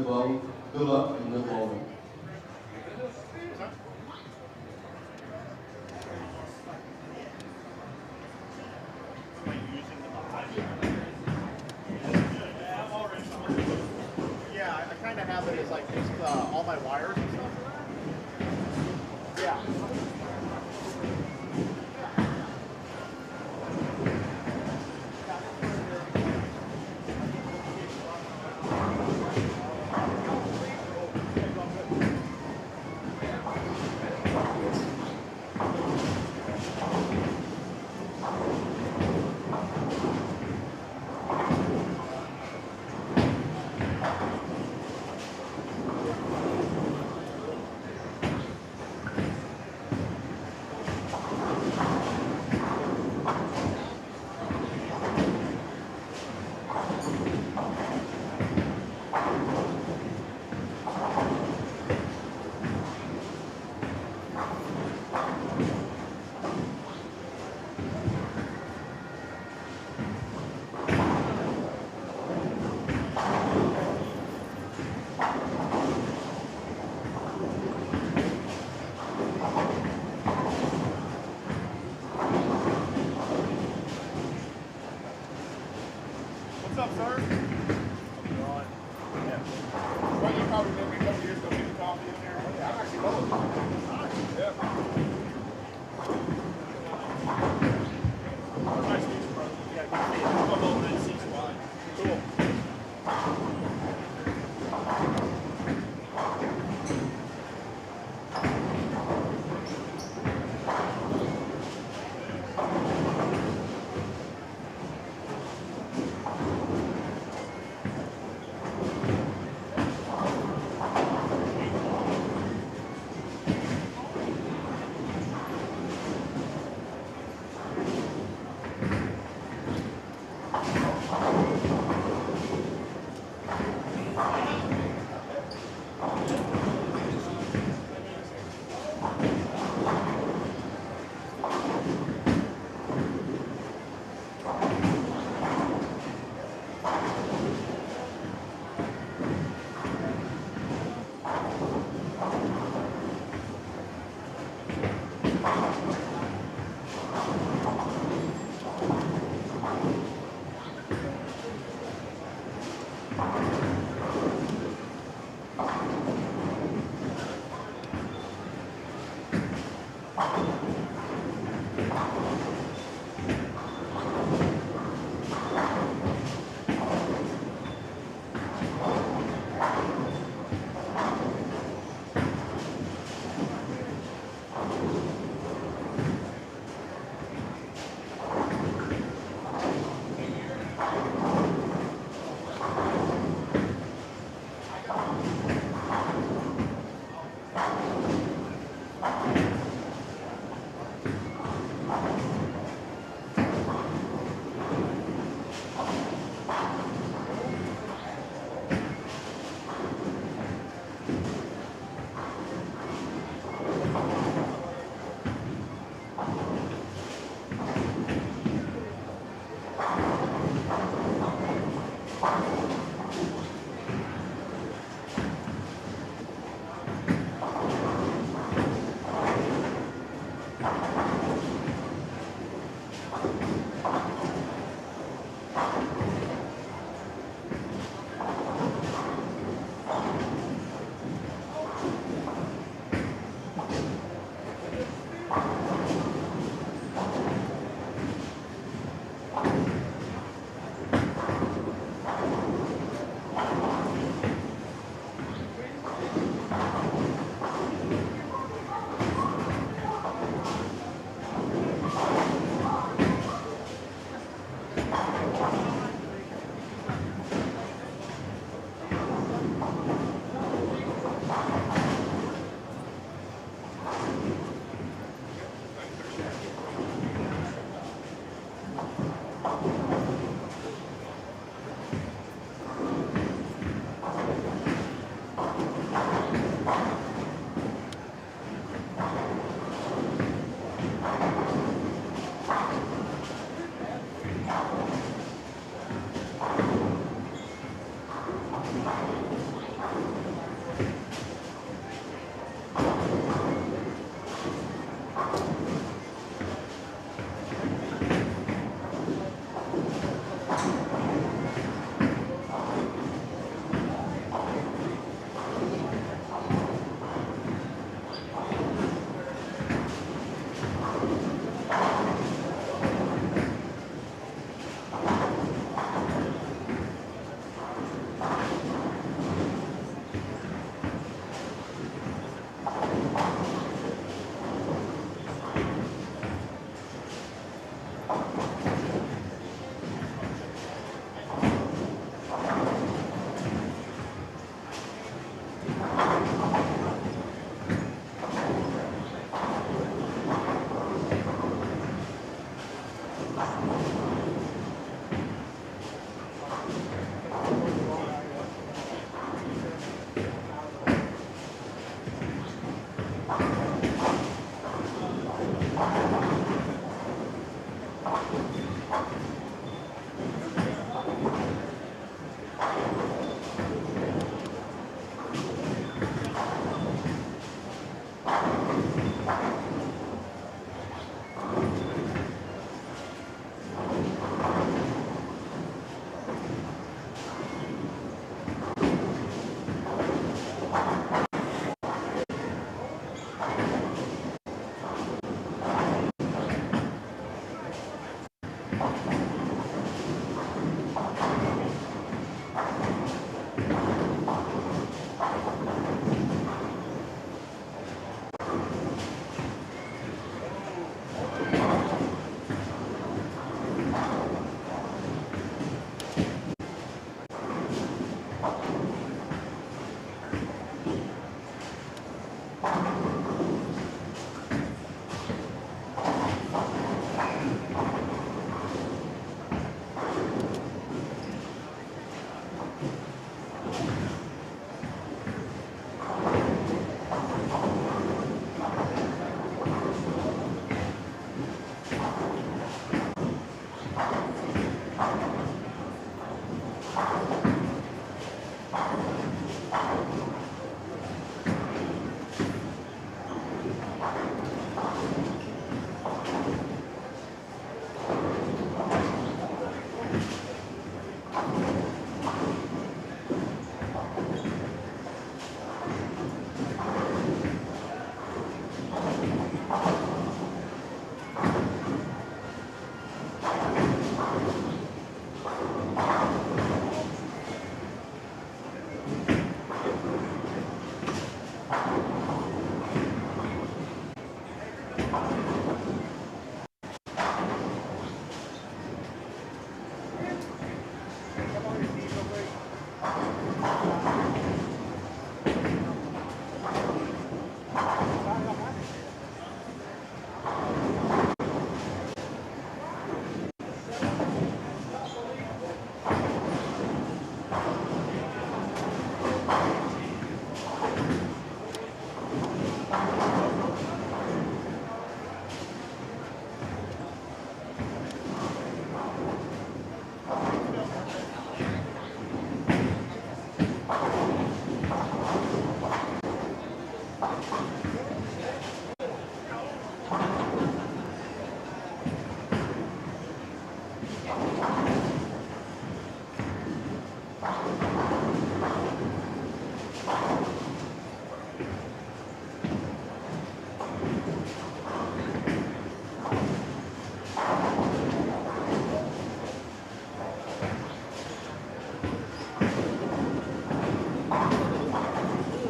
good luck and good bowling. Yeah, I kind of have it as like just all my wires and stuff. Yeah. What's up, sir? Right. Yeah. Well, you probably met me a couple years ago getting coffee in there. Yeah, I'm actually going. Yeah. Nice to meet you, brother. Yeah, good to see you. Come over and see wine. Cool.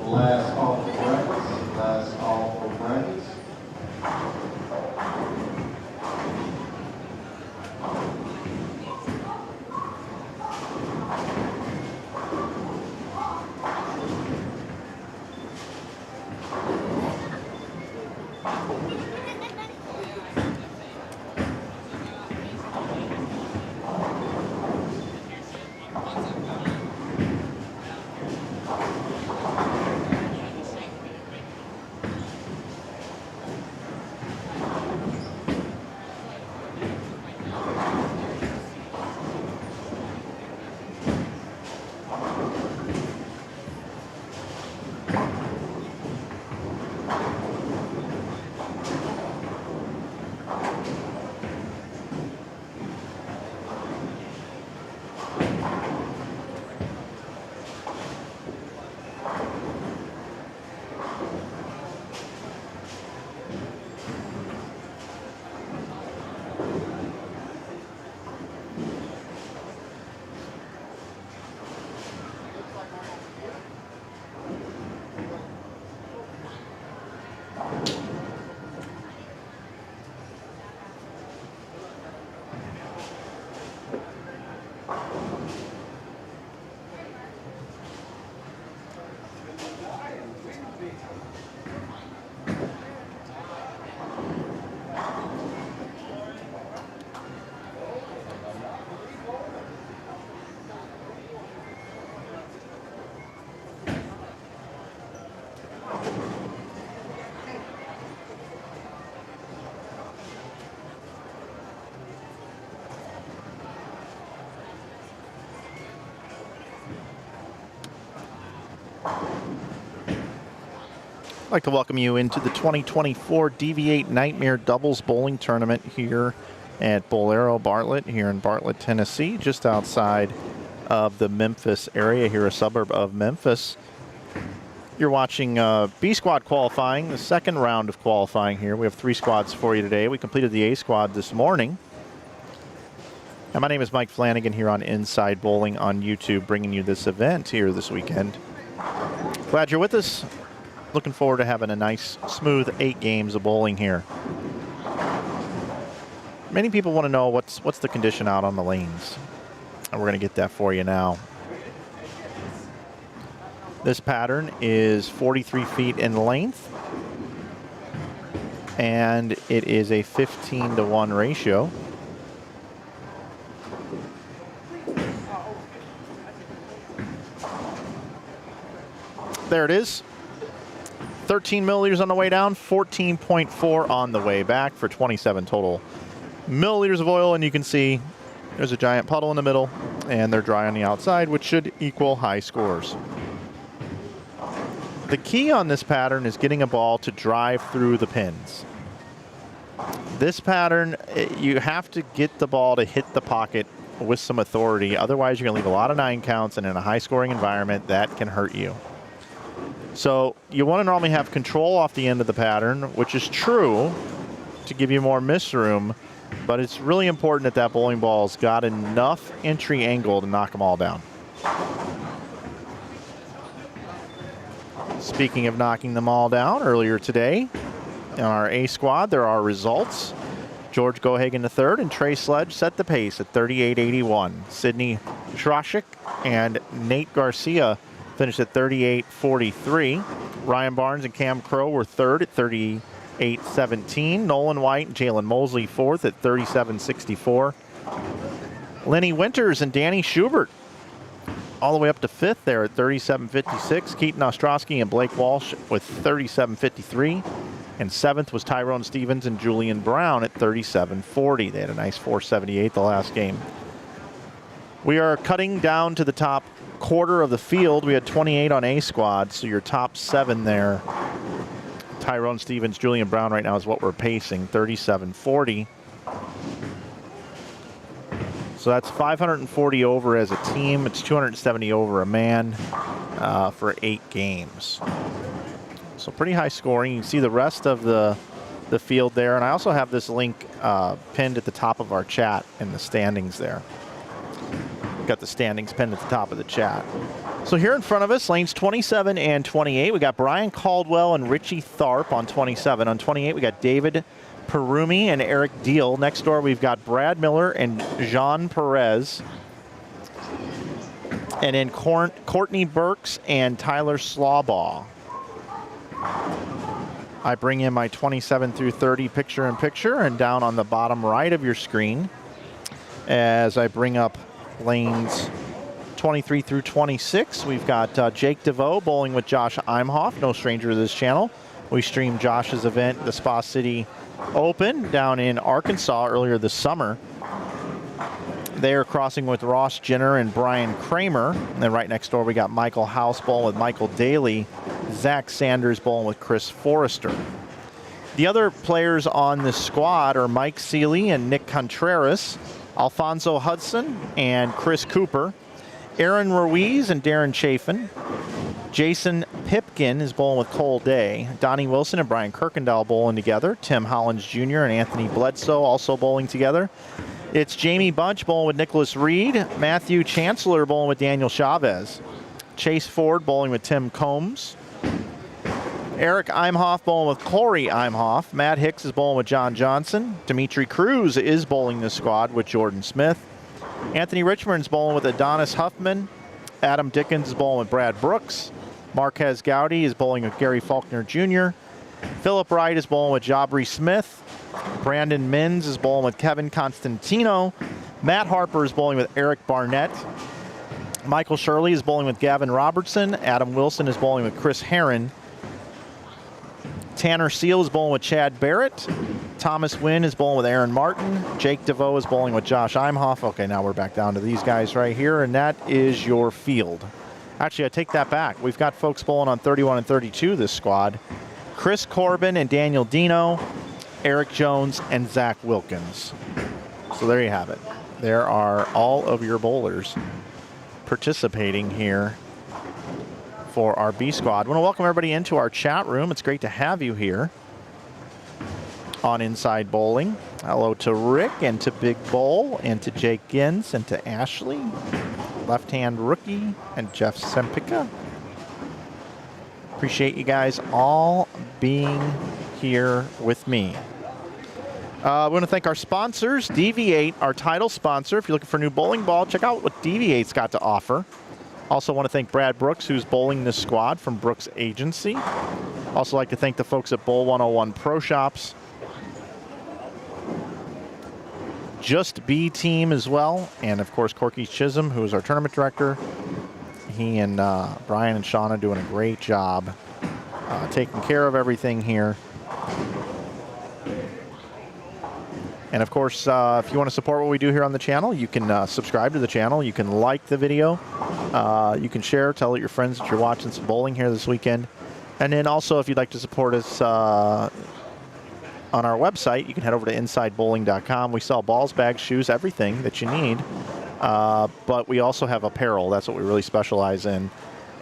Last call for brackets. Last call for brackets. like to welcome you into the 2024 DV8 Nightmare Doubles Bowling Tournament here at Bowlero, Bartlett, here in Bartlett, Tennessee, just outside of the Memphis area here, a suburb of Memphis. You're watching B squad qualifying, the second round of qualifying here. We have 3 squads for you today. We completed the A squad this morning. And my name is Mike Flanagan here on Inside Bowling on YouTube, bringing you this event here this weekend. Glad you're with us. Looking forward to having a nice, smooth 8 games of bowling here. Many people want to know what's the condition out on the lanes, and we're going to get that for you now. This pattern is 43 feet in length, and it is a 15-to-1 ratio. There it is. 13 milliliters on the way down, 14.4 on the way back for 27 total milliliters of oil. And you can see there's a giant puddle in the middle, and they're dry on the outside, which should equal high scores. The key on this pattern is getting a ball to drive through the pins. This pattern, you have to get the ball to hit the pocket with some authority. Otherwise, you're going to leave a lot of 9 counts, and in a high-scoring environment, that can hurt you. So you want to normally have control off the end of the pattern, which is true to give you more miss room, but it's really important that that bowling ball's got enough entry angle to knock them all down. Speaking of knocking them all down, earlier today in our A squad, there are results. George Gohagen III and Trey Sledge set the pace at 38.81. Sidney Schroschik and Nate Garcia finished at 38.43. Ryan Barnes and Cam Crow were third at 38.17. Nolan White and Jalen Mosley fourth at 37.64. Lenny Winters and Danny Schubert all the way up to fifth there at 37.56. Keaton Ostrowski and Blake Walsh with 37.53. And seventh was Tyrone Stevens and Julian Brown at 37.40. They had a nice 4.78 the last game. We are cutting down to the top quarter of the field. We had 28 on A squad, so your top 7 there. Tyrone Stevens, Julian Brown right now is what we're pacing, 37.40. So that's 540 over as a team. It's 270 over a man for 8 games. So pretty high scoring. You can see the rest of the field there. And I also have this link pinned at the top of our chat in the standings there. We've got the standings pinned at the top of the chat. So here in front of us, lanes 27 and 28. We got Brian Caldwell and Richie Tharp on 27. On 28, we got David Perumi and Eric Deal. Next door, we've got Brad Miller and Jean Perez. And then Courtney Burks and Tyler Slawbaugh. I bring in my 27 through 30 picture-in-picture, and down on the bottom right of your screen, as I bring up lanes 23 through 26, we've got Jake DeVoe bowling with Josh Imhoff, no stranger to this channel. We streamed Josh's event, the Spa City Open, down in Arkansas earlier this summer. They are crossing with Ross Jenner and Brian Kramer. And then right next door, we got Michael House bowling with Michael Daly, Zach Sanders bowling with Chris Forrester. The other players on this squad are Mike Seeley and Nick Contreras, Alfonso Hudson and Chris Cooper, Aaron Ruiz and Darren Chafin, Jason Pipkin is bowling with Cole Day, Donnie Wilson and Brian Kirkendall bowling together, Tim Hollins Jr. and Anthony Bledsoe also bowling together. It's Jamie Bunch bowling with Nicholas Reed, Matthew Chancellor bowling with Daniel Chavez, Chase Ford bowling with Tim Combs, Eric Imhoff bowling with Corey Imhoff. Matt Hicks is bowling with John Johnson. Dimitri Cruz is bowling the squad with Jordan Smith. Anthony Richmond's bowling with Adonis Huffman. Adam Dickens is bowling with Brad Brooks. Marquez Gowdy is bowling with Gary Faulkner Jr. Philip Wright is bowling with Jabri Smith. Brandon Minns is bowling with Kevin Constantino. Matt Harper is bowling with Eric Barnett. Michael Shirley is bowling with Gavin Robertson. Adam Wilson is bowling with Chris Herron. Tanner Seal is bowling with Chad Barrett. Thomas Wynn is bowling with Aaron Martin. Jake DeVoe is bowling with Josh Imhoff. Okay, now we're back down to these guys right here, and that is your field. Actually, I take that back. We've got folks bowling on 31 and 32 this squad. Chris Corbin and Daniel Dino, Eric Jones, and Zach Wilkins. So there you have it. There are all of your bowlers participating here for our B squad. I want to welcome everybody into our chat room. It's great to have you here on Inside Bowling. Hello to Rick and to Big Bowl and to Jake Gins and to Ashley, Left Hand Rookie, and Jeff Sempica. Appreciate you guys all being here with me. I want to thank our sponsors, DV8, our title sponsor. If you're looking for a new bowling ball, check out what DV8's got to offer. Also want to thank Brad Brooks, who's bowling this squad from Brooks Agency. Also like to thank the folks at Bowl 101 Pro Shops. Just B Team as well. And of course, Corky Chisholm, who is our tournament director. He and Brian and Shauna doing a great job taking care of everything here. And of course, if you want to support what we do here on the channel, you can subscribe to the channel. You can like the video. You can share, tell your friends that you're watching some bowling here this weekend. And then also, if you'd like to support us on our website, you can head over to InsideBowling.com. We sell balls, bags, shoes, everything that you need. But we also have apparel. That's what we really specialize in.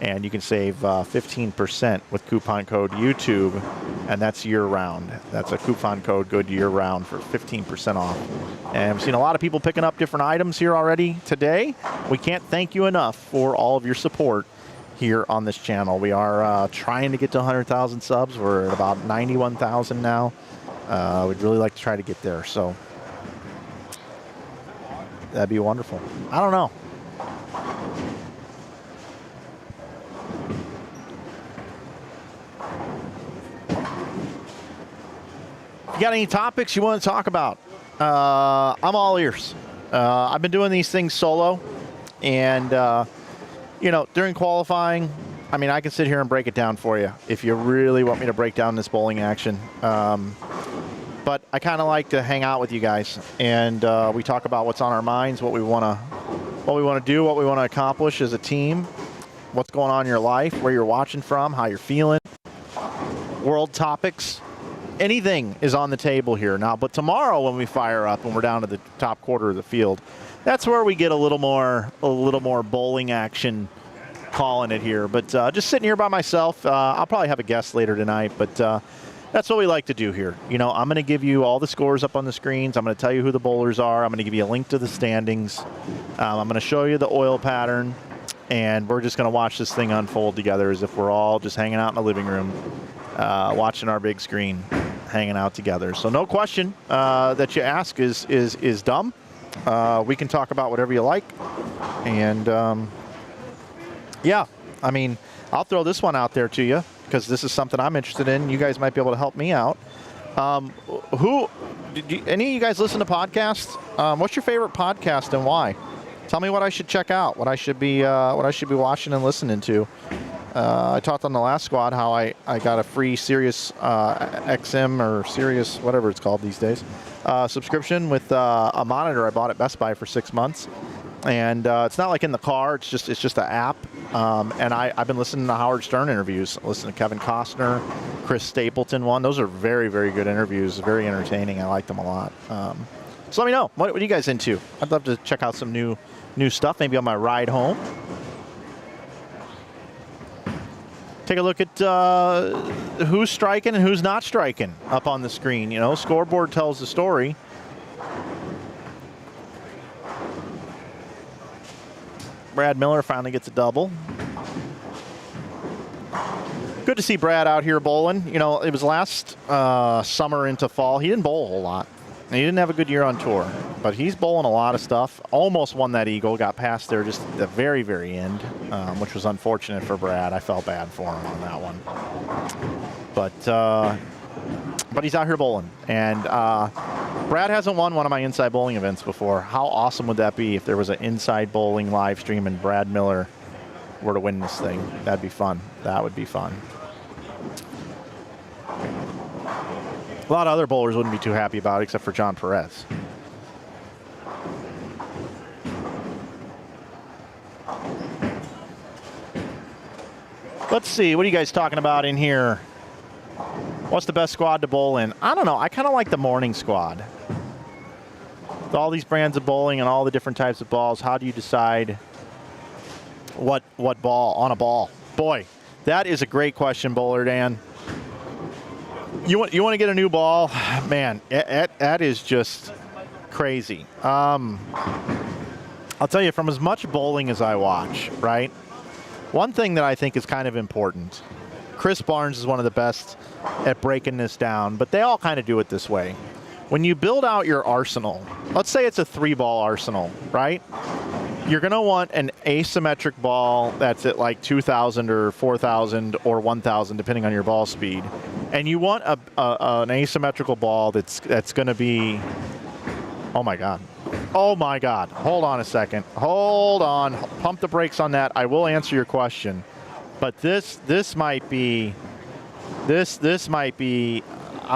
And you can save 15% with coupon code YouTube, and that's year-round. That's a coupon code good year-round for 15% off. And we've seen a lot of people picking up different items here already today. We can't thank you enough for all of your support here on this channel. We are trying to get to 100,000 subs. We're at about 91,000 now. We'd really like to try to get there, so that'd be wonderful. I don't know. If you got any topics you want to talk about, I'm all ears. I've been doing these things solo, and you know, during qualifying, I mean, I can sit here and break it down for you if you really want me to break down this bowling action. But I kind of like to hang out with you guys, and we talk about what's on our minds, what we want to do, what we want to accomplish as a team, what's going on in your life, where you're watching from, how you're feeling, world topics. Anything is on the table here now. But tomorrow, when we fire up and we're down to the top quarter of the field, that's where we get a little more bowling action calling it here. But just sitting here by myself, I'll probably have a guest later tonight, but that's what we like to do here. You know, I'm going to give you all the scores up on the screens. I'm going to tell you who the bowlers are. I'm going to give you a link to the standings. I'm going to show you the oil pattern, and we're just going to watch this thing unfold together as if we're all just hanging out in the living room, watching our big screen, hanging out together. So no question that you ask is dumb. We can talk about whatever you like. And yeah, I mean, I'll throw this one out there to you because this is something I'm interested in. You guys might be able to help me out. Any of you guys listen to podcasts? What's your favorite podcast and why? Tell me what I should check out, what I should be watching and listening to. I talked on the last squad how I got a free Sirius XM or Sirius, whatever it's called these days, subscription with a monitor I bought at Best Buy for 6 months. And it's not like in the car, it's just an app. And I've been listening to Howard Stern interviews. I listened to Kevin Costner, Chris Stapleton one. Those are very, very good interviews, very entertaining. I like them a lot. So let me know, what are you guys into? I'd love to check out some new stuff, maybe on my ride home. Take a look at who's striking and who's not striking up on the screen. You know, scoreboard tells the story. Brad Miller finally gets a double. Good to see Brad out here bowling. You know, it was last summer into fall. He didn't bowl a whole lot. And he didn't have a good year on tour. But he's bowling a lot of stuff. Almost won that eagle. Got past there just at the very, very end, which was unfortunate for Brad. I felt bad for him on that one. But he's out here bowling. And Brad hasn't won one of my Inside Bowling events before. How awesome would that be if there was an Inside Bowling live stream and Brad Miller were to win this thing? That'd be fun. That would be fun. A lot of other bowlers wouldn't be too happy about it, except for John Perez. Let's see. What are you guys talking about in here? What's the best squad to bowl in? I don't know. I kind of like the morning squad. With all these brands of bowling and all the different types of balls, how do you decide what ball on a ball? Boy, that is a great question, Bowler Dan. You want to get a new ball? Man, that is just crazy. I'll tell you, from as much bowling as I watch, right? One thing that I think is kind of important. Chris Barnes is one of the best at breaking this down, but they all kind of do it this way. When you build out your arsenal, let's say it's a 3-ball arsenal, right? You're going to want an asymmetric ball that's at like 2,000 or 4,000 or 1,000, depending on your ball speed. And you want an asymmetrical ball that's going to be, oh my God. Oh my God. Hold on a second. Hold on. Pump the brakes on that. I will answer your question. But this might be, I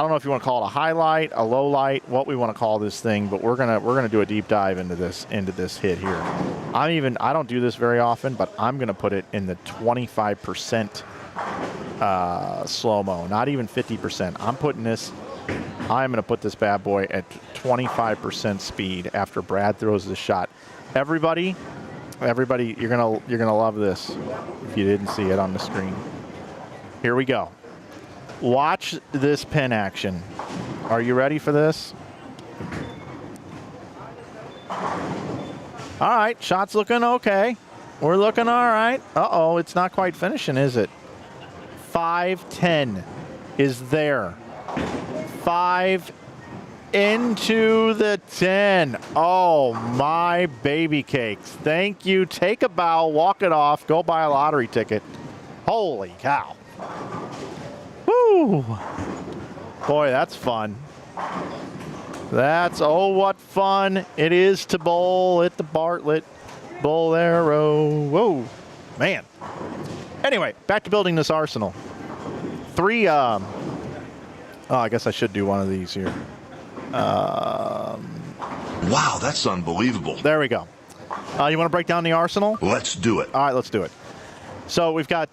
don't know if you want to call it a highlight, a low light, what we want to call this thing, but we're gonna do a deep dive into this hit here. I don't do this very often, but I'm gonna put it in the 25% slow-mo, not even 50%. I'm gonna put this bad boy at 25% speed after Brad throws the shot. Everybody, you're gonna love this if you didn't see it on the screen. Here we go. Watch this pin action. Are you ready for this? All right, shot's looking okay. We're looking all right. Uh-oh, it's not quite finishing, is it? 5-10 is there. 5 into the 10. Oh, my baby cakes. Thank you. Take a bow, walk it off, go buy a lottery ticket. Holy cow. Woo! Boy, that's fun. Oh, what fun it is to bowl at the Bartlett Bowlero. Whoa, man. Anyway, back to building this arsenal. I guess I should do one of these here. Wow, that's unbelievable. There we go. You want to break down the arsenal? Let's do it. All right, let's do it. So we've got,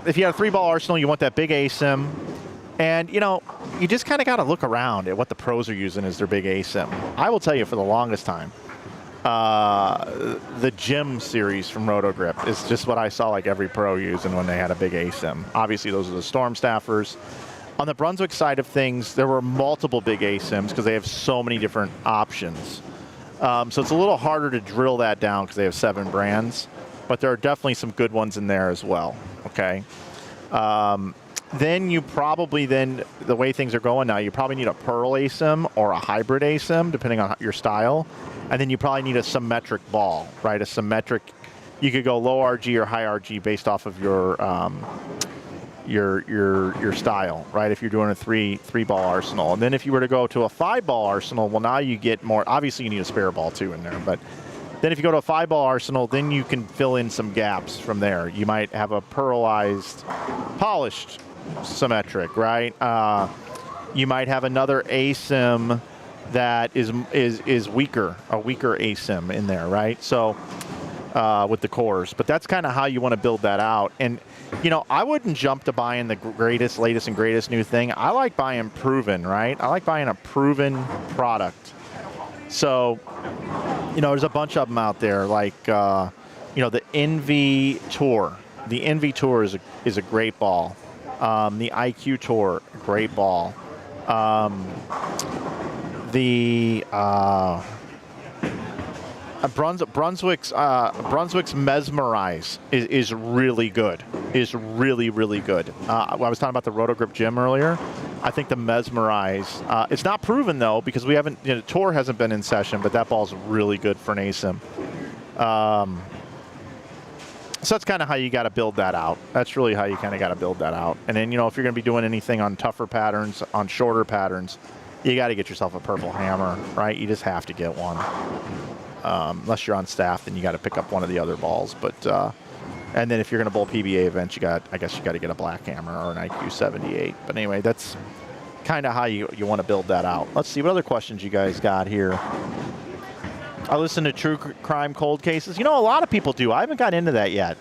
if you have a 3-ball arsenal, you want that big ASIM. And, you just kind of got to look around at what the pros are using as their big ASIM. I will tell you, for the longest time, the Gym series from Rotogrip is just what I saw like every pro using when they had a big ASIM. Obviously, those are the Storm Staffers. On the Brunswick side of things, there were multiple big ASIMs because they have so many different options. So it's a little harder to drill that down because they have 7 brands. But there are definitely some good ones in there as well, okay? Then you probably, the way things are going now, you probably need a Pearl ASIM or a hybrid ASIM, depending on your style. And then you probably need a symmetric ball, right? A symmetric, you could go low RG or high RG based off of your style, right? If you're doing a 3-ball arsenal. And then if you were to go to a 5-ball arsenal, well, now you get more, obviously you need a spare ball too in there, but then if you go to a 5-ball arsenal, then you can fill in some gaps from there. You might have a polished symmetric, right? You might have another ASIM that is weaker, a weaker ASIM in there, right? So with the cores, but that's kind of how you want to build that out. And I wouldn't jump to buying the latest and greatest new thing. I like buying proven, right? I like buying a proven product. So, there's a bunch of them out there, like, the NV Tour. The NV Tour is a great ball. The IQ Tour, great ball. Brunswick's Mesmerize is really good. Is really, really good. I was talking about the Rotogrip Gym earlier. I think the Mesmerize, it's not proven though, because we haven't, Tour hasn't been in session, but that ball's really good for an ASIM. So that's kind of how you got to build that out. That's really how you kind of got to build that out. And then, if you're going to be doing anything on tougher patterns, on shorter patterns, you got to get yourself a purple hammer, right? You just have to get one. Unless you're on staff, then you got to pick up one of the other balls. But and then if you're going to bowl PBA events, I guess you got to get a black hammer or an IQ 78. But anyway, that's kind of how you want to build that out. Let's see what other questions you guys got here. I listen to true crime cold cases. A lot of people do. I haven't got into that yet.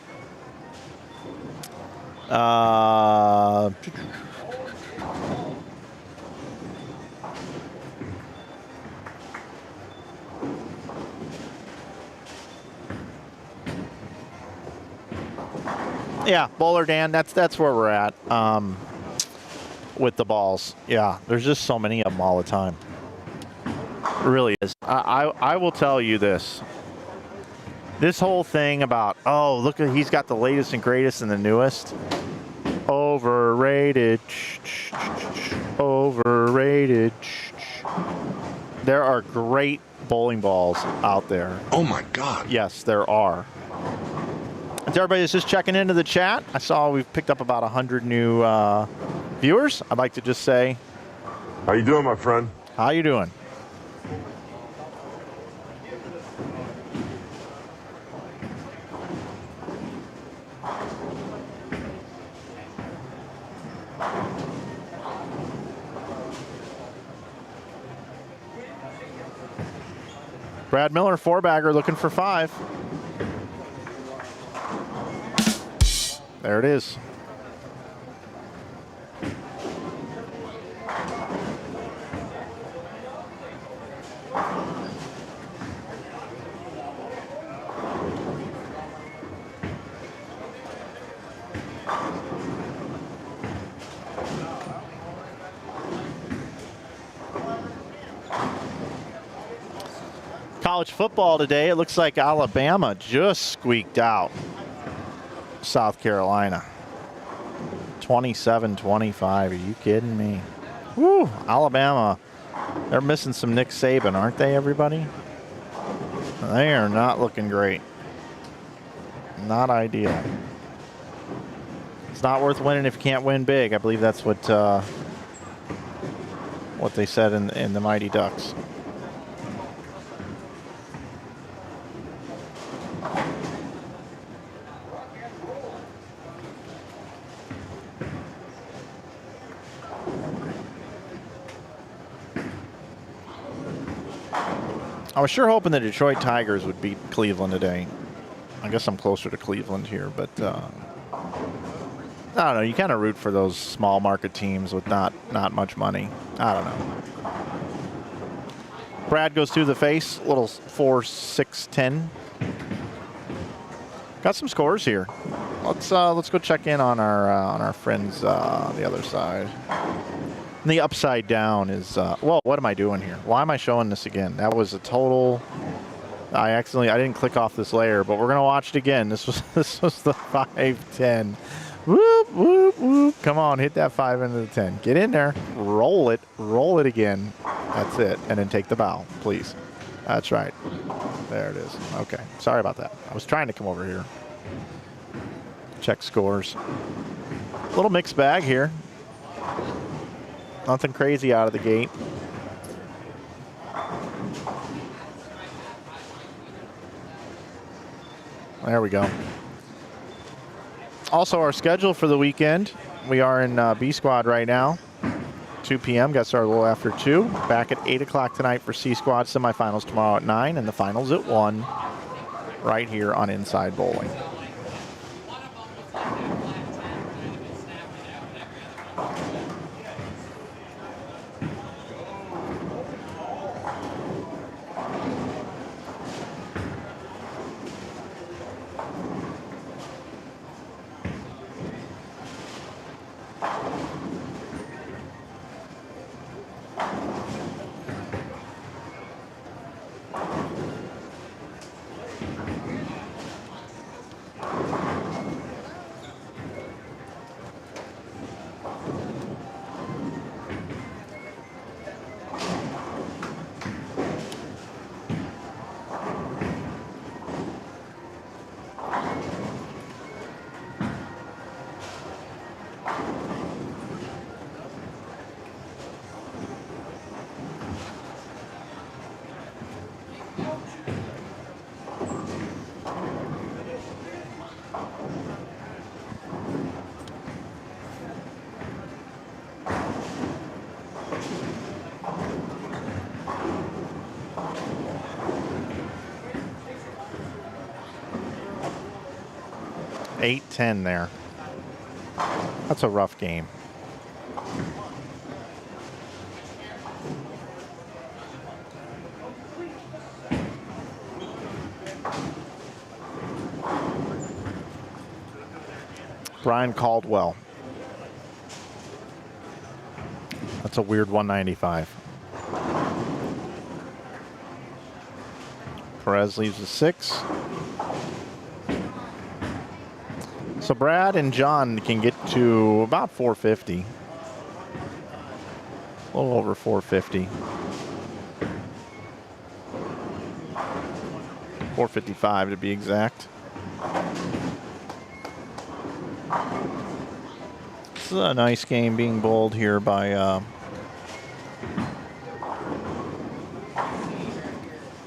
Yeah, Bowler Dan, that's where we're at with the balls. Yeah, there's just so many of them all the time. It really is. I will tell you this. This whole thing about, oh, look, he's got the latest and greatest and the newest. Overrated. Overrated. There are great bowling balls out there. Oh my God. Yes, there are. And to everybody that's just checking into the chat, I saw we've picked up about 100 new viewers. I'd like to just say, How you doing, my friend? how you doing? Brad Miller, 4-bagger, looking for 5. There it is. College football today, it looks like Alabama just squeaked out South Carolina. 27-25. Are you kidding me? Woo, Alabama. They're missing some Nick Saban, aren't they, everybody? They are not looking great. Not ideal. It's not worth winning if you can't win big. I believe that's what they said in the Mighty Ducks. I was sure hoping the Detroit Tigers would beat Cleveland today. I guess I'm closer to Cleveland here, but I don't know. You kind of root for those small market teams with not much money. I don't know. Brad goes through the face, little 4-6-10. Got some scores here. Let's go check in on our friends on the other side. And the upside down is, well, what am I doing here? Why am I showing this again? That was a total, I didn't click off this layer, but we're going to watch it again. This was the 5-10. Whoop, whoop, whoop. Come on, hit that 5 into the 10. Get in there, roll it again. That's it. And then take the bow, please. That's right. There it is. Okay, sorry about that. I was trying to come over here. Check scores. Little mixed bag here. Nothing crazy out of the gate. There we go. Also, our schedule for the weekend. We are in B Squad right now. 2 p.m. Got started a little after 2. Back at 8 o'clock tonight for C Squad semifinals tomorrow at 9. And the finals at 1 right here on Inside Bowling. Eight, 10 there. That's a rough game. Brian Caldwell. That's a weird 195. Perez leaves a 6. So Brad and John can get to about 450. A little over 450. 455 to be exact. This is a nice game being bowled here by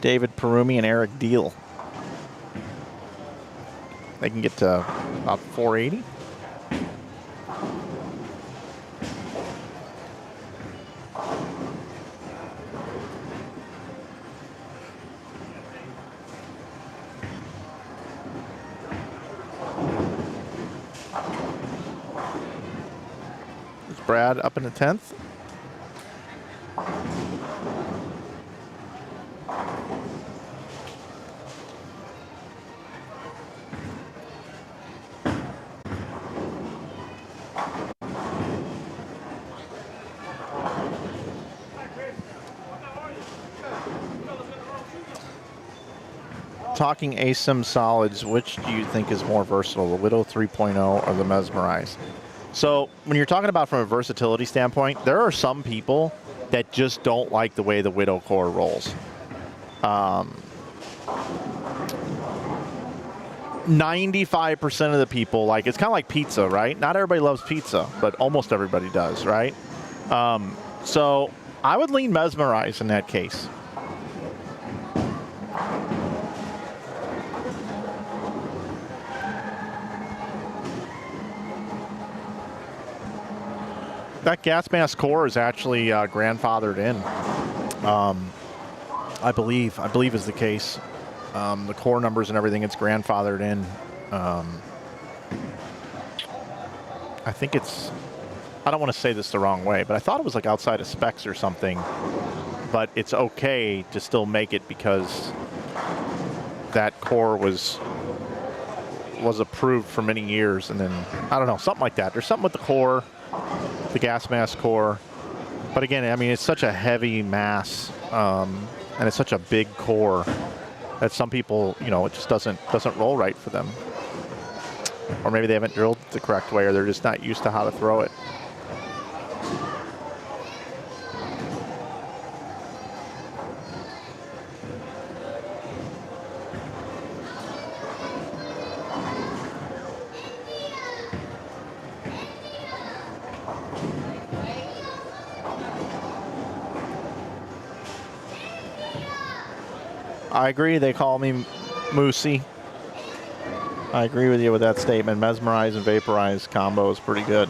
David Perumi and Eric Deal. They can get to about 480. Is Brad up in the 10th? Talking ASIM solids, which do you think is more versatile, the Widow 3.0 or the Mesmerize? So when you're talking about from a versatility standpoint, there are some people that just don't like the way the Widow core rolls. 95% of the people, like, it's kind of like pizza, right? Not everybody loves pizza, but almost everybody does, right? So I would lean Mesmerize in that case. That gas mask core is actually grandfathered in. I believe is the case. The core numbers and everything, it's grandfathered in. I think it's, I don't want to say this the wrong way, but I thought it was like outside of specs or something. But it's okay to still make it because that core was approved for many years, and then I don't know, something like that. There's something with the core. The gas mask core, but again, I mean, it's such a heavy mass, and it's such a big core that some people, you know, it just doesn't roll right for them, or maybe they haven't drilled the correct way, or they're just not used to how to throw it. I agree. They call me Moosey. I agree with you with that statement. Mesmerize and Vaporize combo is pretty good.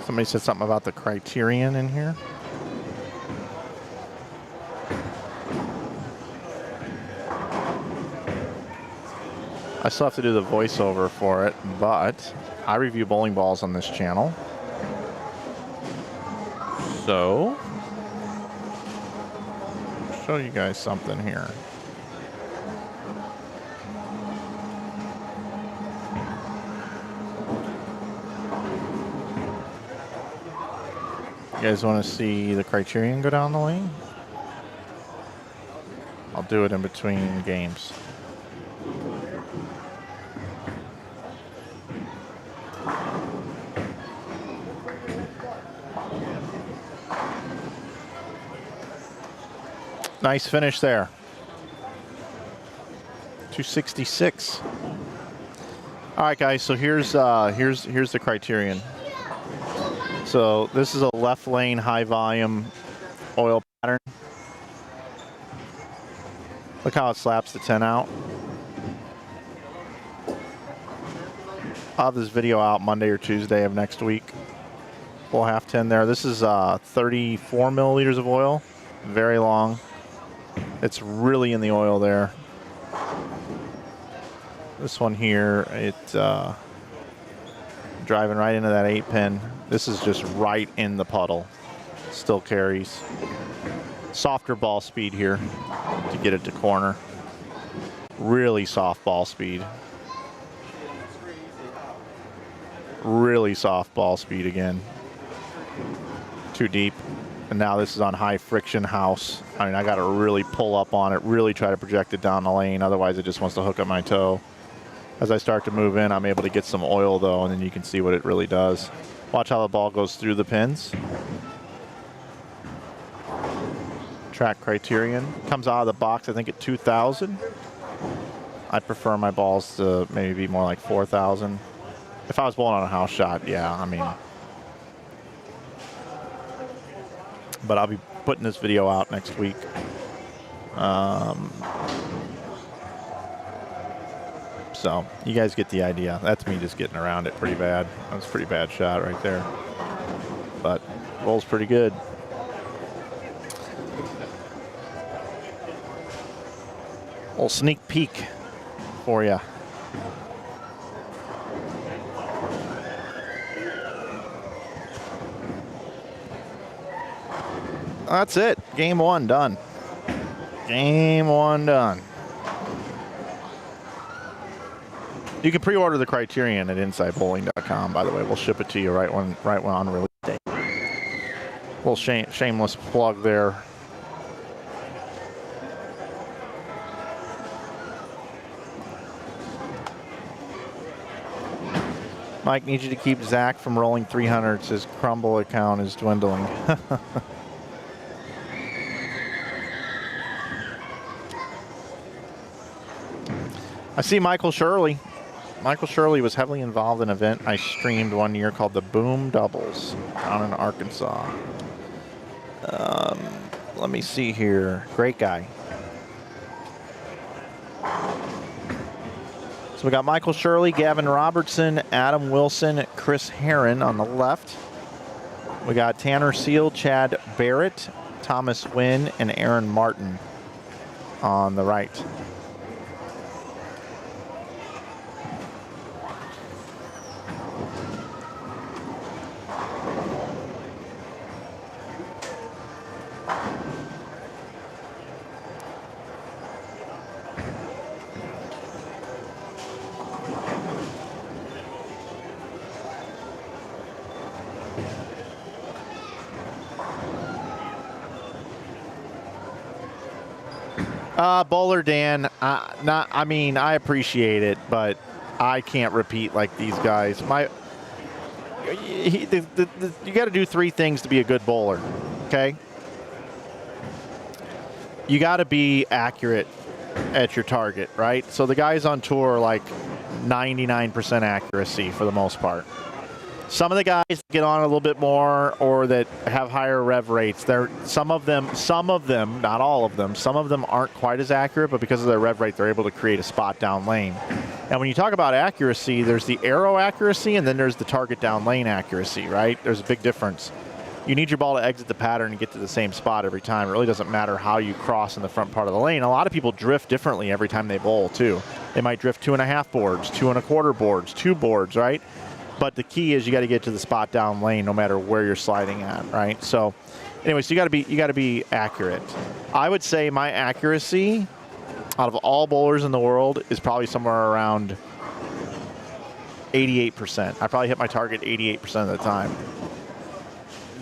Somebody said something about the criterion in here. I still have to do the voiceover for it, but I review bowling balls on this channel. So, I'll show you guys something here. You guys want to see the criterion go down the lane? I'll do it in between games. Nice finish there. 266. All right, guys. So here's the criterion. So this is a left lane high volume oil pattern. Look how it slaps the 10 out. I'll have this video out Monday or Tuesday of next week. Full half 10 there. This is 34 milliliters of oil. Very long. It's really in the oil there. This one here, it's driving right into that 8-pin. This is just right in the puddle. Still carries. Softer ball speed here to get it to corner. Really soft ball speed. Really soft ball speed again. Too deep. And now this is on high friction house. I mean, I got to really pull up on it, really try to project it down the lane. Otherwise, it just wants to hook up my toe. As I start to move in, I'm able to get some oil, though, and then you can see what it really does. Watch how the ball goes through the pins. Track criterion. Comes out of the box, I think, at 2,000. I prefer my balls to maybe be more like 4,000. If I was bowling on a house shot, yeah, I mean. But I'll be putting this video out next week. So you guys get the idea. That's me just getting around it pretty bad. That's a pretty bad shot right there. But bowl's pretty good. Little sneak peek for you. That's it. Game 1 done. Game 1 done. You can pre-order the criterion at InsideBowling.com. By the way, we'll ship it to you right when on release day. Little shameless plug there. Mike needs you to keep Zach from rolling 300s. His crumble account is dwindling. I see Michael Shirley. Michael Shirley was heavily involved in an event I streamed one year called the Boom Doubles down in Arkansas. Let me see here. Great guy. So we got Michael Shirley, Gavin Robertson, Adam Wilson, Chris Herron on the left. We got Tanner Seal, Chad Barrett, Thomas Wynn, and Aaron Martin on the right. Bowler Dan, I mean, I appreciate it, but I can't repeat like these guys. You got to do 3 things to be a good bowler, okay? You got to be accurate at your target, right? So the guys on tour are like 99% accuracy for the most part. Some of the guys get on a little bit more or that have higher rev rates. Some of them, not all of them, some of them aren't quite as accurate, but because of their rev rate, they're able to create a spot down lane. And when you talk about accuracy, there's the arrow accuracy and then there's the target down lane accuracy, right? There's a big difference. You need your ball to exit the pattern and get to the same spot every time. It really doesn't matter how you cross in the front part of the lane. A lot of people drift differently every time they bowl, too. They might drift 2.5 boards, 2.25 boards, 2 boards, right? But the key is you got to get to the spot down lane no matter where you're sliding at, right? So, anyways, you got to be accurate. I would say my accuracy out of all bowlers in the world is probably somewhere around 88%. I probably hit my target 88% of the time.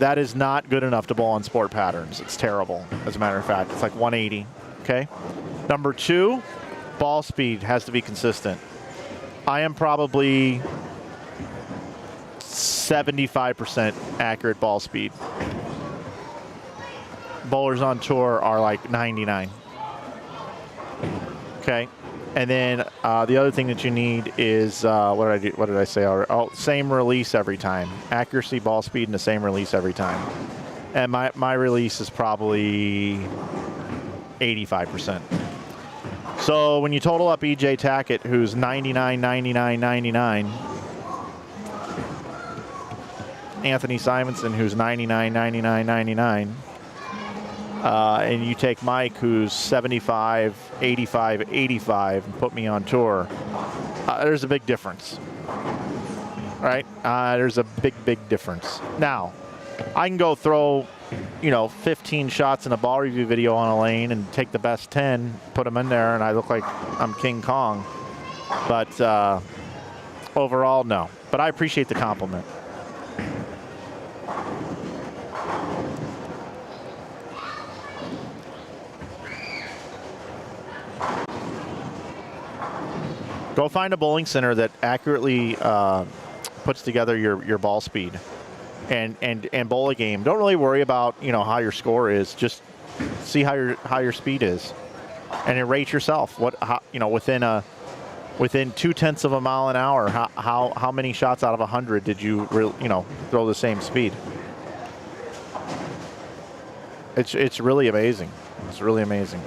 That is not good enough to bowl on sport patterns. It's terrible, as a matter of fact. It's like 180, okay? Number 2, ball speed has to be consistent. I am probably 75% accurate ball speed. Bowlers on tour are like 99. Okay, and then the other thing that you need is what did I say? Oh, same release every time. Accuracy, ball speed, and the same release every time. And my release is probably 85%. So when you total up EJ Tackett, who's 99, 99, 99, Anthony Simonson, who's 99, 99, 99, and you take Mike, who's 75, 85, 85, and put me on tour, there's a big difference, right? There's a big, big difference. Now, I can go throw, 15 shots in a ball review video on a lane and take the best 10, put them in there, and I look like I'm King Kong. But overall, no. But I appreciate the compliment. Go find a bowling center that accurately puts together your ball speed. And bowl a game. Don't really worry about how your score is. Just see how your speed is, and then rate yourself. Within 0.2 of a mile an hour, how many shots out of 100 did you throw the same speed? It's really amazing. It's really amazing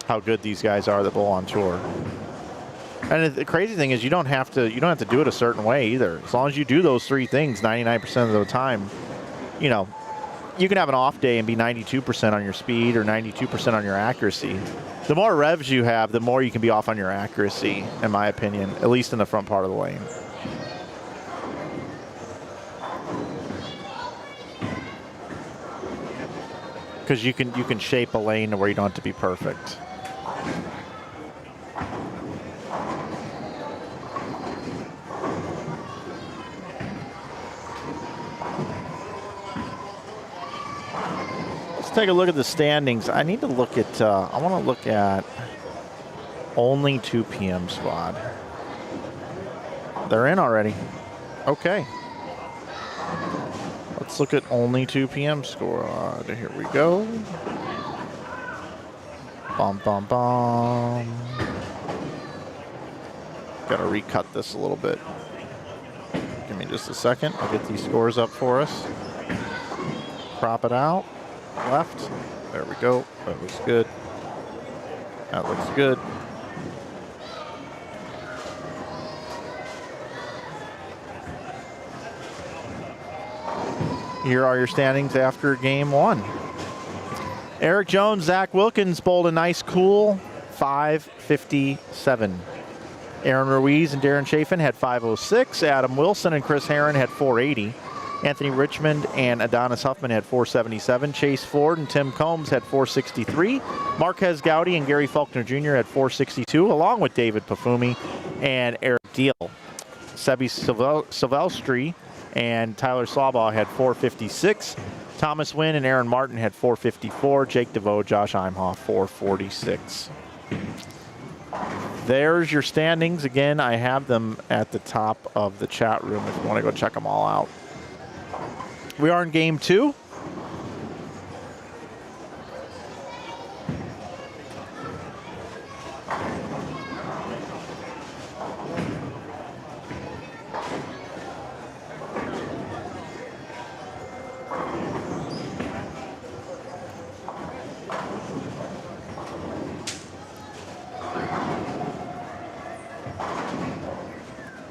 how good these guys are that bowl on tour. And the crazy thing is you don't have to do it a certain way either. As long as you do those three things 99% of the time, you can have an off day and be 92% on your speed or 92% on your accuracy. The more revs you have, the more you can be off on your accuracy, in my opinion, at least in the front part of the lane. Because you can shape a lane where you don't have to be perfect. Take a look at the standings. I need to look at, I want to look at only 2 p.m. squad. They're in already. Okay. Let's look at only 2 p.m. squad. Here we go. Bum, bum, bum. Got to recut this a little bit. Give me just a second. I'll get these scores up for us. Crop it out. Left. There we go. That looks good. That looks good. Here are your standings after game 1. Eric Jones, Zach Wilkins bowled a nice cool 557. Aaron Ruiz and Darren Chafin had 506. Adam Wilson and Chris Herron had 480. Anthony Richmond and Adonis Huffman had 477. Chase Ford and Tim Combs had 463. Marquez Gowdy and Gary Faulkner Jr. had 462, along with David Pafumi and Eric Deal. Sebi Silvestri and Tyler Slaubaugh had 456. Thomas Wynn and Aaron Martin had 454. Jake DeVoe, Josh Imhoff, 446. There's your standings. Again, I have them at the top of the chat room if you want to go check them all out. We are in game 2.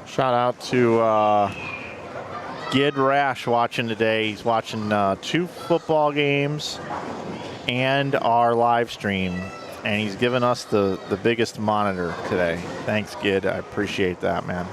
Shout out to Gid Rash watching today. He's watching 2 football games and our live stream, and he's given us the biggest monitor today. Thanks, Gid. I appreciate that, man.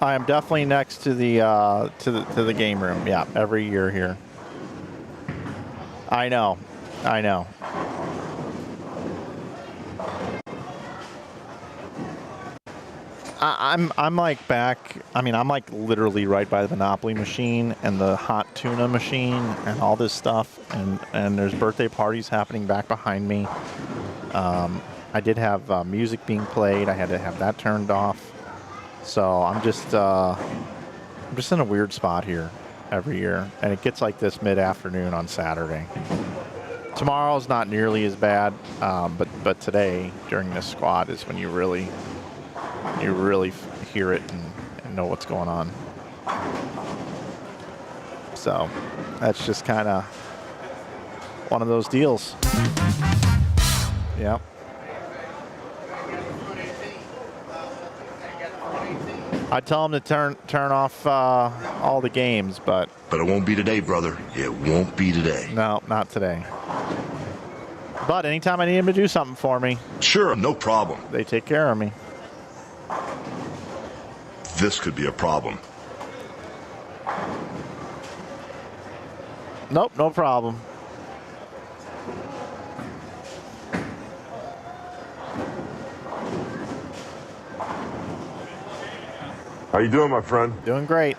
I am definitely next to the to the game room. Yeah, every year here. I know. I'm like back. I mean, I'm like literally right by the Monopoly machine and the hot tuna machine and all this stuff. And there's birthday parties happening back behind me. I did have music being played. I had to have that turned off. So I'm just in a weird spot here every year, and it gets like this mid-afternoon on Saturday. Tomorrow's not nearly as bad, but today during this squad is when you really hear it and know what's going on. So that's just kind of one of those deals. Yep. I'd tell them to turn off all the games, but But it won't be today, brother. It won't be today. no, not today. But anytime I need them to do something for me, Sure, no problem. they take care of me. This could be a problem. Nope, no problem. How you doing, my friend? Doing great.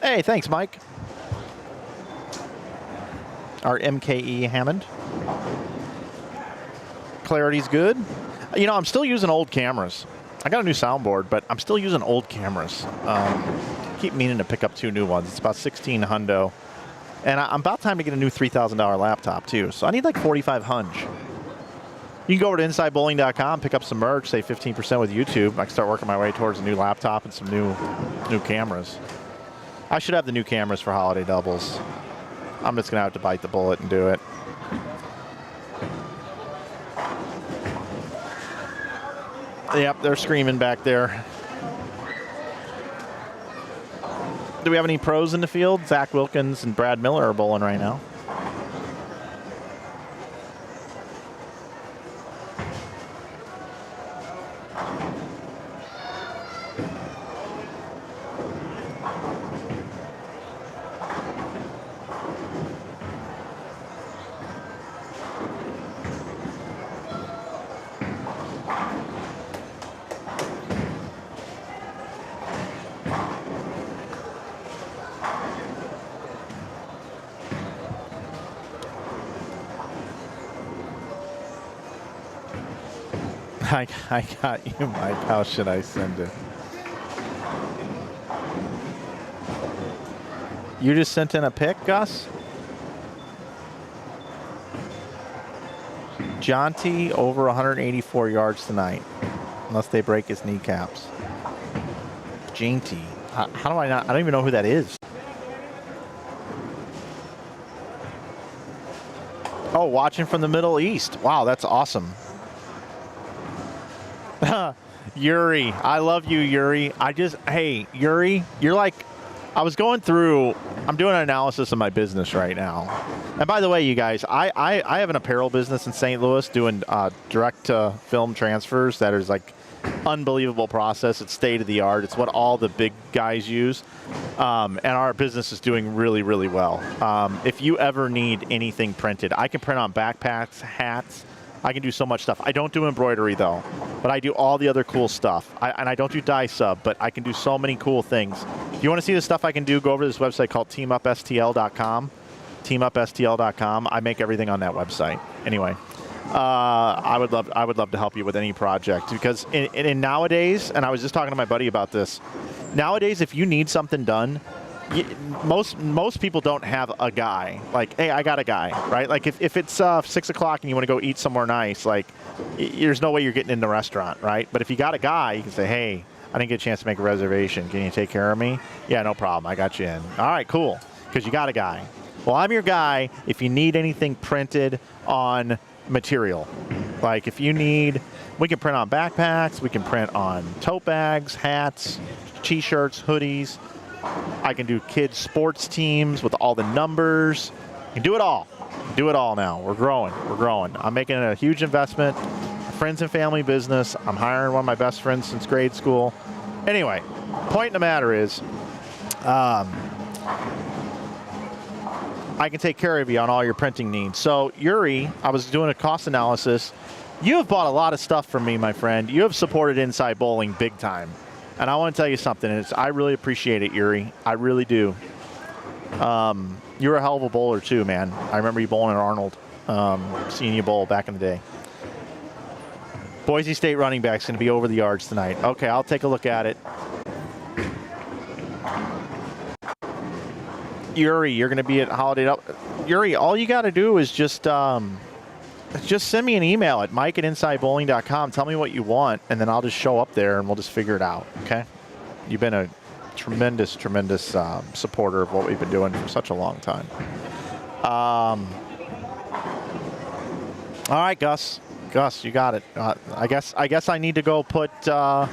Hey, thanks, Mike. Our MKE Hammond. Clarity's good. You know, I'm still using old cameras. I got a new soundboard, but I'm still using old cameras. Keep meaning to pick up 2 new ones. It's about 16 hundo. And I'm about time to get a new $3,000 laptop, too. So I need like 45 hunch. You can go over to InsideBowling.com, pick up some merch, save 15% with YouTube. I can start working my way towards a new laptop and some new cameras. I should have the new cameras for holiday doubles. I'm just going to have to bite the bullet and do it. Yep, they're screaming back there. Do we have any pros in the field? Zach Wilkins and Brad Miller are bowling right now. I got you, Mike. How should I send it? You just sent in a pic, Gus? Jonty over 184 yards tonight, unless they break his kneecaps. Jainty. How do I not? I don't even know who that is. Oh, watching from the Middle East. Wow, that's awesome. Yuri, I love you, Yuri. Hey, Yuri, you're like, I was going through, I'm doing an analysis of my business right now. And by the way, you guys, I have an apparel business in St. Louis doing direct to film transfers. That is like unbelievable process. It's state of the art. It's what all the big guys use. And our business is doing really, really well. If you ever need anything printed, I can print on backpacks, hats. I can do so much stuff. I don't do embroidery, though, but I do all the other cool stuff. And I don't do dye sub, but I can do so many cool things. If you want to see the stuff I can do, go over to this website called teamupstl.com. Teamupstl.com. I make everything on that website. Anyway, I would love to help you with any project, because in nowadays, and I was just talking to my buddy about this, nowadays if you need something done, most people don't have a guy. Like, hey, I got a guy, right? Like, if it's 6 o'clock and you want to go eat somewhere nice, like, there's no way you're getting in the restaurant, right? But if you got a guy, you can say, hey, I didn't get a chance to make a reservation. Can you take care of me? Yeah, no problem. I got you in. All right, cool, because you got a guy. Well, I'm your guy if you need anything printed on material. Like, if you need, we can print on backpacks, we can print on tote bags, hats, T-shirts, hoodies. I can do kids sports teams with all the numbers. I can do it all. Do it all now. We're growing. We're growing. I'm making a huge investment. Friends and family business. I'm hiring one of my best friends since grade school. Anyway, point in the matter is, I can take care of you on all your printing needs. So, Yuri, I was doing a cost analysis. You have bought a lot of stuff from me, my friend. You have supported Inside Bowling big time. And I want to tell you something. I really appreciate it, Yuri. I really do. You're a hell of a bowler, too, man. I remember you bowling at Arnold, seeing you bowl back in the day. Boise State running back's going to be over the yards tonight. Okay, I'll take a look at it. Yuri, you're going to be at Holiday Up. Yuri, all you got to do is just send me an email at mike@insidebowling.com. Tell me what you want, and then I'll just show up there, and we'll just figure it out, okay? You've been a tremendous, tremendous supporter of what we've been doing for such a long time. All right, Gus. Gus, you got it. I guess I need to go put. I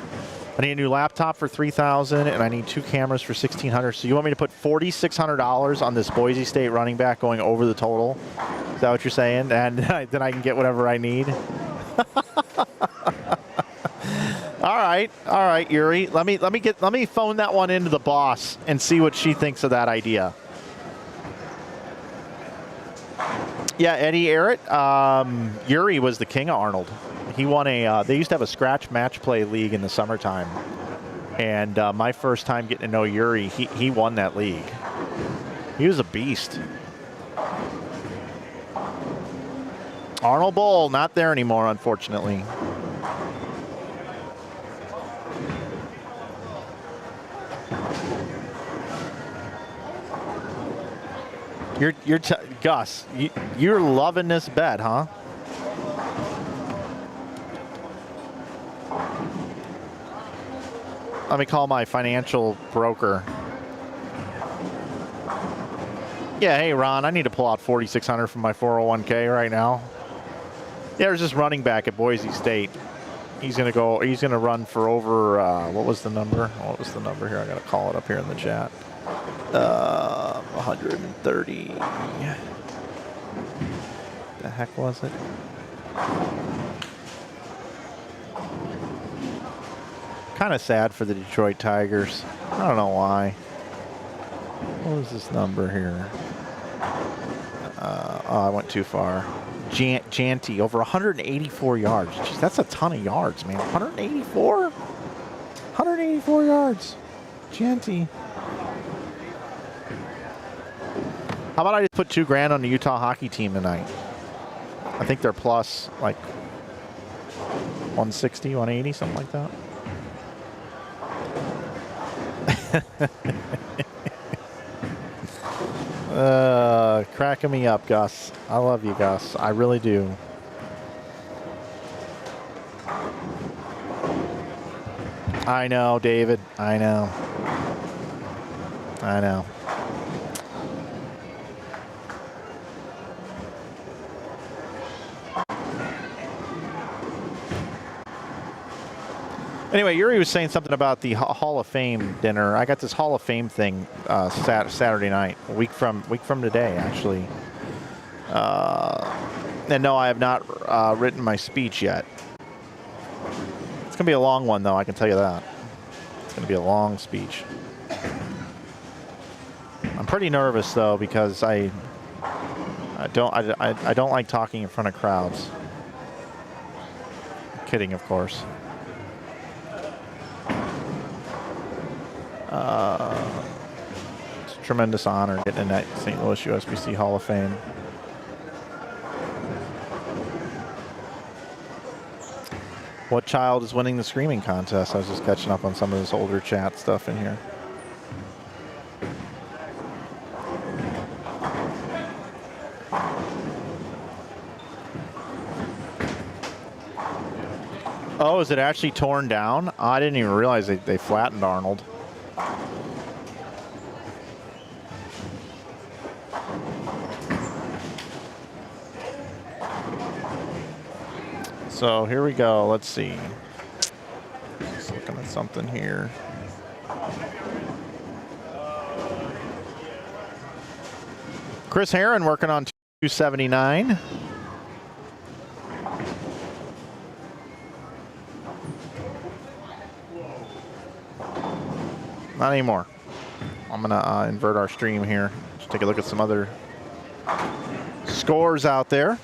need a new laptop for $3,000, and I need 2 cameras for $1,600. So you want me to put $4,600 on this Boise State running back going over the total? Is that what you're saying? And then I can get whatever I need. All right, Yuri. Let me phone that one into the boss and see what she thinks of that idea. Yeah, Eddie Arrett. Yuri was the king of Arnold. He won a. They used to have a scratch match play league in the summertime, and my first time getting to know Yuri, he won that league. He was a beast. Arnold Bowl, not there anymore, unfortunately. Gus, you're loving this bet, huh? Let me call my financial broker. Yeah, hey Ron, I need to pull out $4,600 from my 401k right now. Yeah, there's this running back at Boise State. He's gonna run for over. What was the number? What was the number here? I gotta call it up here in the chat. 130. The heck was it? Kind of sad for the Detroit Tigers. I don't know why. What was this number here? Oh, I went too far. Janty, over 184 yards. Jeez, that's a ton of yards, man. 184? 184 yards. Janty. How about I just put $2,000 on the Utah hockey team tonight? I think they're plus like 160, 180, something like that. Cracking me up, Gus. I love you, Gus. I really do. I know, David. I know. I know. Anyway, Yuri was saying something about the Hall of Fame dinner. I got this Hall of Fame thing Saturday night, a week from today, actually. And no, I have not written my speech yet. It's gonna be a long one, though. I can tell you that. It's gonna be a long speech. I'm pretty nervous though because I don't like talking in front of crowds. Kidding, of course. It's a tremendous honor getting in that St. Louis USBC Hall of Fame. What child is winning the screaming contest? I was just catching up on some of this older chat stuff in here. Oh, is it actually torn down? Oh, I didn't even realize they flattened Arnold. So here we go. Let's see. Just looking at something here. Chris Herron working on 279. Not anymore. I'm gonna invert our stream here. Just take a look at some other scores out there.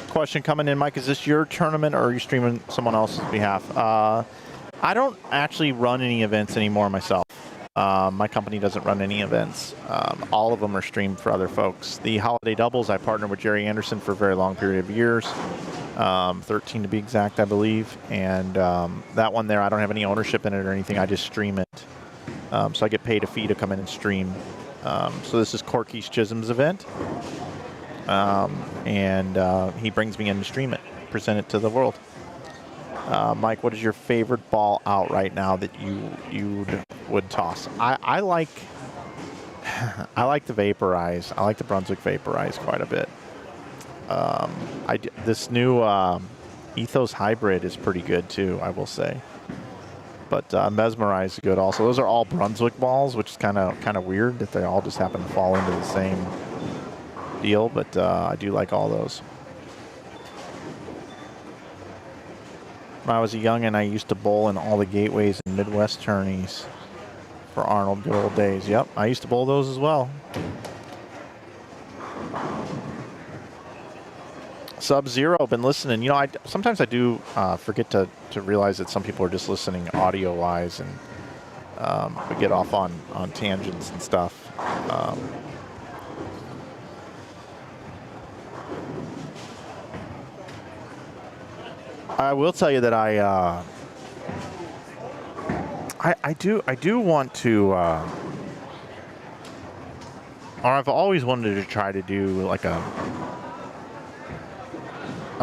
Question coming in, Mike, is this your tournament or are you streaming someone else's behalf? I don't actually run any events anymore myself. My company doesn't run any events. All of them are streamed for other folks. The holiday doubles, I partnered with Jerry Anderson for a very long period of years, 13 to be exact, I believe. And that one there, I don't have any ownership in it or anything. I just stream it. So I get paid a fee to come in and stream. So this is Quis Chisholm's event. He brings me in to stream it, present it to the world. Mike, what is your favorite ball out right now that you would toss? I like the Vaporize. I like the Brunswick Vaporize quite a bit. This new Ethos Hybrid is pretty good too, I will say. But Mesmerize is good also. Those are all Brunswick balls, which is kind of weird that they all just happen to fall into the same deal, but I do like all those. When I was a youngin', I used to bowl in all the gateways and Midwest tourneys for Arnold, good old days. Yep, I used to bowl those as well. Sub-Zero, been listening. You know, sometimes I do forget to realize that some people are just listening audio-wise, and we get off on tangents and stuff. I will tell you that I do want to, or I've always wanted to try to do like a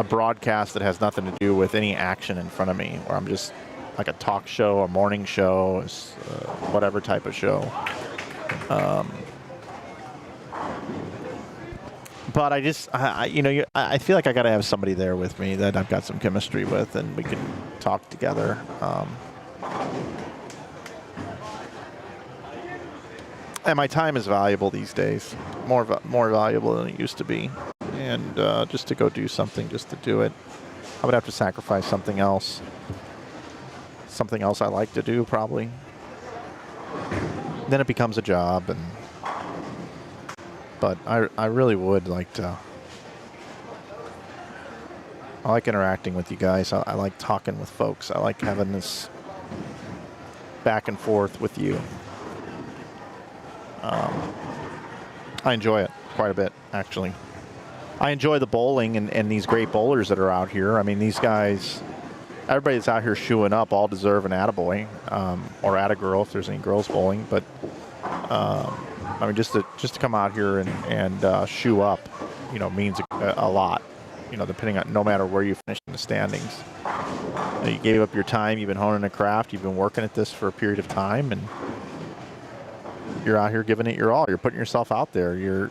broadcast that has nothing to do with any action in front of me, where I'm just like a talk show, a morning show, whatever type of show. But I feel like I got to have somebody there with me that I've got some chemistry with, and we can talk together. And my time is valuable these days, more valuable than it used to be. And just to go do something, just to do it, I would have to sacrifice something else. something else I like to do, probably. Then it becomes a job, but I really would like to. I like interacting with you guys. I like talking with folks. I like having this back and forth with you. I enjoy it quite a bit, actually. I enjoy the bowling and these great bowlers that are out here. I mean, these guys, everybody that's out here shoeing up all deserve an attaboy, or attagirl if there's any girls bowling. But I mean, just to come out here and shoe up, you know, means a lot. You know, depending on, no matter where you finish in the standings. You gave up your time, you've been honing a craft, you've been working at this for a period of time, and you're out here giving it your all. You're putting yourself out there. You're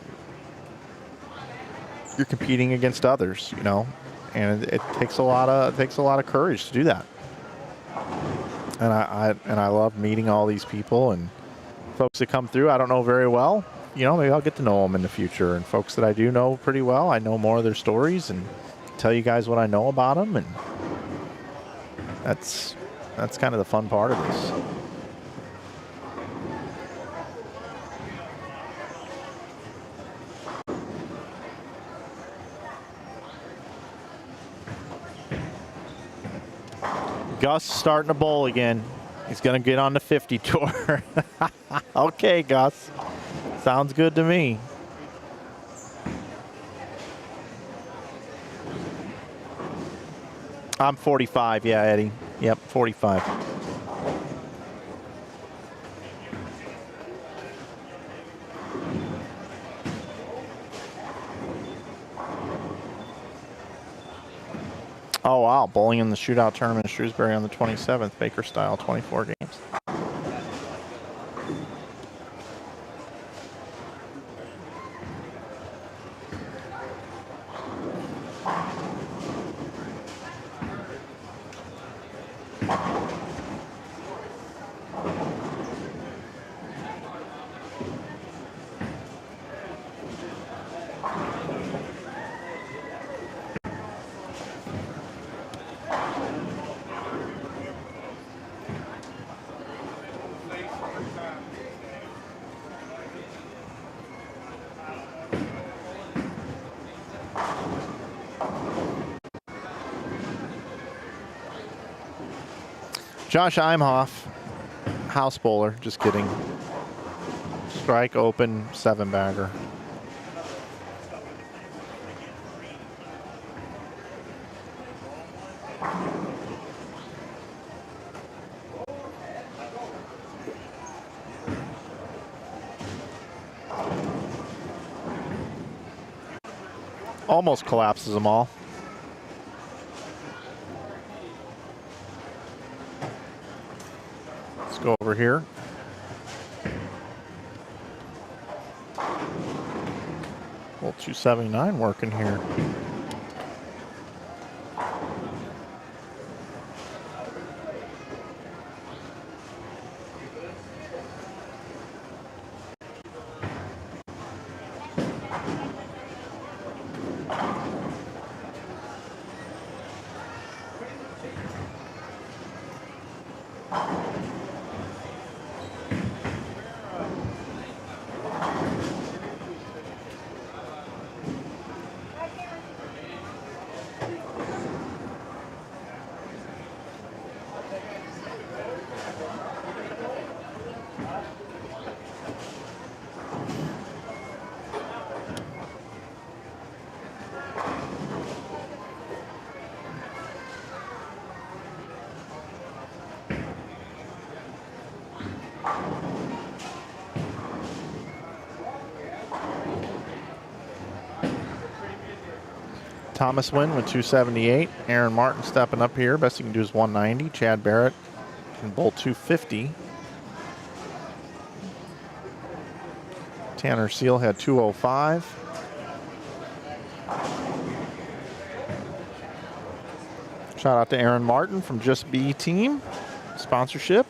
competing against others, you know, and it takes a lot of courage to do that. And I love meeting all these people and folks that come through I don't know very well. You know, maybe I'll get to know them in the future. And folks that I do know pretty well, I know more of their stories and tell you guys what I know about them. And that's kind of the fun part of this. Gus starting to bowl again. He's going to get on the 50 tour. Okay, Gus. Sounds good to me. I'm 45, yeah, Eddie. Yep, 45. Oh, wow. Bowling in the shootout tournament in Shrewsbury on the 27th. Baker style, 24 games. Josh Imhoff, house bowler, just kidding. Strike open, 7-bagger. Almost collapses them all. Go over here. Well, 279 working here. Thomas Wynn with 278. Aaron Martin stepping up here. Best he can do is 190. Chad Barrett can bowl 250. Tanner Seal had 205. Shout out to Aaron Martin from Just Be Team. Sponsorship.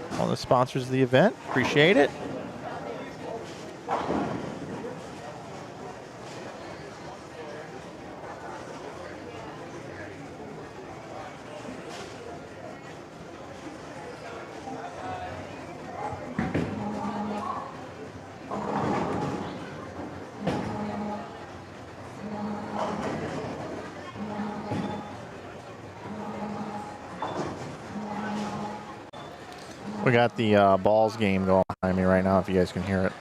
One of the sponsors of the event. Appreciate it. We got the balls game going behind me right now, if you guys can hear it.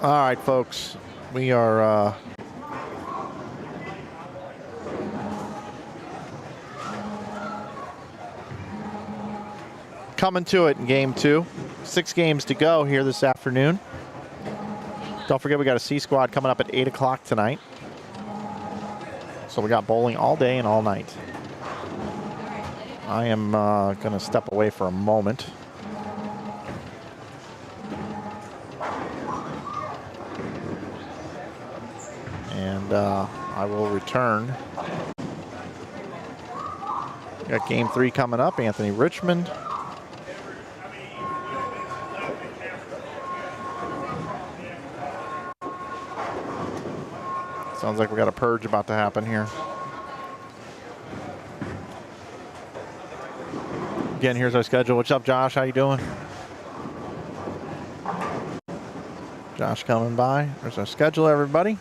All right, folks, we are coming to it in game 2. 6 games to go here this afternoon. Don't forget, we got a C squad coming up at 8 o'clock tonight. So we got bowling all day and all night. I am going to step away for a moment. And I will return. Got game 3 coming up. Anthony Richmond. Sounds like we got a purge about to happen here. Again, here's our schedule. What's up, Josh? How you doing? Josh coming by. There's our schedule, everybody.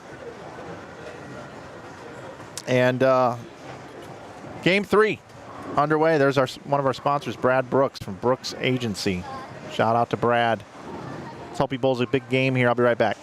And game 3 underway. There's one of our sponsors, Brad Brooks from Brooks Agency. Shout out to Brad. Let's hope he bowls a big game here. I'll be right back.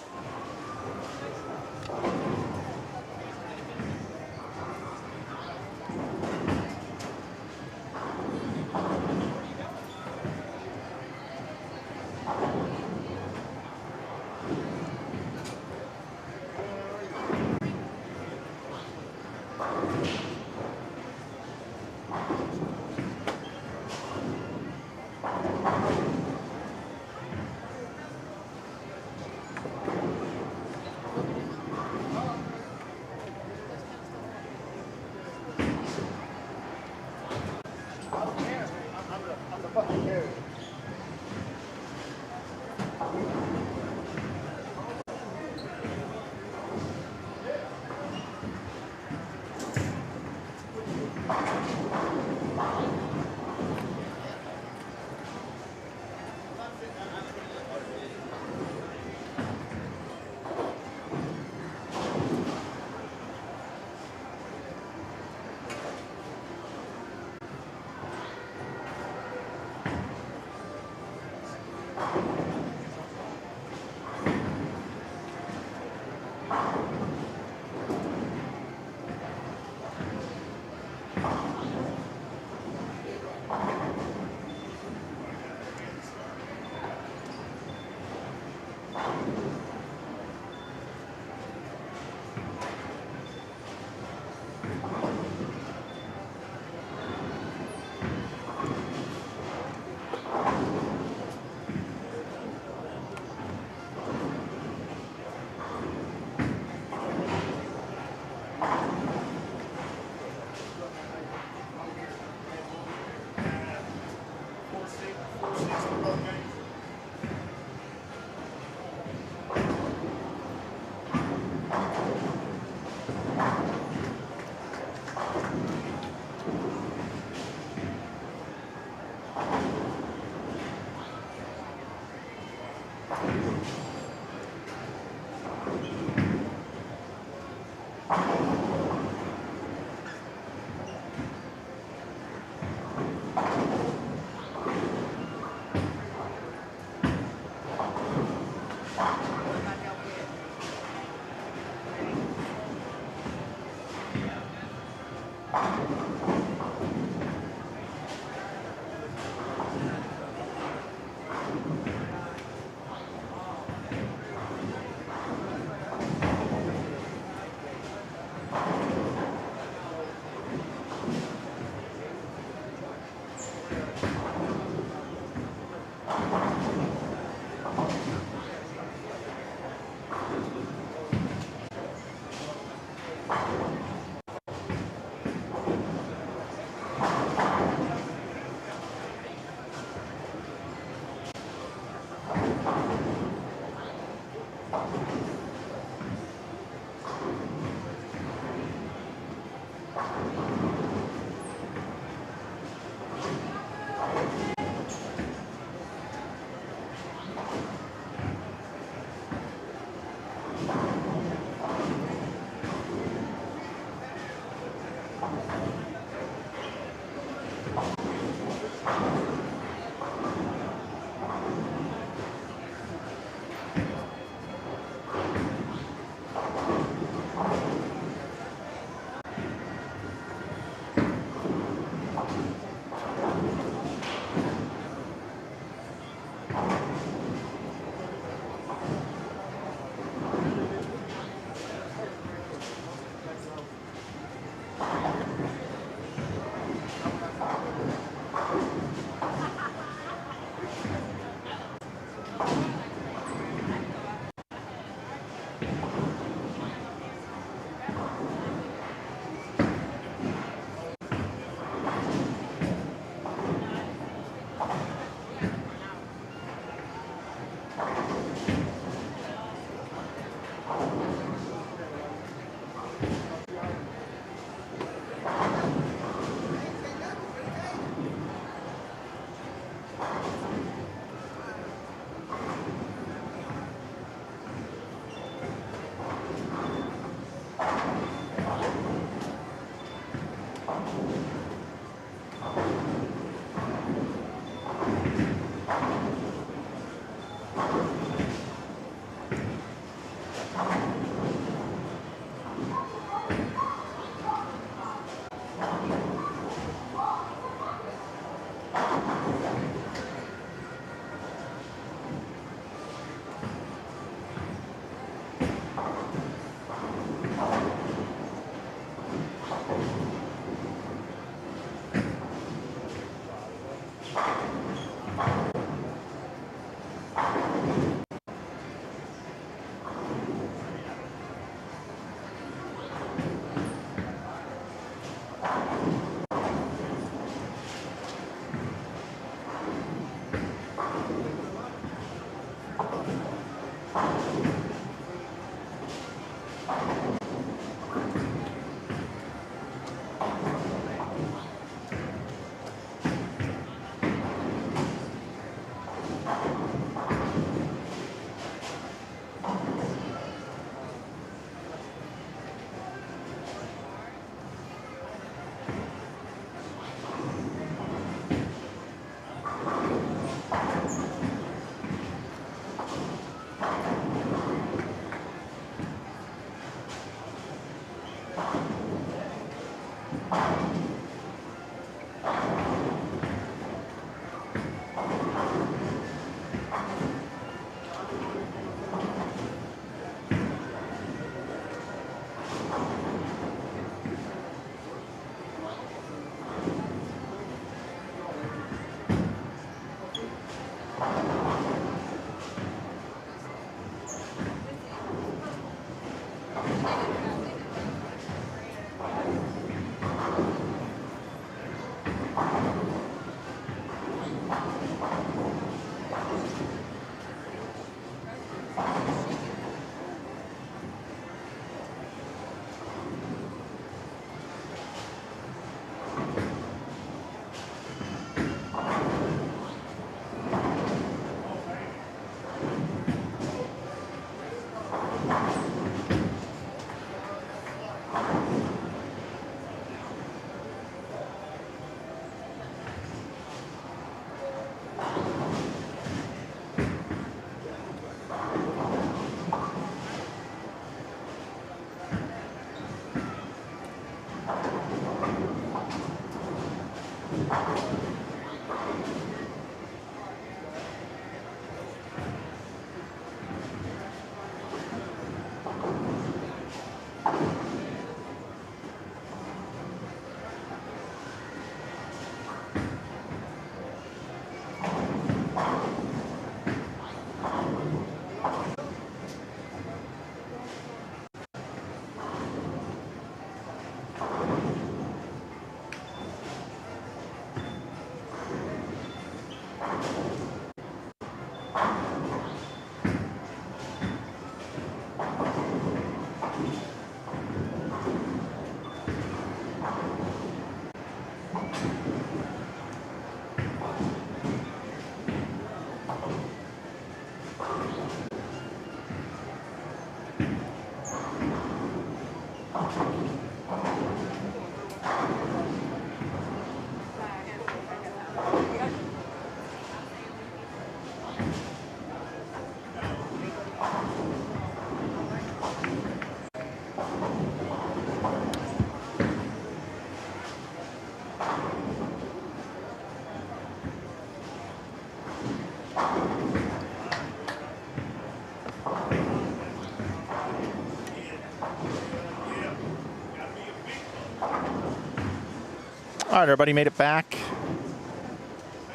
All right, everybody made it back.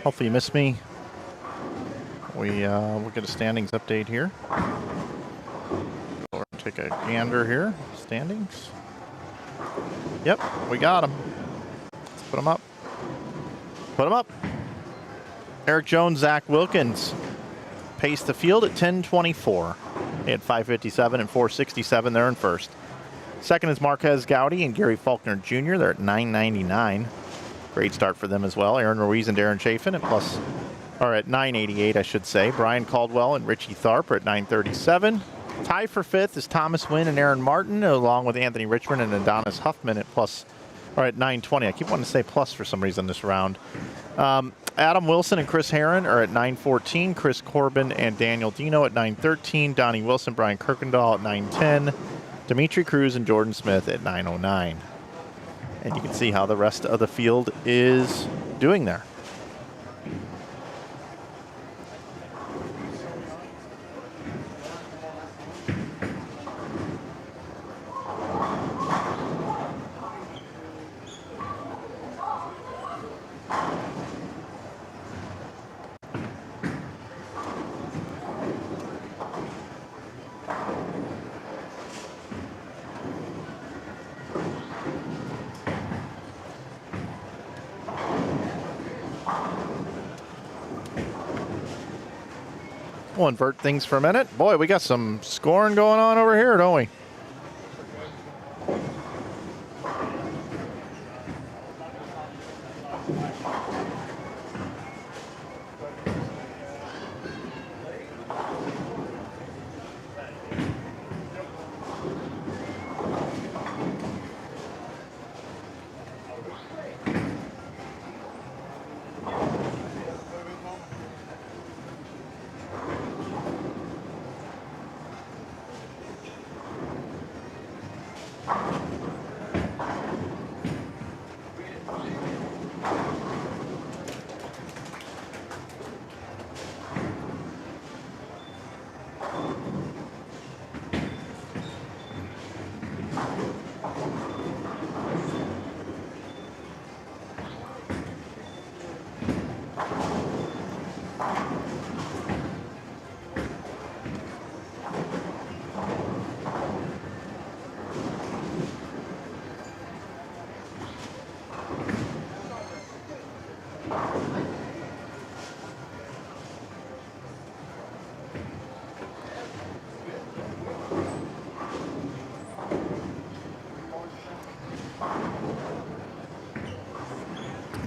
Hopefully you missed me. We'll get a standings update here. Or take a gander here. Standings. Yep, we got them. Let's put them up. Put them up. Eric Jones, Zach Wilkins paced the field at 10:24. They had 5:57 and 4:67. They're in first. Second is Marquez Gowdy and Gary Faulkner Jr. They're at 9:99. Great start for them as well. Aaron Ruiz and Darren Chafin at at 9:88, I should say. Brian Caldwell and Richie Tharp are at 9:37. Tie for fifth is Thomas Wynn and Aaron Martin, along with Anthony Richmond and Adonis Huffman at 9:20. I keep wanting to say plus for some reason this round. Adam Wilson and Chris Herron are at 9:14. Chris Corbin and Daniel Dino at 9:13. Donnie Wilson, Brian Kirkendall at 9:10. Dimitri Cruz and Jordan Smith at 9:09. And you can see how the rest of the field is doing there. We'll invert things for a minute. Boy, we got some scoring going on over here, don't we?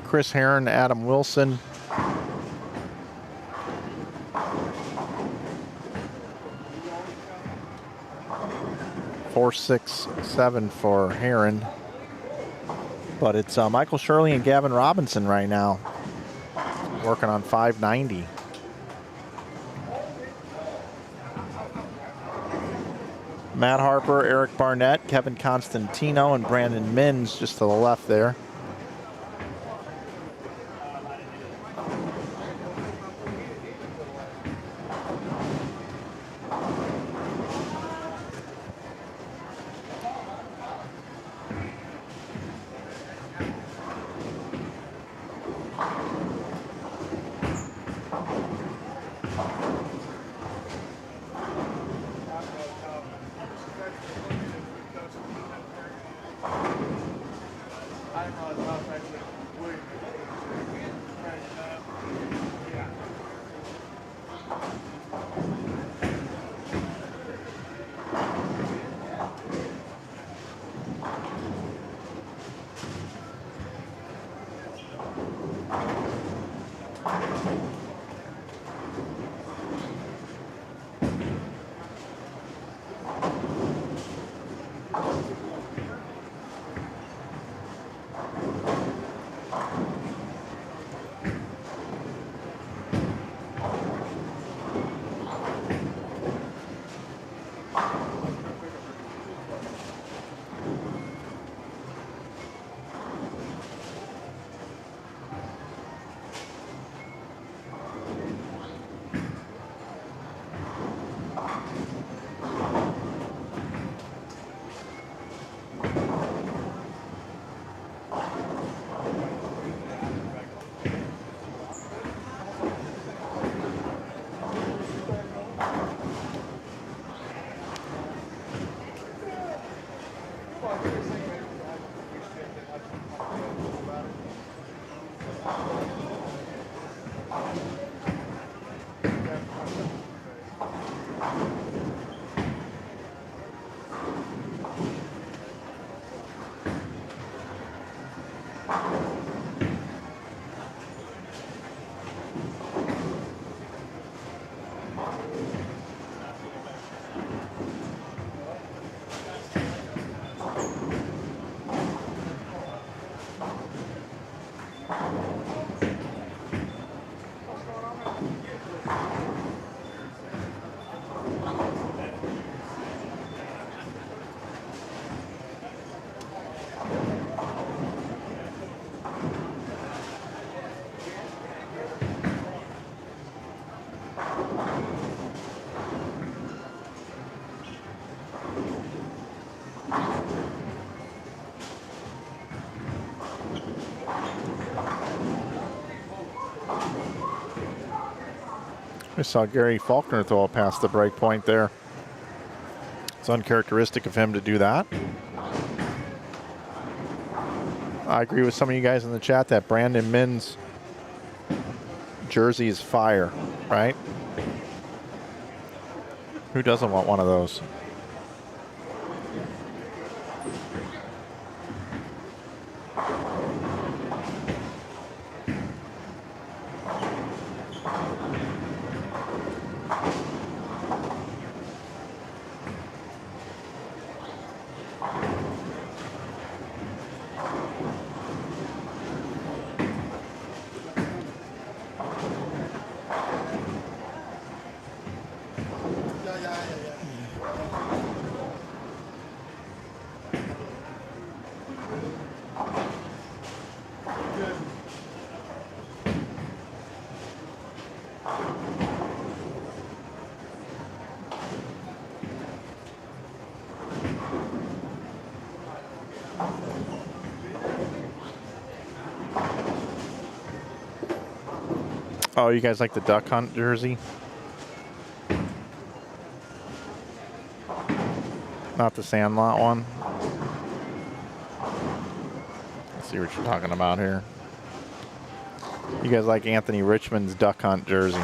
Chris Herron, Adam Wilson. Four, 6, 7 for Herron. But it's Michael Shirley and Gavin Robinson right now. Working on 590. Matt Harper, Eric Barnett, Kevin Constantino, and Brandon Mins just to the left there. I saw Gary Faulkner throw it past the break point there. It's uncharacteristic of him to do that. I agree with some of you guys in the chat that Brandon Min's jersey is fire, right? Who doesn't want one of those? Oh, you guys like the duck hunt jersey? Not the Sandlot one? Let's see what you're talking about here. You guys like Anthony Richmond's duck hunt jersey?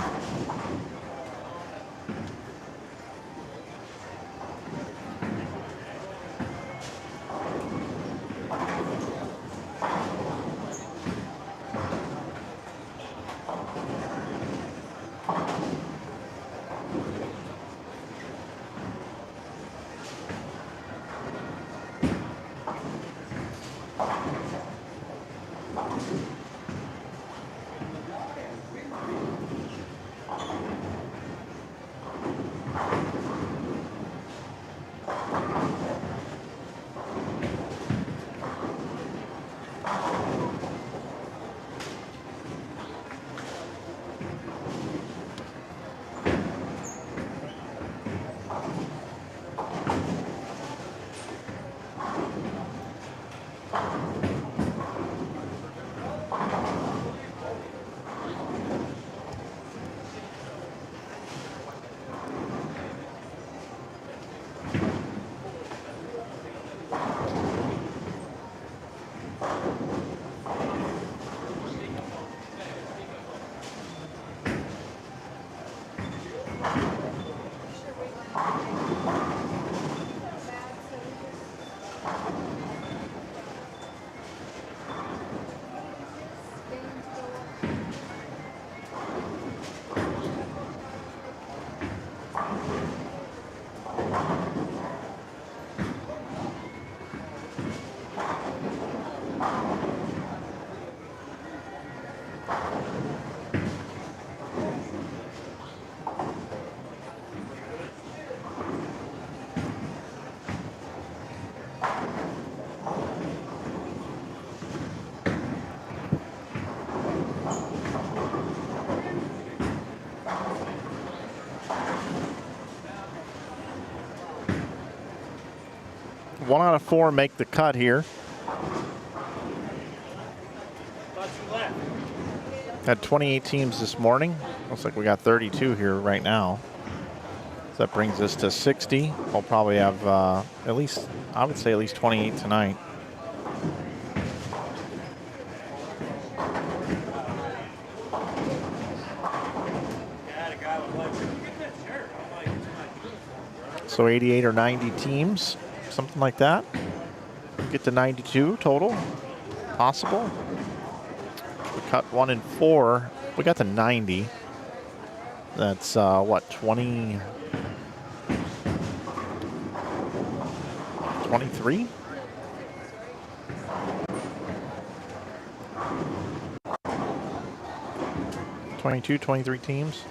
One out of four make the cut here. Had 28 teams this morning. Looks like we got 32 here right now. So that brings us to 60. We'll probably have at least, I would say at least 28 tonight. So 88 or 90 teams, something like that. Get to 92 total, possible. We cut 1 and 4. We got to 90. That's what, 20, 23? Twenty-two, 23 teams.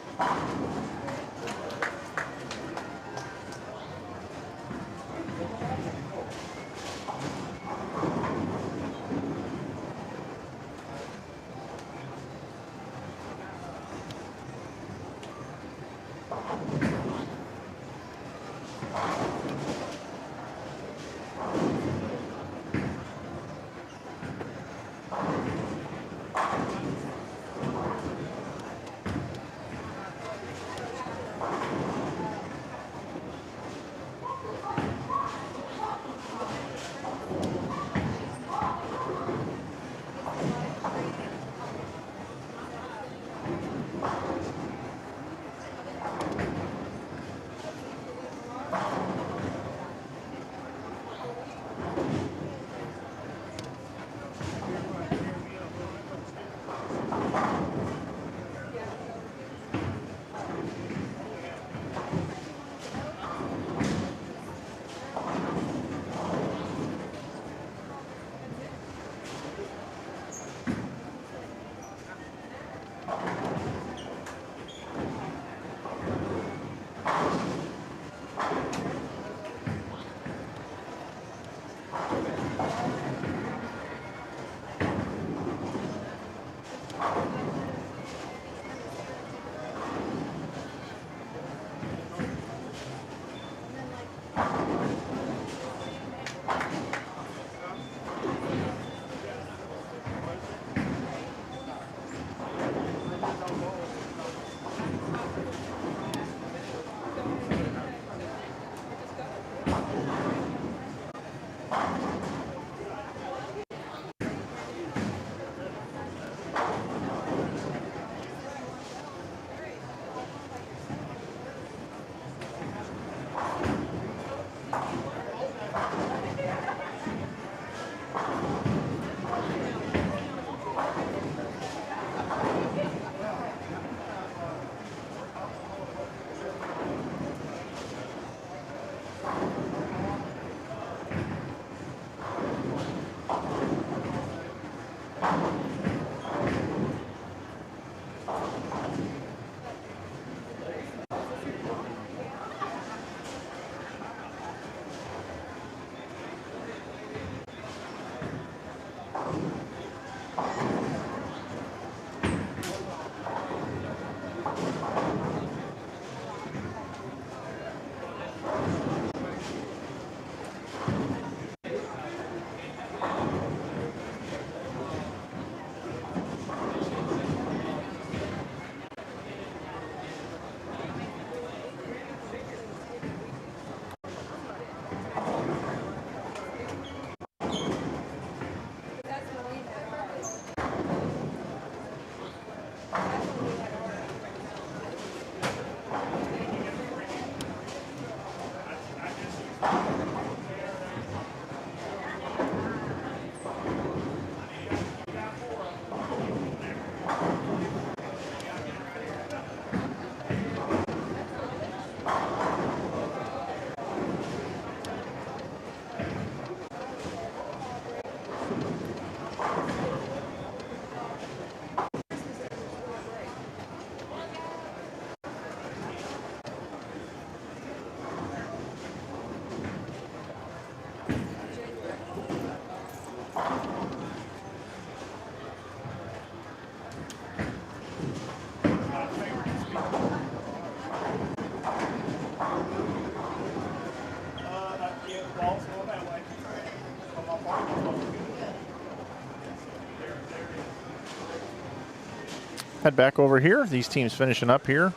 head back over here. These teams finishing up here.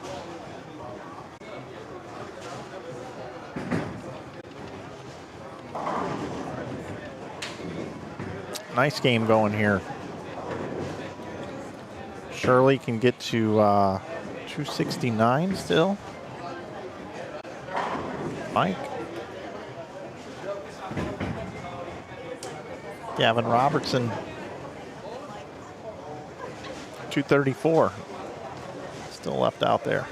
Nice game going here. Shirley can get to 269 still. Mike. Gavin Robertson, 234. Still left out there.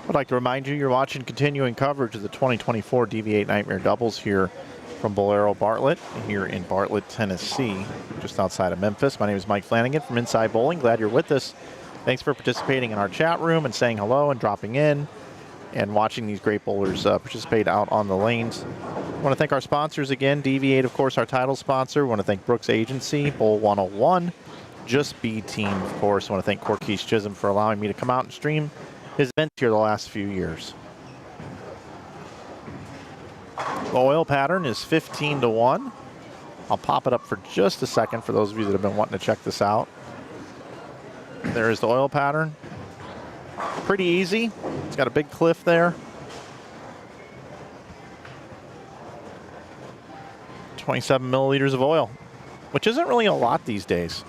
I'd like to remind you, you're watching continuing coverage of the 2024 DV8 Nightmare Doubles here from Bowlero Bartlett here in Bartlett, Tennessee, just outside of Memphis. My name is Mike Flanagan from Inside Bowling. Glad you're with us. Thanks for participating in our chat room and saying hello and dropping in and watching these great bowlers participate out on the lanes. I want to thank our sponsors again. DV8, of course, our title sponsor. I want to thank Brooks Agency, Bowl 101, Just B Team, of course. I want to thank Quis Touraments for allowing me to come out and stream his events here the last few years. The oil pattern is 15-1. I'll pop it up for just a second for those of you that have been wanting to check this out. There is the oil pattern. Pretty easy. It's got a big cliff there. 27 milliliters of oil, which isn't really a lot these days.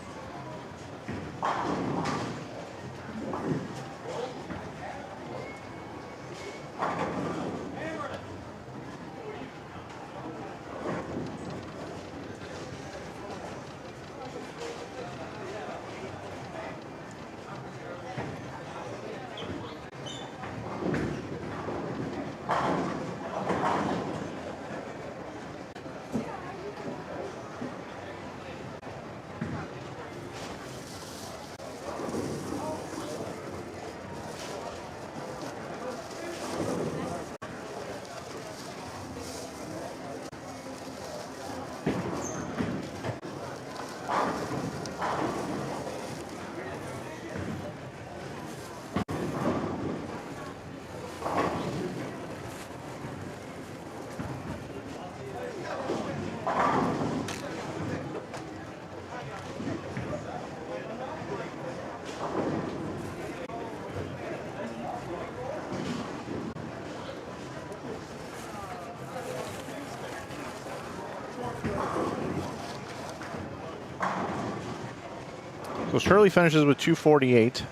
So Shirley finishes with 248.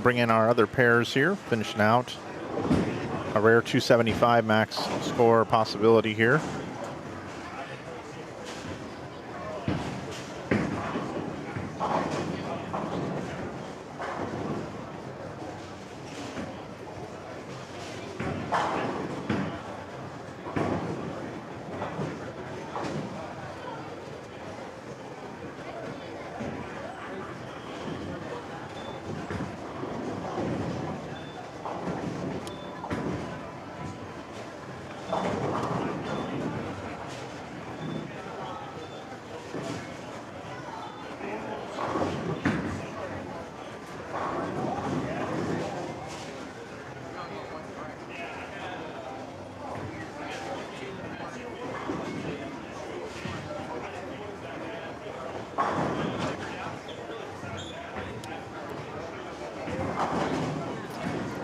bring in our other pairs here, finishing out a rare 275 max score possibility here.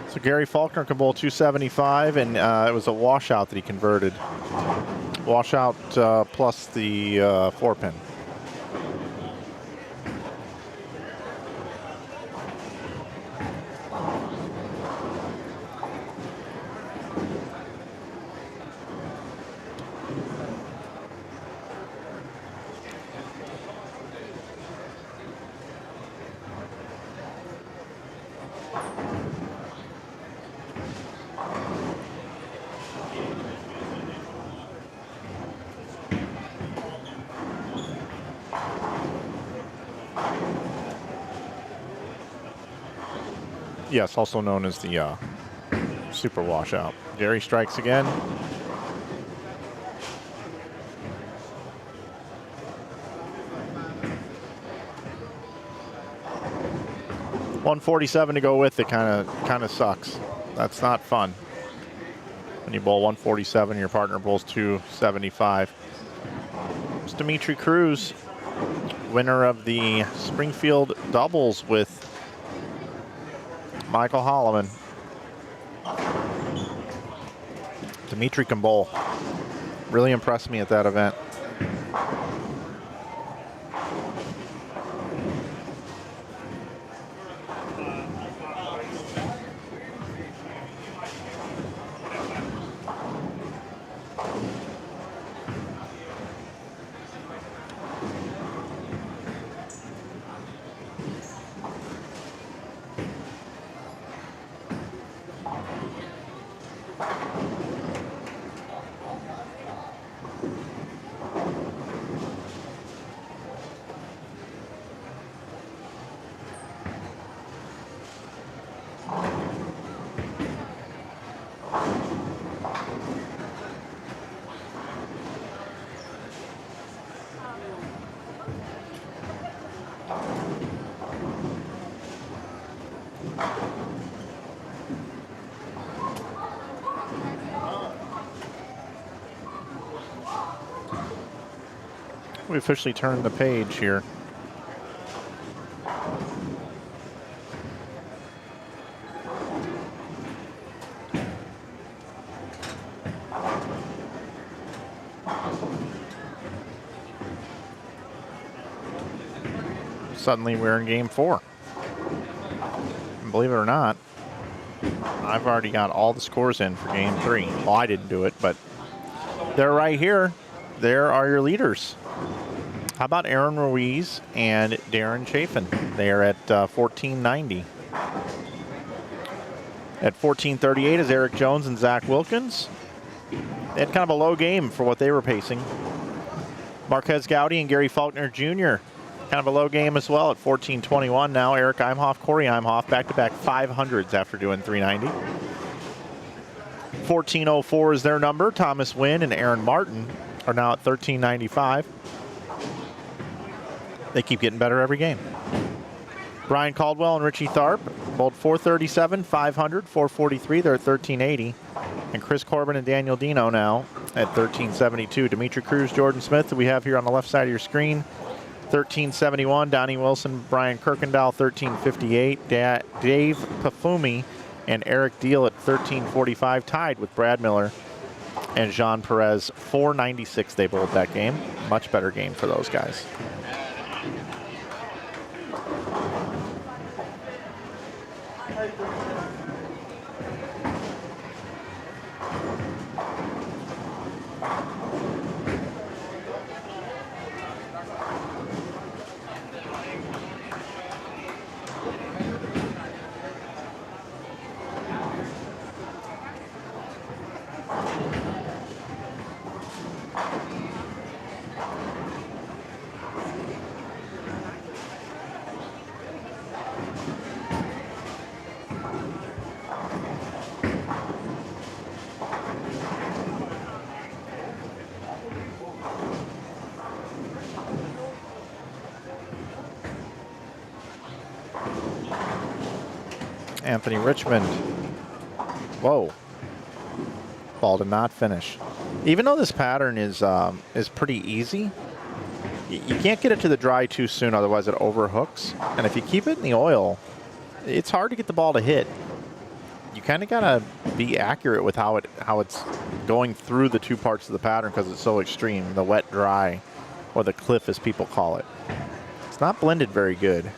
So Gary Faulkner can bowl 275, and it was a washout that he converted. Washout plus the 4-pin. Yes, also known as the super washout. Gary strikes again. .147 to go with it kind of sucks. That's not fun. When you bowl 147, your partner bowls 275. It's Dimitri Cruz, winner of the Springfield doubles with Michael Holloman. Dimitri can bowl. Really impressed me at that event. We officially turned the page here. Suddenly we're in game 4. And believe it or not, I've already got all the scores in for game 3. Well, I didn't do it, but they're right here. There are your leaders. How about Aaron Ruiz and Darren Chafin? They are at 1490. At 1438 is Eric Jones and Zach Wilkins. They had kind of a low game for what they were pacing. Marquez Gowdy and Gary Faulkner Jr. Kind of a low game as well at 1421. Now Eric Imhoff, Corey Imhoff, back-to-back 500s after doing 390. 1404 is their number. Thomas Wynn and Aaron Martin are now at 1395. They keep getting better every game. Brian Caldwell and Richie Tharp bowled 437, 500, 443. They're at 1380. And Chris Corbin and Daniel Dino now at 1372. Dimitri Cruz, Jordan Smith, that we have here on the left side of your screen, 1371. Donnie Wilson, Brian Kirkendall, 1358. Dave Pafumi and Eric Deal at 1345, tied with Brad Miller and Jean Perez. 496 they bowled that game. Much better game for those guys. Anthony Richmond. Whoa. Ball did not finish. Even though this pattern is pretty easy, you can't get it to the dry too soon, otherwise it overhooks. And if you keep it in the oil, it's hard to get the ball to hit. You kind of gotta be accurate with how it's going through the two parts of the pattern because it's so extreme, the wet dry, or the cliff as people call it. It's not blended very good.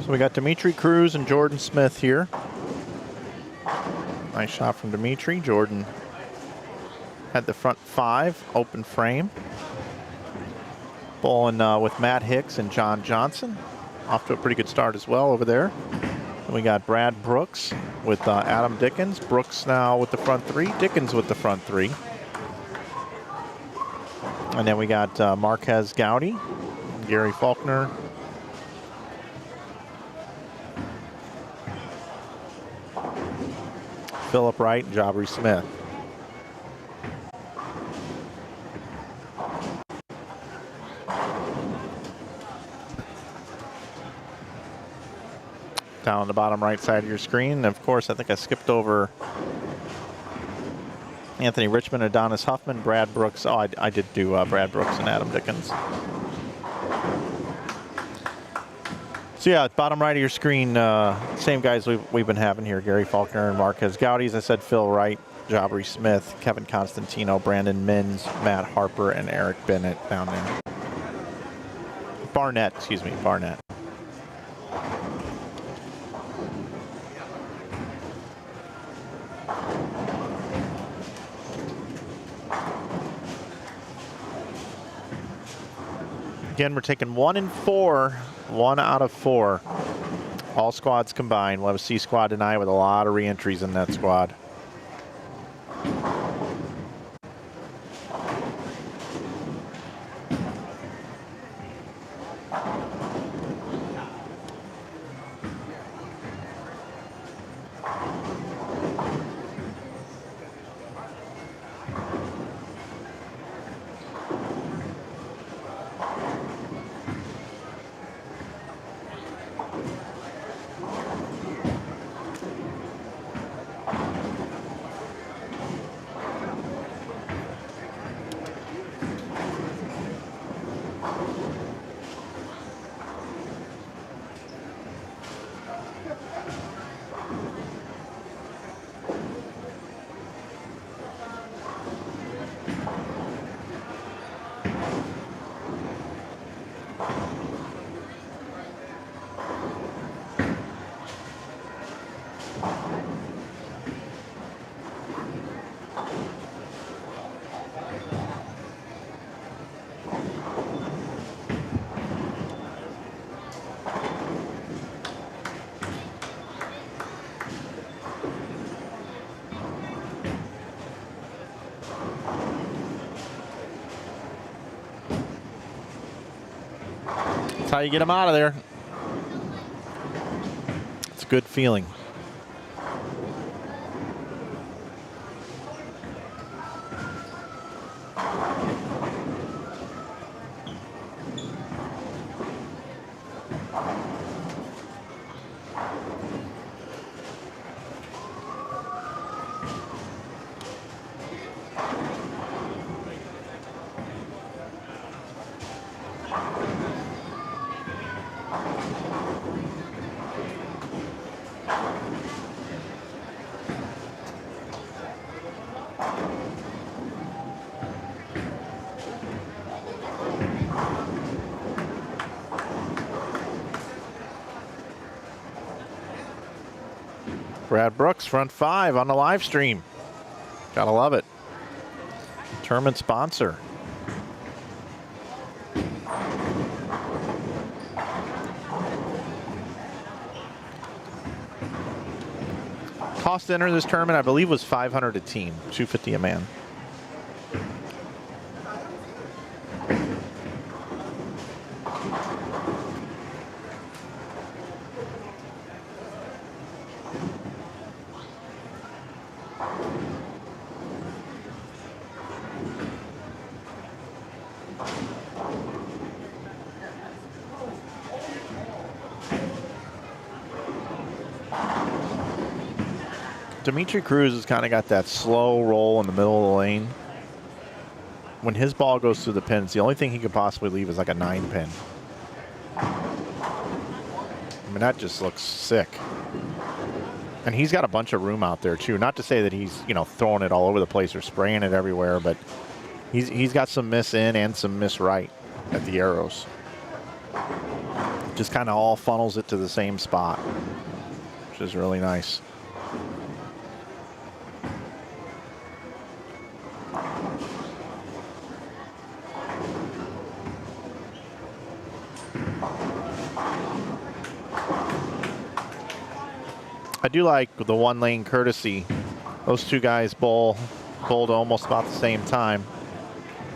So we got Dimitri Cruz and Jordan Smith here. Nice shot from Dimitri. Jordan had the front 5, open frame. Bowling with Matt Hicks and John Johnson. Off to a pretty good start as well over there. And we got Brad Brooks with Adam Dickens. Brooks now with the front 3. Dickens with the front 3. And then we got Marquez Gowdy, Gary Faulkner, Philip Wright, and Jabri Smith. Down on the bottom right side of your screen. And of course, I think I skipped over Anthony Richmond, Adonis Huffman, Brad Brooks. Oh, I did do Brad Brooks and Adam Dickens. So yeah, bottom right of your screen, same guys we've been having here: Gary Faulkner and Marquez Gowdy. As I said, Phil Wright, Jabri Smith, Kevin Constantino, Brandon Mins, Matt Harper, and Eric Bennett down there. Barnett, excuse me, Barnett. Again, we're taking 1 and 4, 1 out of 4. All squads combined. We'll have a C squad tonight with a lot of re-entries in that squad. how you get them out of there. It's a good feeling. Brad Brooks, front 5 on the live stream. Gotta love it. Tournament sponsor. Cost to enter this tournament, I believe, was $500 a team, $250 a man. Dimitri Cruz has kind of got that slow roll in the middle of the lane. When his ball goes through the pins, the only thing he could possibly leave is like a 9-pin. I mean, that just looks sick. And he's got a bunch of room out there too. Not to say that he's, you know, throwing it all over the place or spraying it everywhere, but he's got some miss in and some miss right at the arrows. Just kind of all funnels it to the same spot, which is really nice. I do like the one-lane courtesy. Those two guys bowled almost about the same time,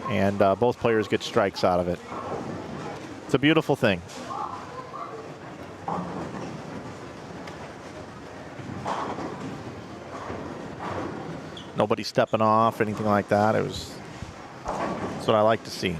and both players get strikes out of it. It's a beautiful thing. Nobody stepping off, anything like that. That's what I like to see.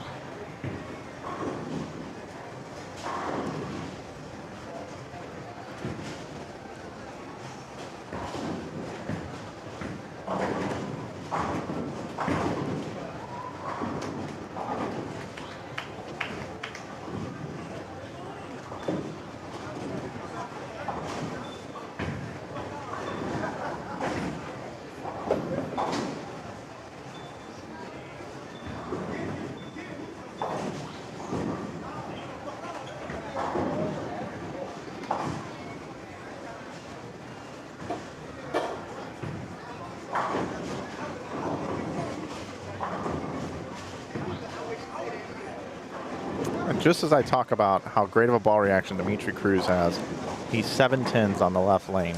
Just as I talk about how great of a ball reaction Dimitri Cruz has, he's 7-10s on the left lane.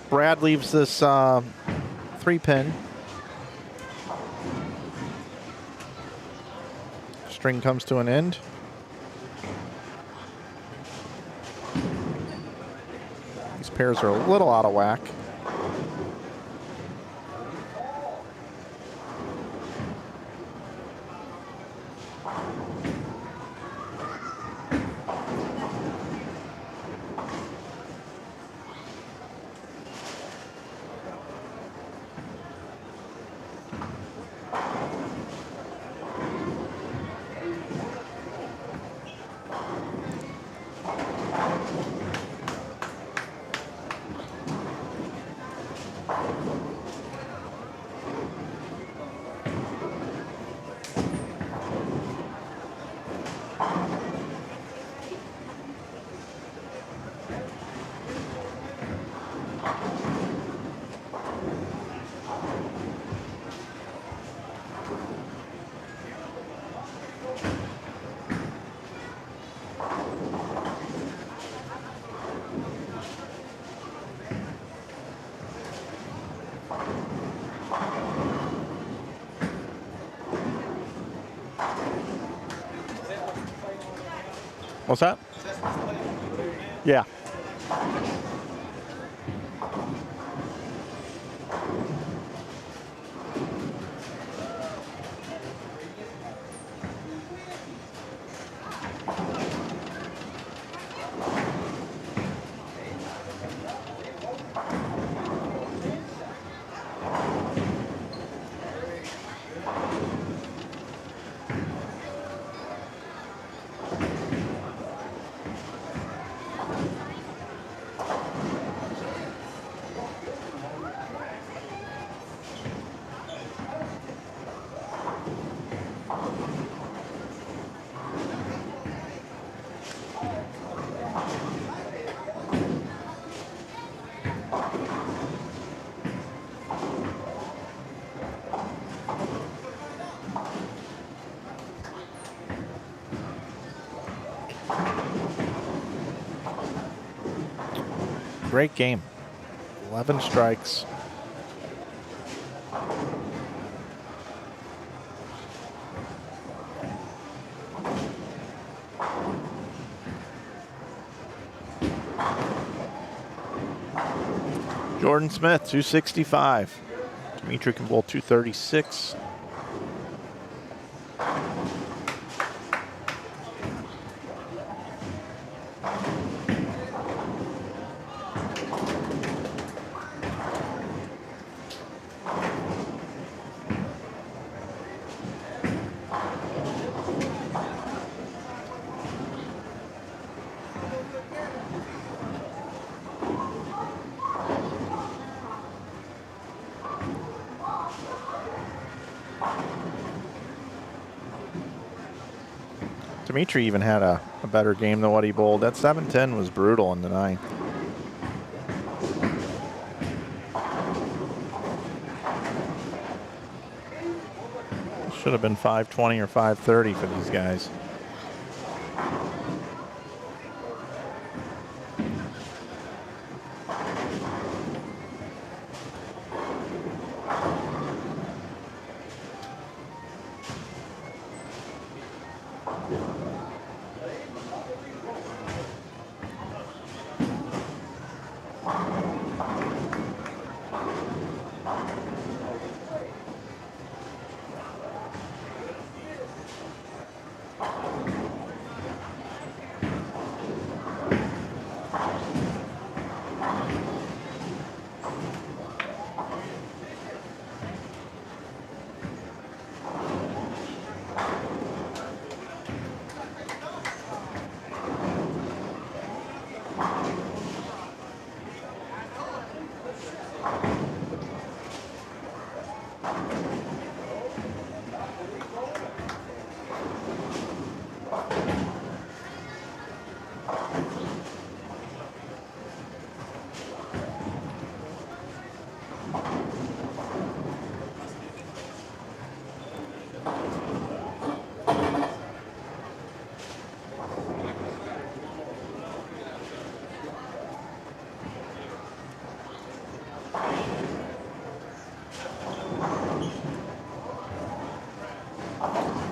Brad leaves this 3-pin. String comes to an end. These pairs are a little out of whack. What's that? Yeah. Great game. 11 strikes. Jordan Smith, 265. Dimitri can bowl 236. Dimitri even had a better game than what he bowled. That 7-10 was brutal in the ninth. Should have been 520 or 530 for these guys.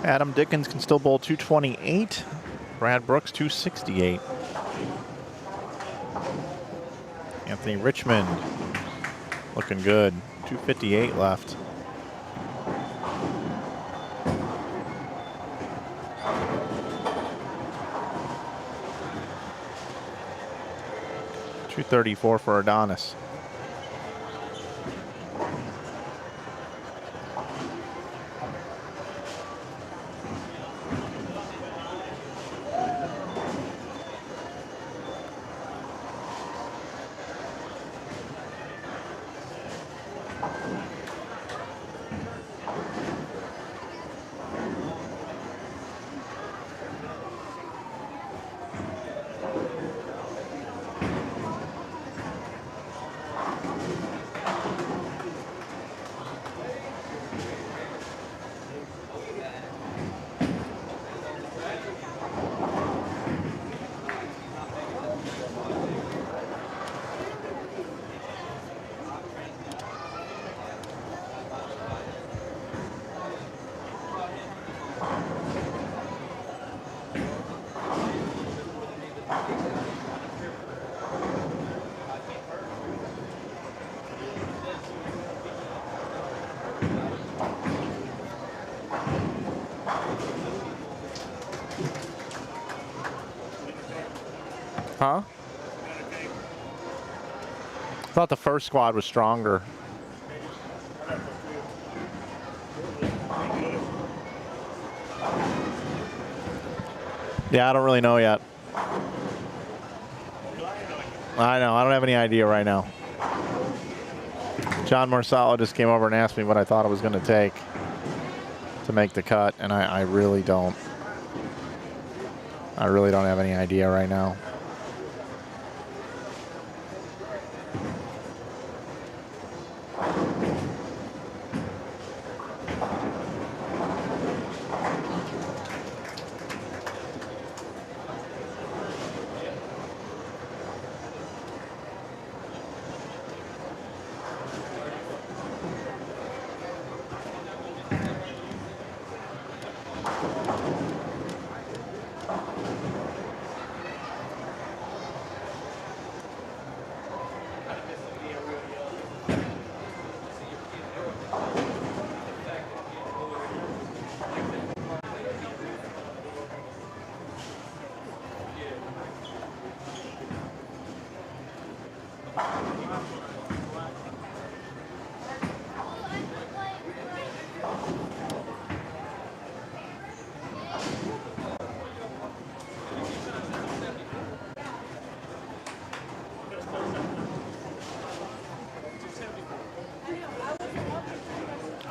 Adam Dickens can still bowl 228. Brad Brooks 268. Anthony Richmond looking good. 258 left. .234 for Adonis. Huh? I thought the first squad was stronger. Yeah, I don't really know yet. I know, I don't have any idea right now. John Marsala just came over and asked me what I thought it was going to take to make the cut, and I really don't. I really don't have any idea right now.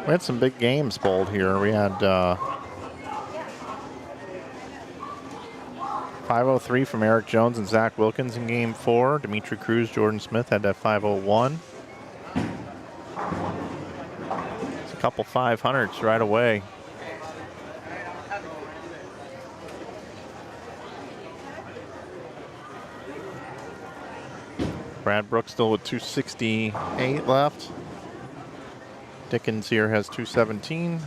We had some big games bowled here. We had 503 from Eric Jones and Zach Wilkins in game 4. Dimitri Cruz, Jordan Smith had that 501. It's a couple 500s right away. Brad Brooks still with 268 left. Dickens here has 217.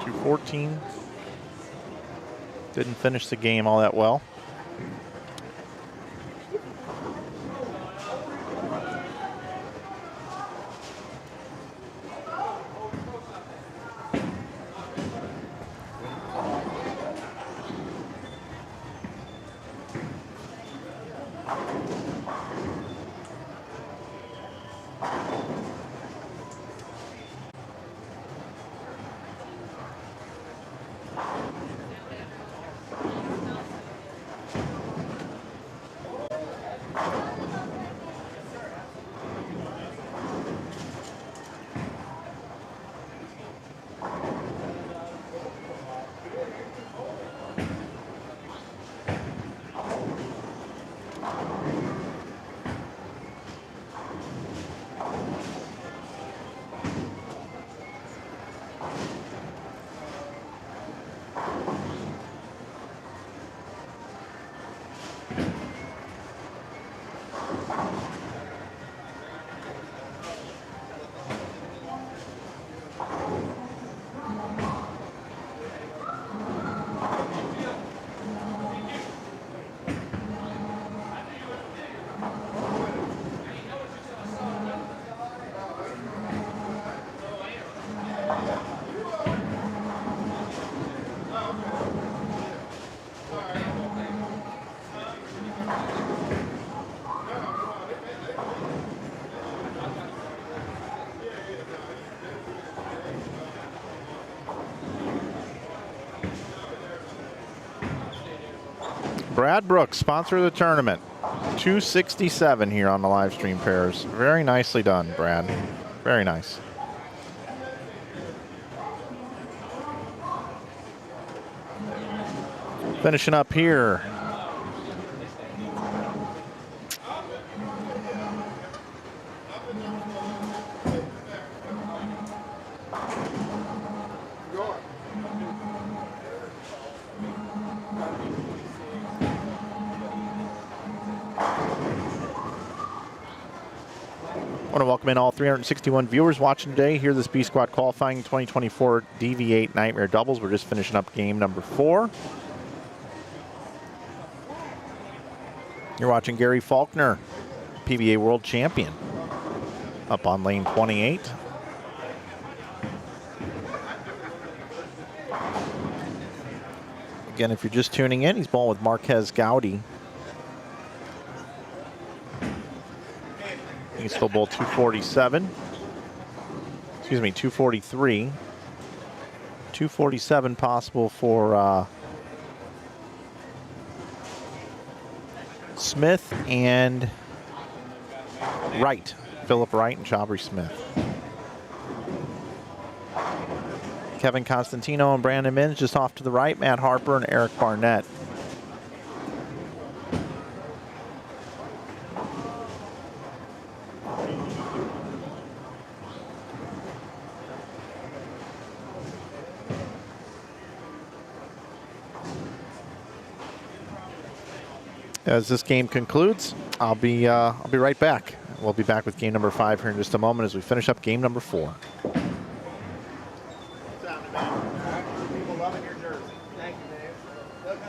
214. Didn't finish the game all that well. Brad Brooks, sponsor of the tournament. 267 here on the live stream pairs. Very nicely done, Brad. Very nice. Finishing up here. I want to welcome in all 361 viewers watching today. Here, this B Squad qualifying 2024 DV8 Nightmare Doubles. We're just finishing up game number 4. You're watching Gary Faulkner, PBA World Champion, up on lane 28. Again, if you're just tuning in, he's bowling with Marquez Gowdy. He's still bowl 247. Excuse me, 243. 247 possible for Smith and Wright. Philip Wright and Chabri Smith. Kevin Constantino and Brandon Minns just off to the right. Matt Harper and Eric Barnett. As this game concludes, I'll be right back. We'll be back with game number 5 here in just a moment as we finish up game number 4. People loving your jersey. Thank you, Dave. Look,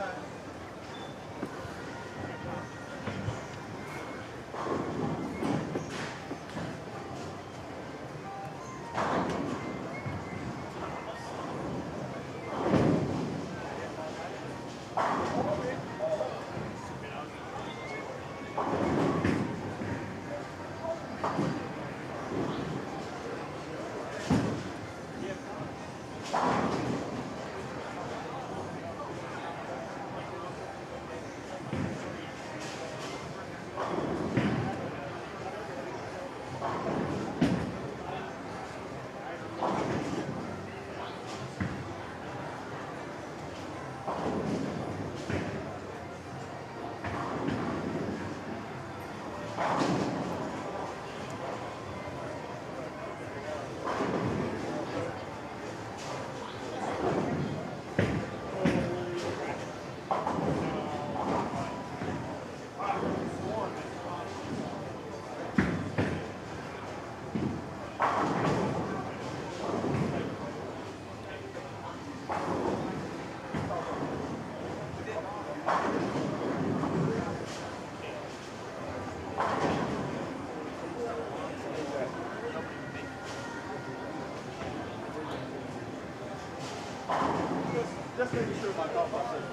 just making sure my golf ball says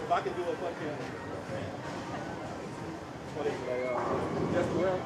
if I could do a fucking what is it? Just wear.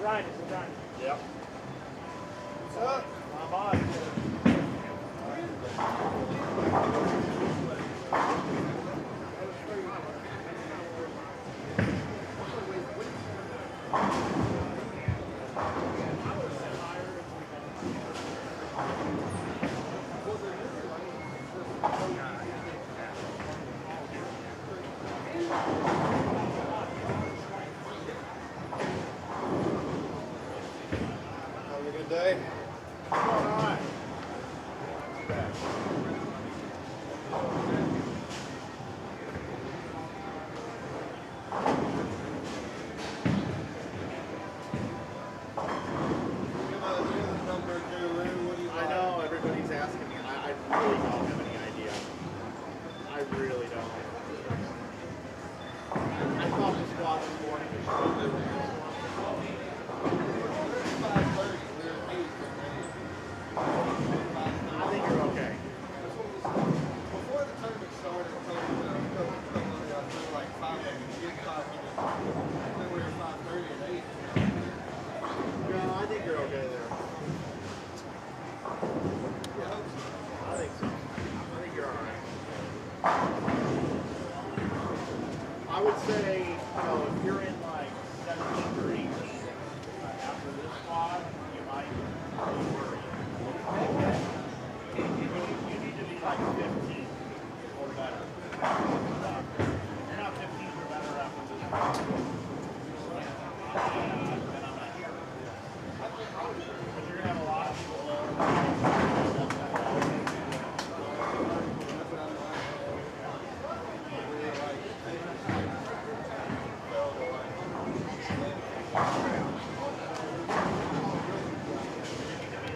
grinding. Yep. What's up? I'm on. Have a good day. All right. I know everybody's asking me, and I really don't have any idea. I really don't. I thought the squad this morning was I think you're okay. Before the tournament started, I told you that I feel like 5 we were 5:30 and 8. No, I think you're okay there. I think so. I think you're all right. I would say, you know, if you're in like 17 or 18 after this squad, you might be worried. You need to be like 15 or better. You're not 15 or better after this squad. Then I'm not here. But you're gonna have a lot of people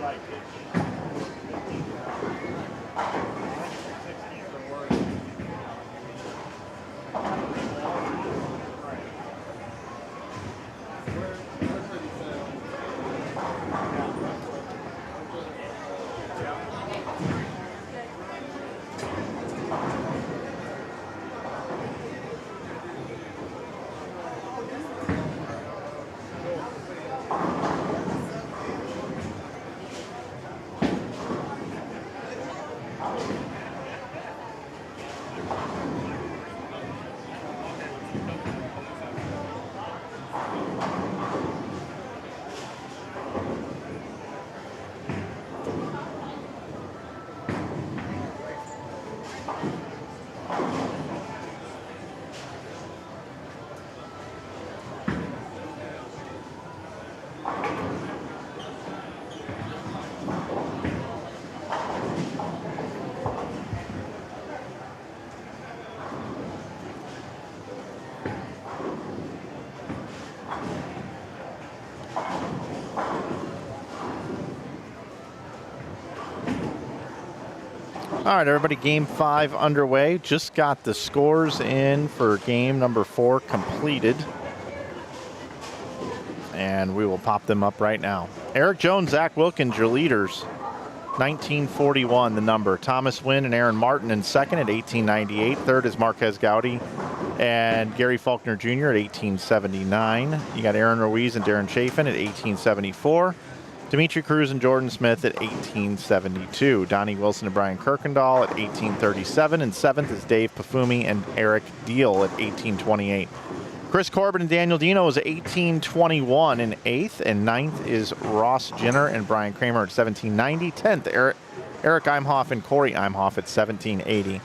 like 15. 16 for work. All right, everybody, game 5 underway. Just got the scores in for game number 4 completed. And we will pop them up right now. Eric Jones, Zach Wilkins, your leaders. 1941, the number. Thomas Wynn and Aaron Martin in second at 1898. Third is Marquez Gowdy and Gary Faulkner Jr. at 1879. You got Aaron Ruiz and Darren Chafin at 1874. Dimitri Cruz and Jordan Smith at 1872. Donnie Wilson and Brian Kirkendall at 1837. And seventh is Dave Pafumi and Eric Deal at 1828. Chris Corbin and Daniel Dino is 1821 in eighth. And ninth is Ross Jenner and Brian Kramer at 1790. 10th, Eric Imhoff and Corey Imhoff at 1780.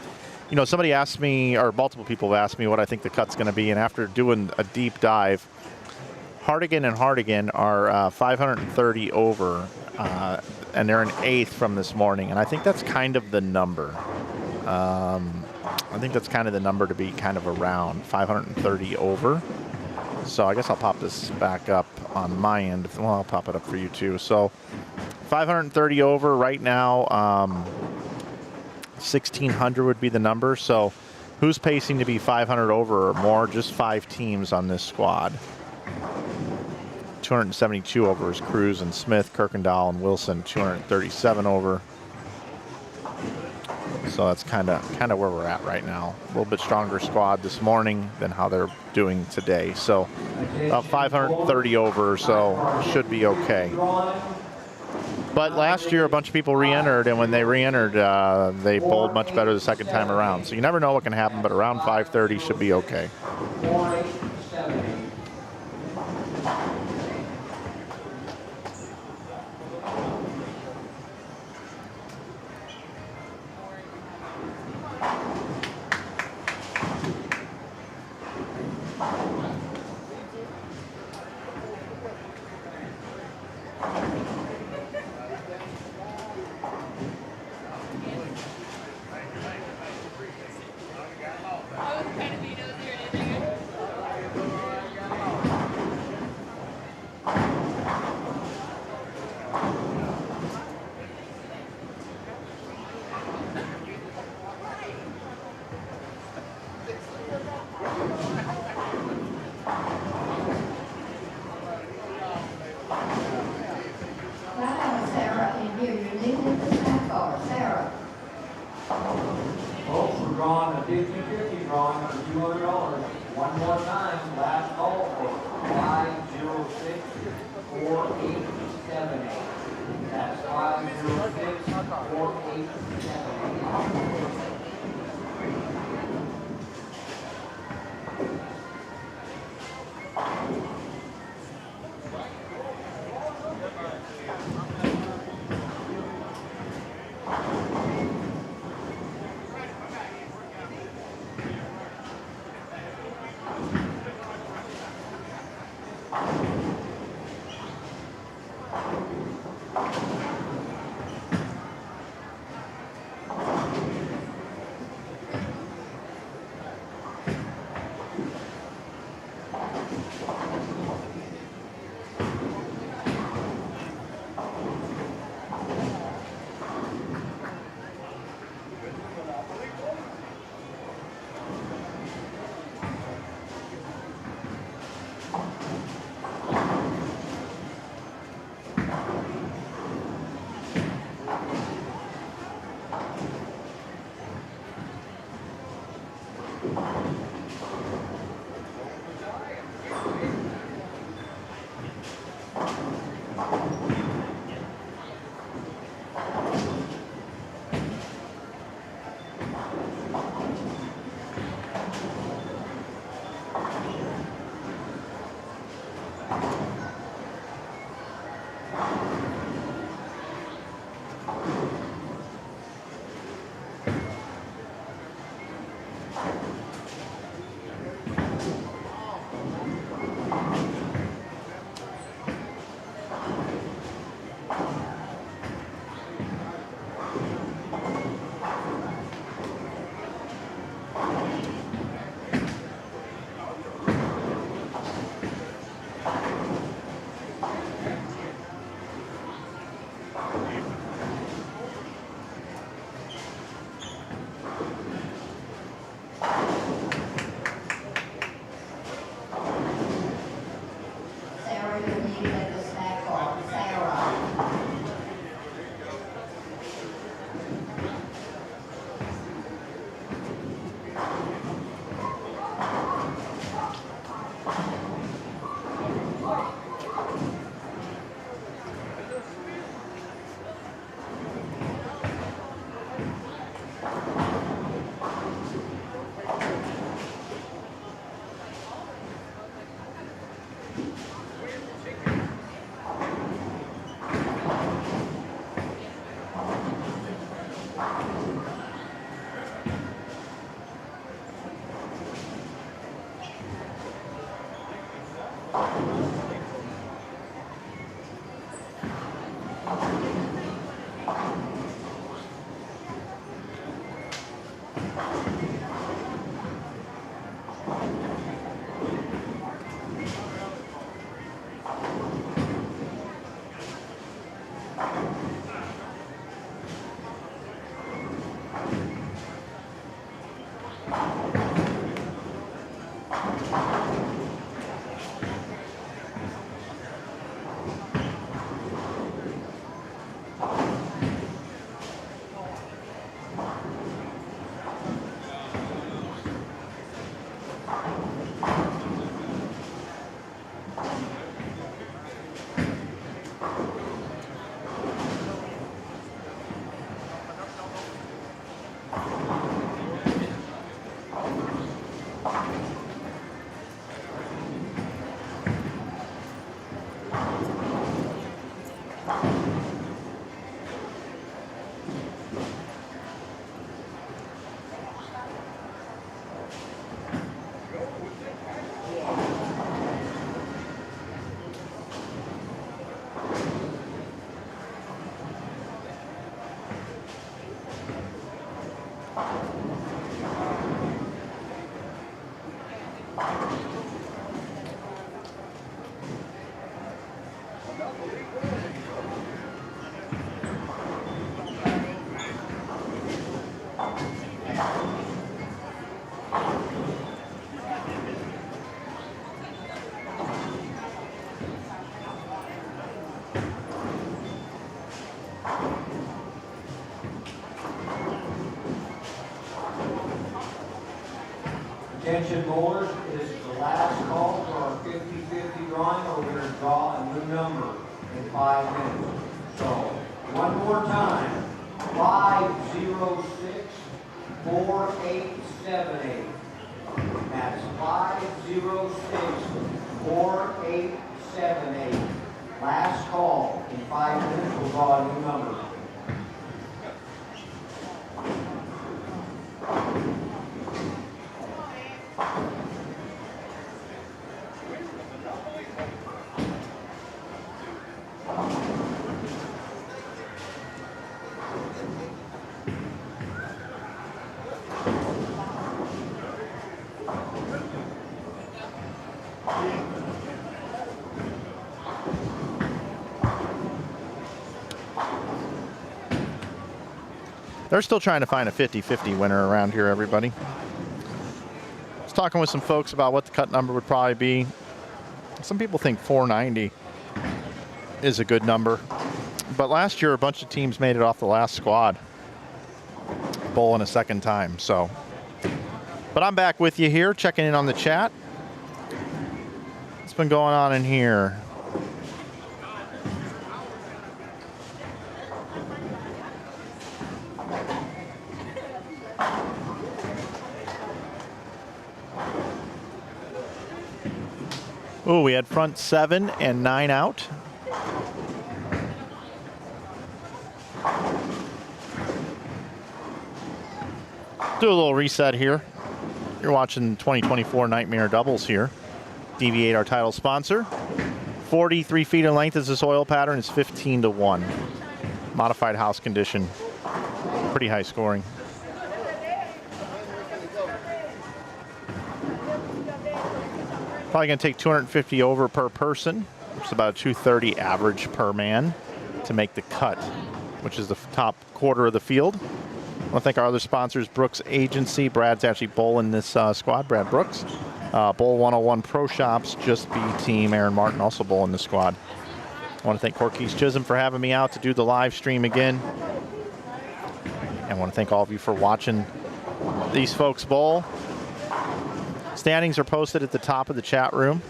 You know, somebody asked me, or multiple people have asked me what I think the cut's going to be. And after doing a deep dive, Hardigan and Hardigan are 530 over, and they're in eighth from this morning. And I think that's kind of the number. I think that's kind of the number to be kind of around 530 over. So I guess I'll pop this back up on my end. Well, I'll pop it up for you too. So 530 over right now. 1,600 would be the number. So who's pacing to be 500 over or more? Just 5 teams on this squad. 272 over is Cruz and Smith, Kirkendall and Wilson. 237 over. So that's kind of where we're at right now. A little bit stronger squad this morning than how they're doing today. So about 530 over, so should be okay. But last year, a bunch of people re-entered, and when they re-entered, they bowled much better the second time around. So you never know what can happen, but around 530 should be okay. Attention bowlers, this is the last call for our 50-50 drawing. We're going to draw a new number in 5 minutes. So, one more time, 506-4878. That's 506-4878. Last call. In 5 minutes, we'll draw a new number. They're still trying to find a 50-50 winner around here, everybody. I was talking with some folks about what the cut number would probably be. Some people think 490 is a good number. But last year, a bunch of teams made it off the last squad, bowling a second time. So, but I'm back with you here, checking in on the chat. What's been going on in here? Oh, we had front 7 and 9 out. Do a little reset here. You're watching 2024 Nightmare Doubles here. DV8, our title sponsor. 43 feet in length is this oil pattern. It's 15-1. Modified house condition. Pretty high scoring. Probably going to take 250 over per person, which is about a 230 average per man to make the cut, which is the top quarter of the field. I want to thank our other sponsors, Brooks Agency. Brad's actually bowling this squad, Brad Brooks. Bowl 101 Pro Shops, Just Be Team. Aaron Martin also bowling the squad. I want to thank Quis Touraments for having me out to do the live stream again. And I want to thank all of you for watching these folks bowl. Standings are posted at the top of the chat room.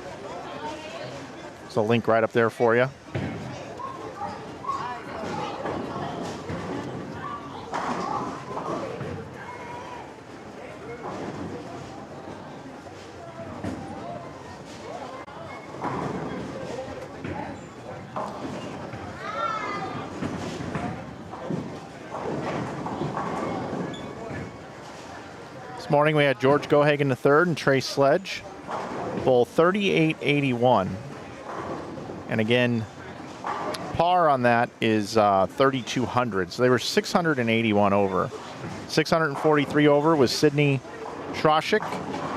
There's a link right up there for you. This morning we had George Gohagen III and Trey Sledge bowl 38.81. And again, par on that is 3,200. So they were 681 over. 643 over was Sidney Troshik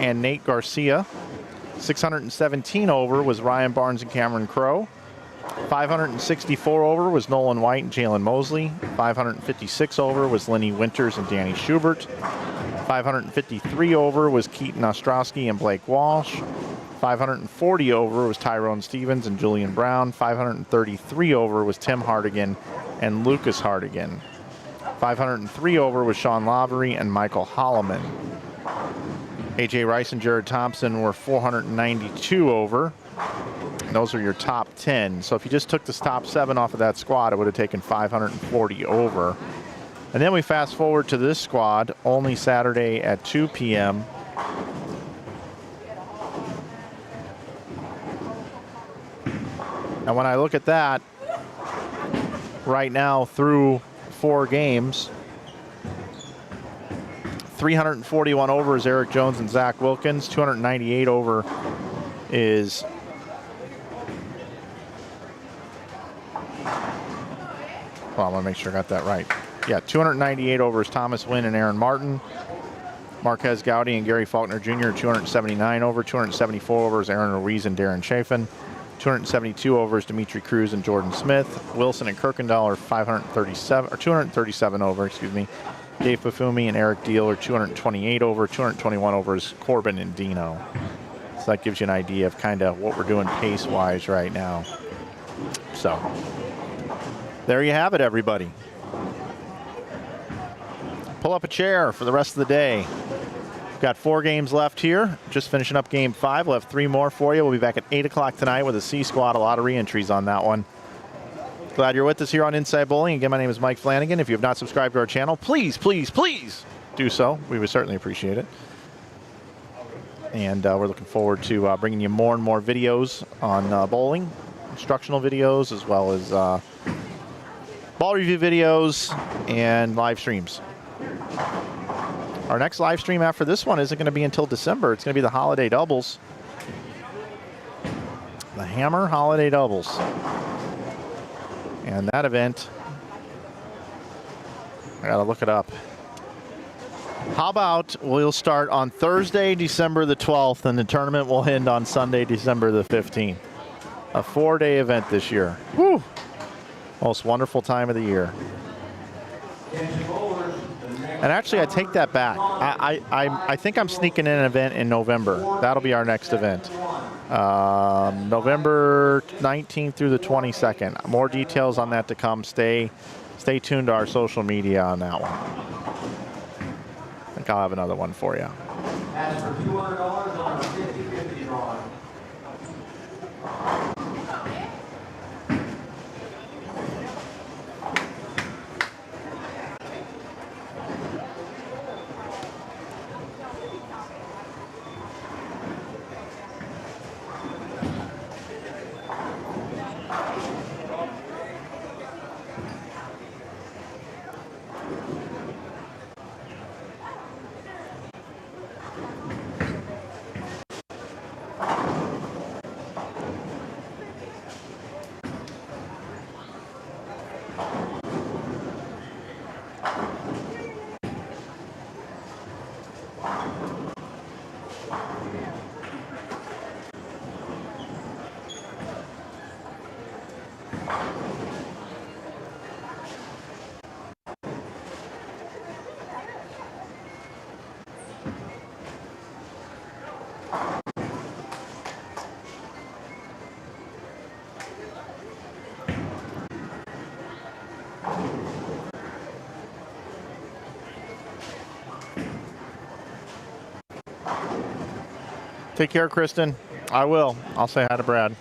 and Nate Garcia. 617 over was Ryan Barnes and Cameron Crowe. 564 over was Nolan White and Jalen Mosley. 556 over was Lenny Winters and Danny Schubert. 553 over was Keaton Ostrowski and Blake Walsh. 540 over was Tyrone Stevens and Julian Brown. 533 over was Tim Hardigan and Lucas Hardigan. 503 over was Sean Lavery and Michael Holloman. AJ Rice and Jared Thompson were 492 over. And those are your top 10. So if you just took the top 7 off of that squad, it would have taken 540 over. And then we fast forward to this squad, only Saturday at 2 p.m. And when I look at that, right now through 4 games, 341 over is Eric Jones and Zach Wilkins. 298 over is I want to make sure I got that right. Yeah, 298 over is Thomas Wynn and Aaron Martin. Marquez Gowdy and Gary Faulkner Jr. 279 over. 274 over is Aaron Ruiz and Darren Chafin. 272 over is Dimitri Cruz and Jordan Smith. Wilson and Kirkendall are 237 over, excuse me. Dave Pafumi and Eric Deal are 228 over. 221 over is Corbin and Dino. So that gives you an idea of kind of what we're doing pace-wise right now. So there you have it, everybody. Pull up a chair for the rest of the day. Got 4 games left here. Just finishing up game 5. We'll have 3 more for you. We'll be back at 8 o'clock tonight with a C squad. A lot of re-entries on that one. Glad you're with us here on Inside Bowling. Again, my name is Mike Flanagan. If you have not subscribed to our channel, please, please, please do so. We would certainly appreciate it. And we're looking forward to bringing you more and more videos on bowling, instructional videos, as well as ball review videos and live streams. Our next live stream after this one isn't going to be until December. It's going to be the Holiday Doubles. The Hammer Holiday Doubles. And that event, I got to look it up. How about we'll start on Thursday, December the 12th, and the tournament will end on Sunday, December the 15th. A 4-day event this year. Woo! Most wonderful time of the year. And actually, I take that back. I think I'm sneaking in an event in November. That'll be our next event. November 19th through the 22nd. More details on that to come. Stay tuned to our social media on that one. I think I'll have another one for you. As for $200 on a 50-50 drawing. Take care, Kristen. I will. I'll say hi to Brad.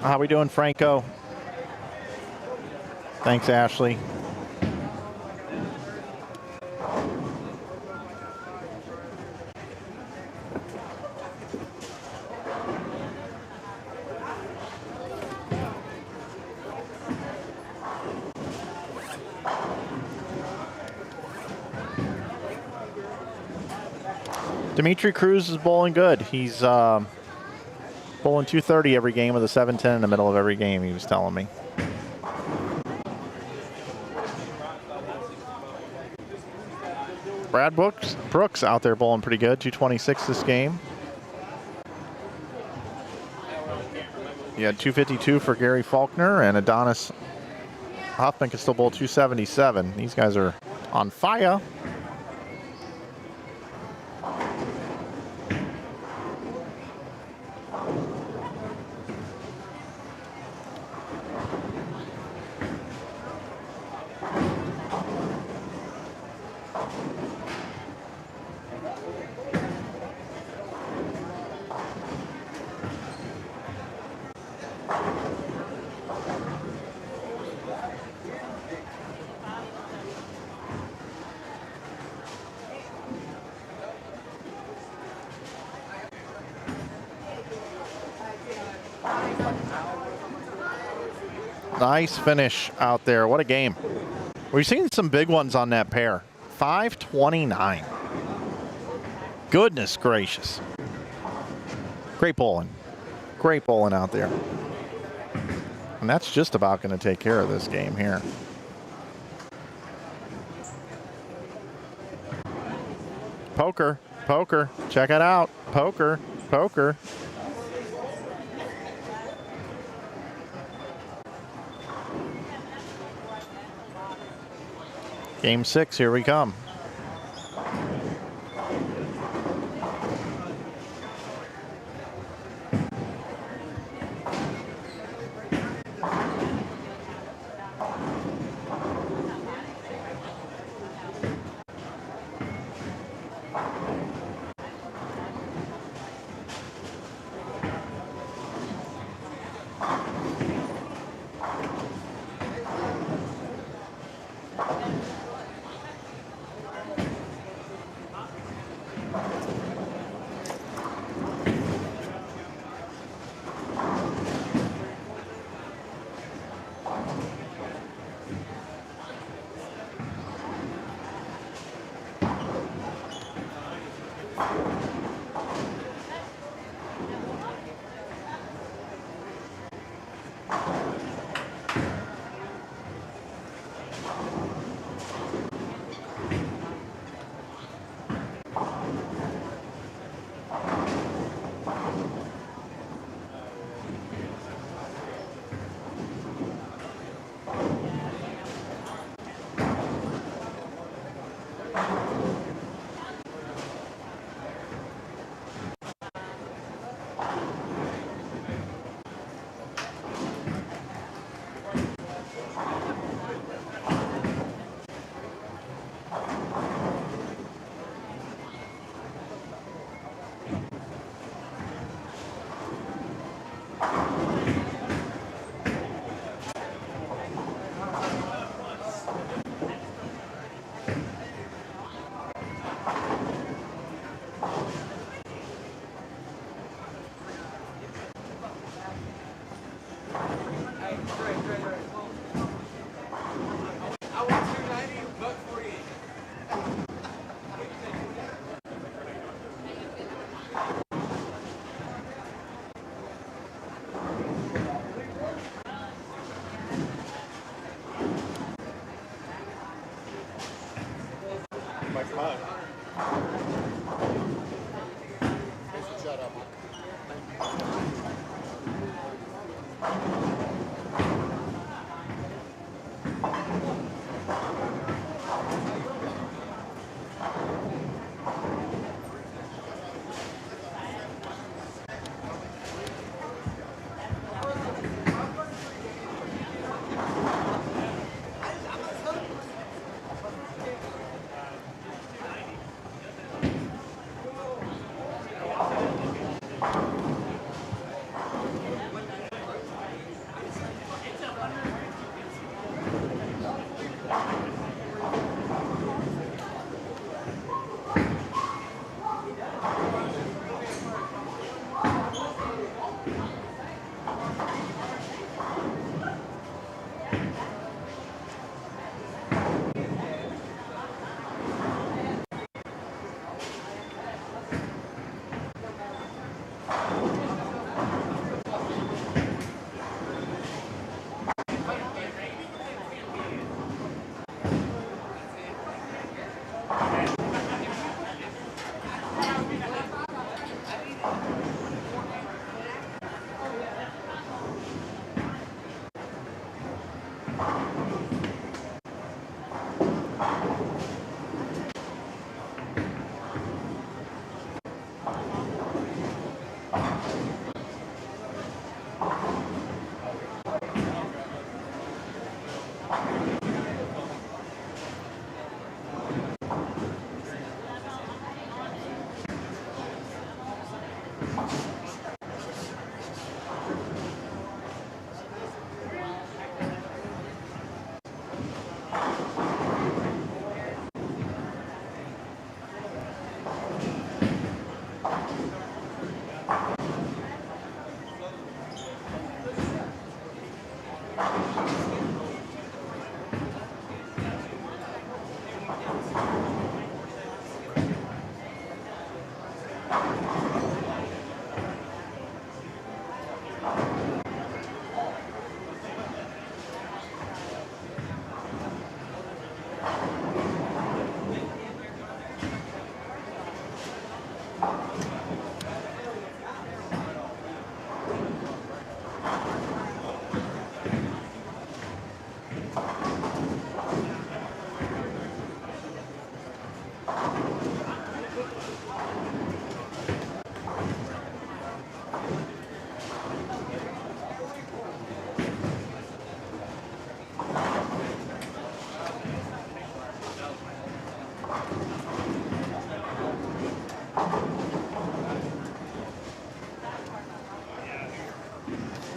How we doing, Franco? Thanks, Ashley. Dimitri Cruz is bowling good. He's bowling 230 every game with a 710 in the middle of every game, he was telling me. Brad Brooks out there bowling pretty good, 226 this game. You had 252 for Gary Faulkner, and Adonis Huffman can still bowl 277. These guys are on fire. Nice finish out there. What a game. We've seen some big ones on that pair. 529. Goodness gracious. Great bowling. Great bowling out there. And that's just about going to take care of this game here. Poker. Poker. Check it out. Poker. Poker. Game 6, here we come.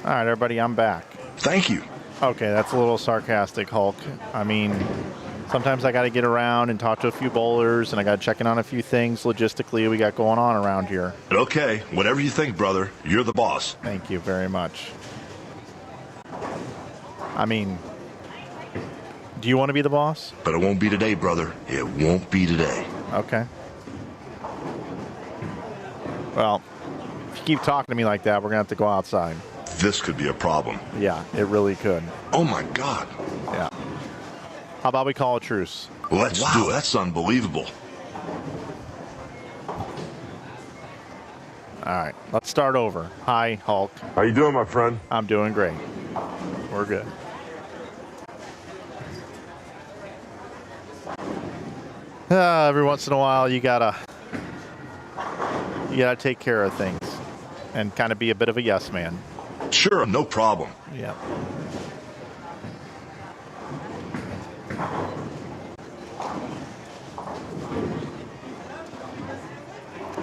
All right, everybody, I'm back. Thank you. Okay, that's a little sarcastic, Hulk. I mean, sometimes I got to get around and talk to a few bowlers, and I got to check in on a few things logistically we got going on around here. Okay, whatever you think, brother. You're the boss. Thank you very much. I mean, do you want to be the boss? But it won't be today, brother. It won't be today. Okay. Well, if you keep talking to me like that, we're going to have to go outside. This could be a problem. Yeah, it really could. Oh, my God. Yeah. How about we call a truce? Let's do it. That's unbelievable. All right, let's start over. Hi, Hulk. How you doing, my friend? I'm doing great. We're good. Every once in a while, you gotta take care of things and kind of be a bit of a yes man. Sure, no problem. Yeah.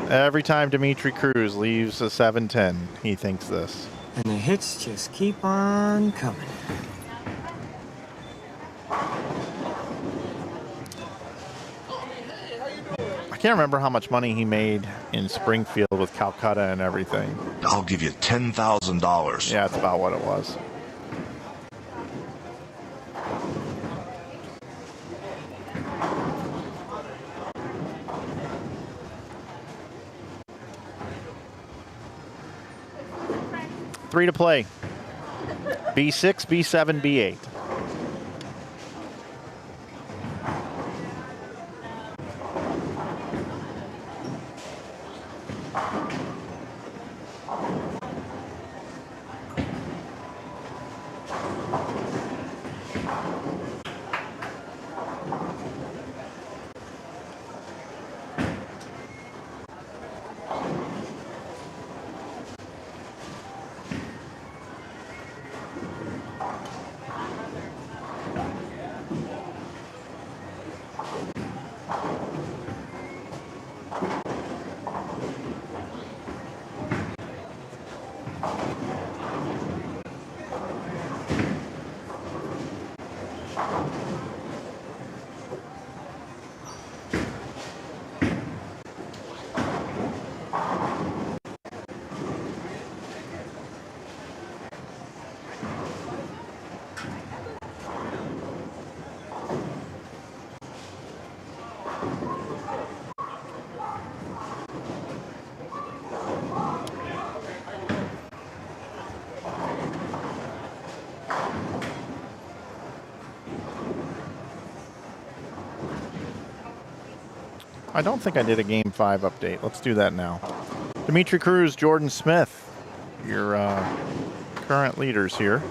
Every time Dimitri Cruz leaves a 7-10, he thinks this. And the hits just keep on coming. I can't remember how much money he made in Springfield with Calcutta and everything. I'll give you $10,000. Yeah, that's about what it was. Three to play. B6, B7, B8. I don't think I did a Game 5 update. Let's do that now. Dimitri Cruz, Jordan Smith, your current leaders here.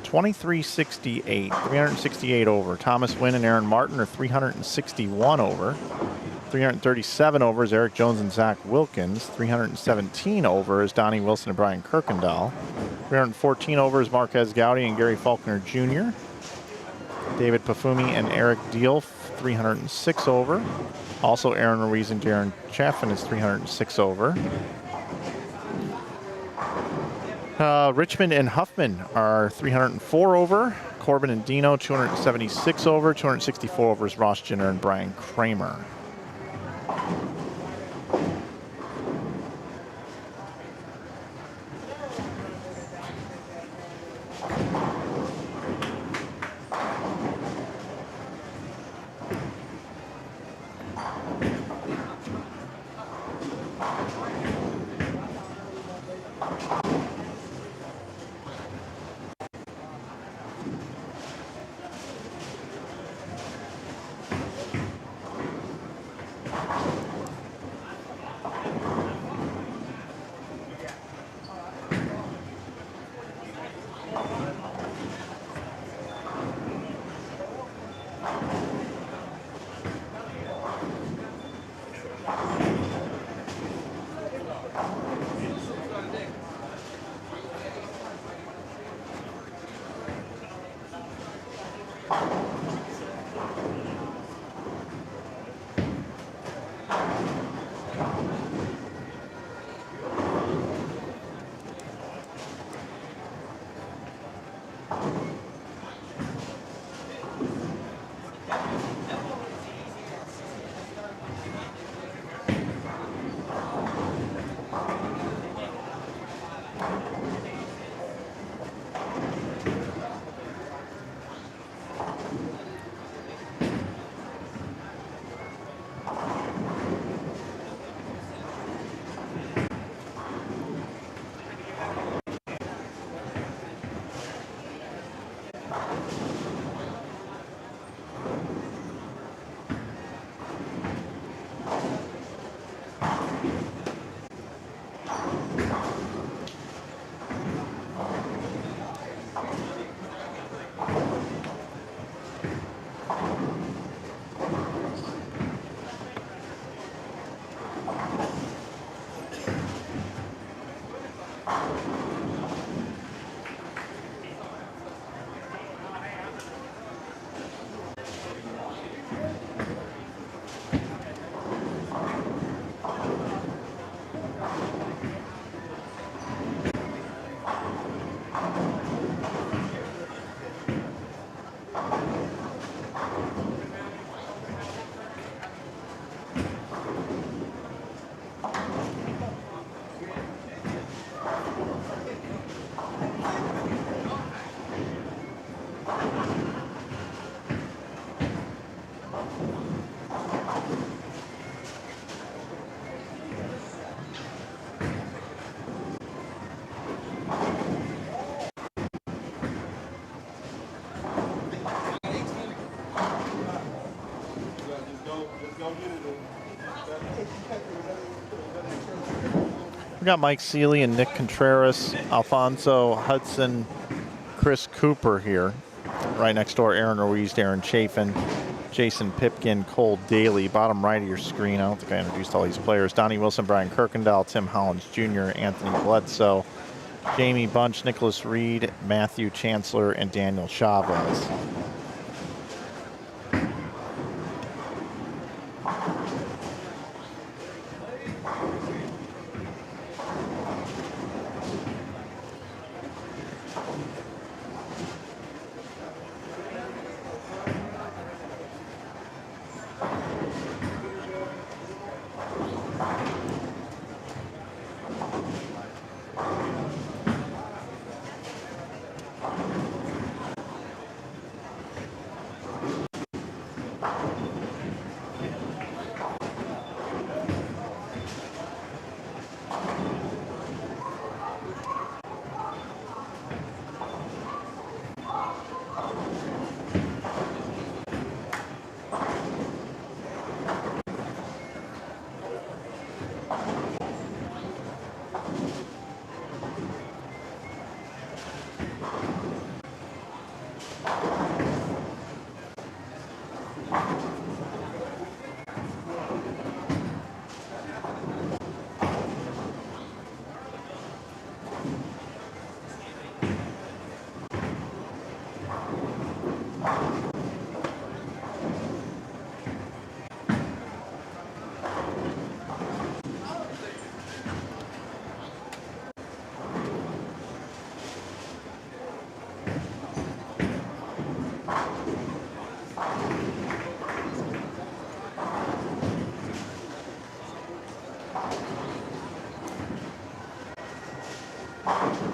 2368, 368 over. Thomas Wynn and Aaron Martin are 361 over. 337 over is Eric Jones and Zach Wilkins. 317 over is Donnie Wilson and Brian Kirkendall. 314 over is Marquez Gowdy and Gary Faulkner Jr. David Pafumi and Eric Deal, 306 over. Also Aaron Ruiz and Darren Chaffin is 306 over. Richmond and Huffman are 304 over. Corbin and Dino, 276 over. 264 over is Ross Jenner and Brian Kramer. We got Mike Seeley and Nick Contreras, Alfonso Hudson, Chris Cooper here. Right next door, Aaron Ruiz, Darren Chafin, Jason Pipkin, Cole Daly. Bottom right of your screen, I don't think I introduced all these players. Donnie Wilson, Brian Kirkendall, Tim Hollins Jr., Anthony Bledsoe, Jamie Bunch, Nicholas Reed, Matthew Chancellor, and Daniel Chavez.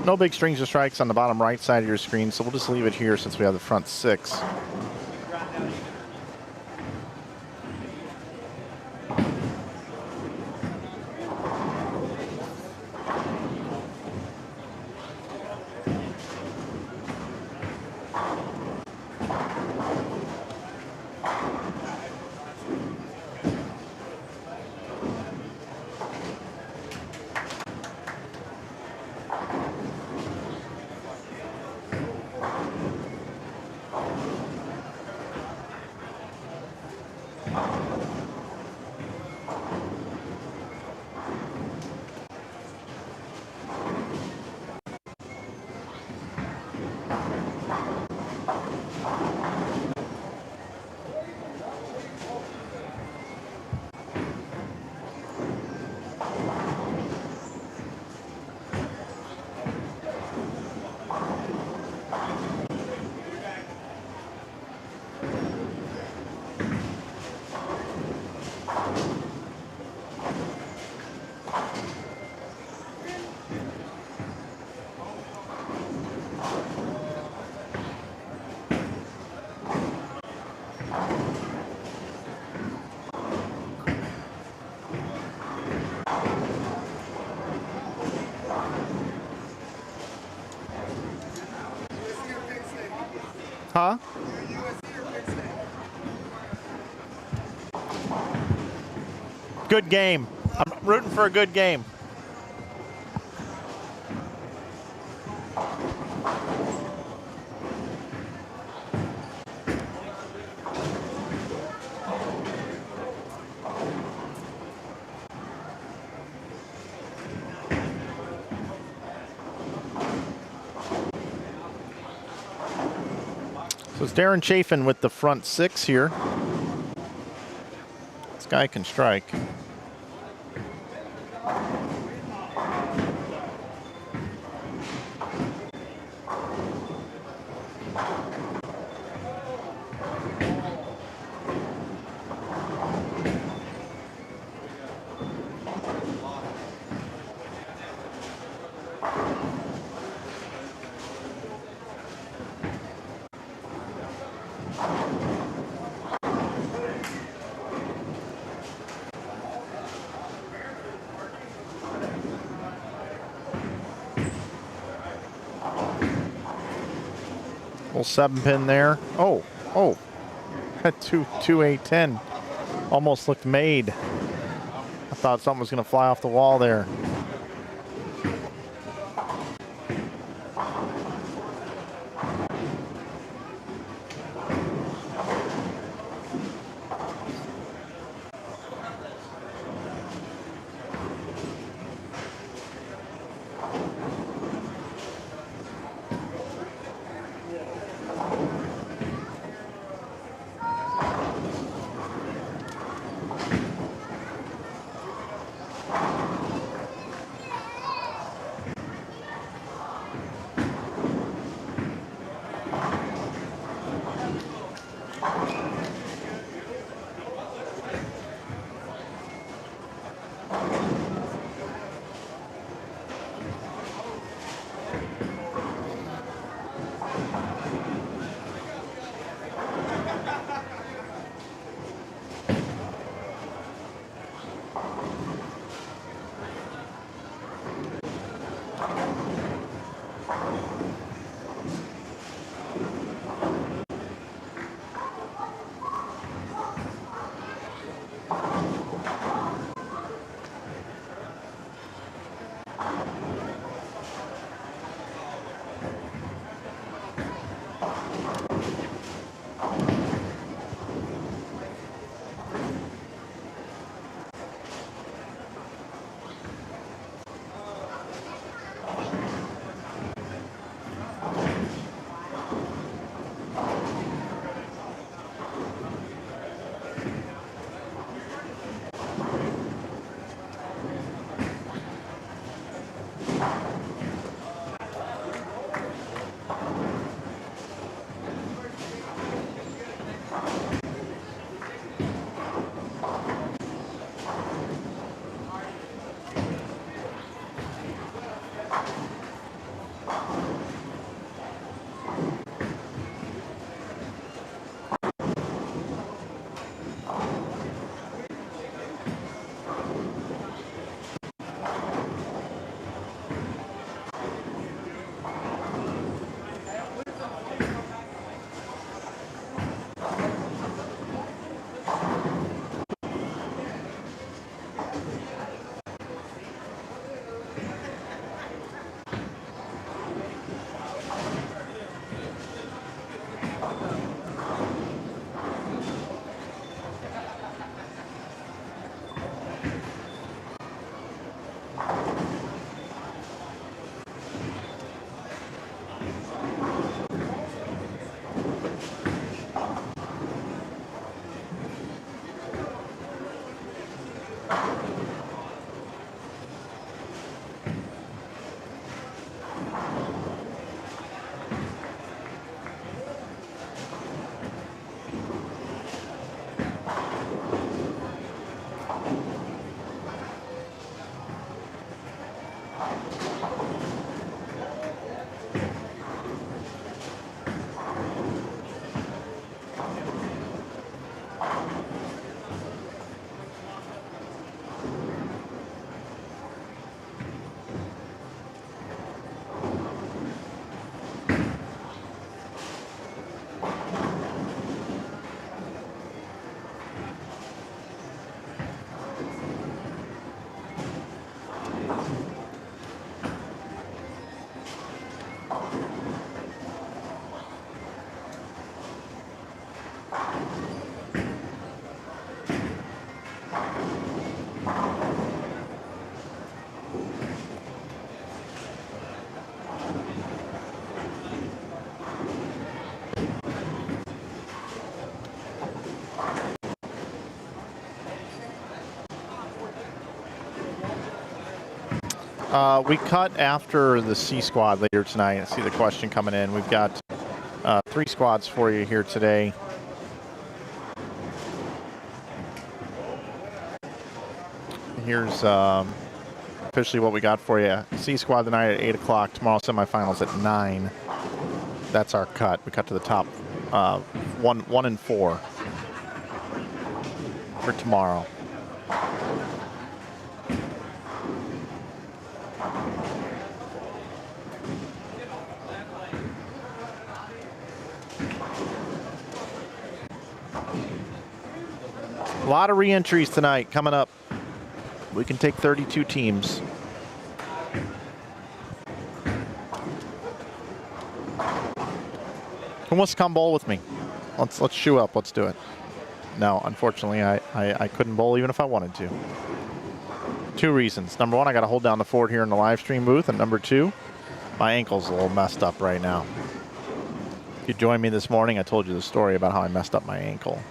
No big strings or strikes on the bottom right side of your screen, so we'll just leave it here since we have the front six. Huh? Good game. I'm rooting for a good game. So it's Darren Chafin with the front six here. This guy can strike. Little 7-pin there. Oh, oh. 2-8-10. Almost looked made. I thought something was going to fly off the wall there. We cut after the C squad later tonight. I see the question coming in. We've got 3 squads for you here today. Here's officially what we got for you. C squad tonight at 8 o'clock. Tomorrow semifinals at 9. That's our cut. We cut to the top 1 and 4 for tomorrow. lot of re-entries tonight coming up. We can take 32 teams. Who wants to come bowl with me? Let's shoe up. Let's do it. No, unfortunately, I couldn't bowl even if I wanted to. 2 reasons. Number 1, I got to hold down the fort here in the live stream booth, and number 2, my ankle's a little messed up right now. If you joined me this morning, I told you the story about how I messed up my ankle.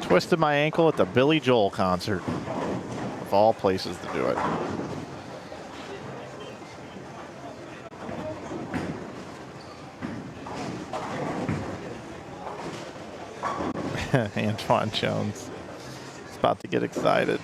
Twisted my ankle at the Billy Joel concert. Of all places to do it. Antoine Jones is about to get excited.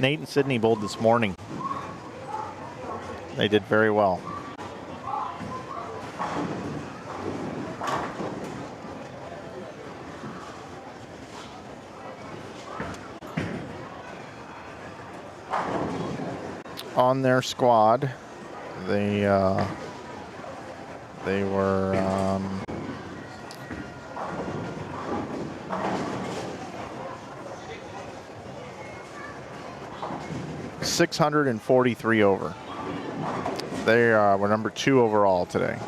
Nate and Sydney bowled this morning. They did very well. On their squad, they were 643 over. They were number 2 overall today.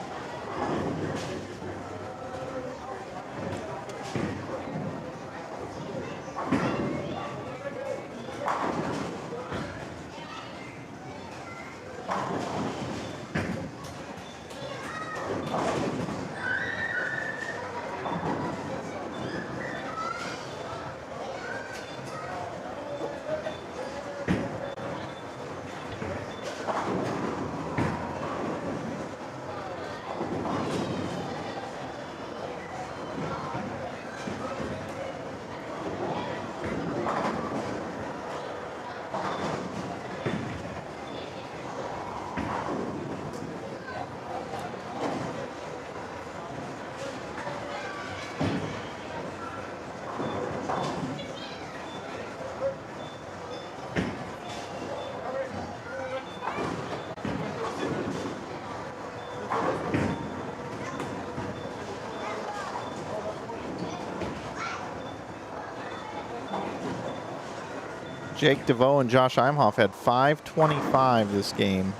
Jake DeVoe and Josh Imhoff had 525 this game.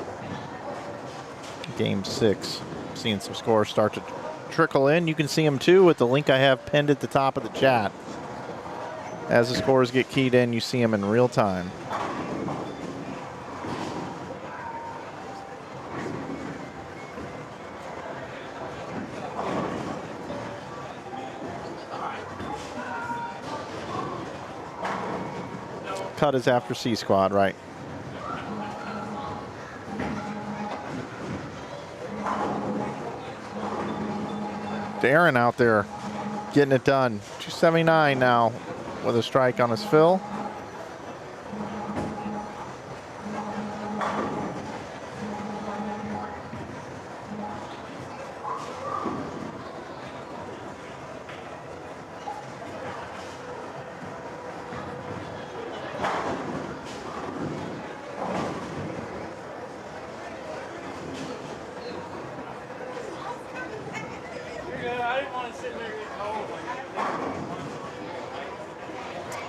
Game 6. Seeing some scores start to trickle in. You can see them too with the link I have pinned at the top of the chat. As the scores get keyed in, you see them in real time. Cut is after C squad, right? Darren out there getting it done. 279 now with a strike on his fill.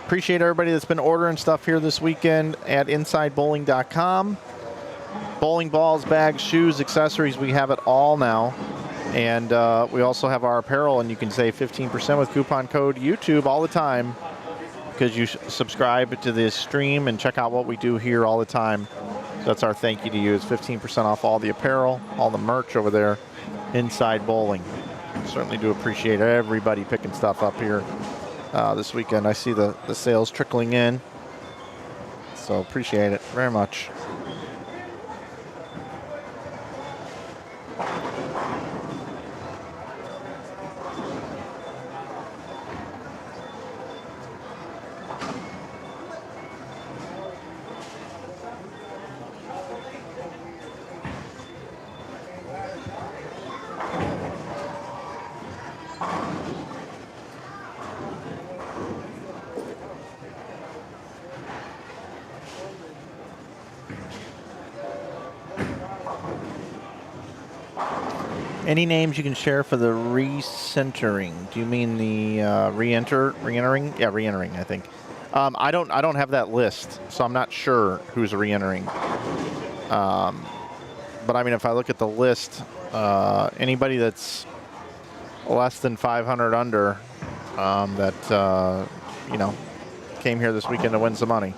Appreciate everybody that's been ordering stuff here this weekend at InsideBowling.com. Bowling balls, bags, shoes, accessories, we have it all now. And we also have our apparel, and you can save 15% with coupon code YouTube all the time because you subscribe to this stream and check out what we do here all the time. So that's our thank you to you. It's 15% off all the apparel, all the merch over there, Inside Bowling. Certainly do appreciate everybody picking stuff up here. This weekend. I see the sales trickling in, so appreciate it very much. Any names you can share for the recentering? Do you mean the re-entering? Yeah, re-entering, I think. I don't have that list, so I'm not sure who's re-entering. But I mean, if I look at the list, anybody that's less than 500 under that you know, came here this weekend to win some money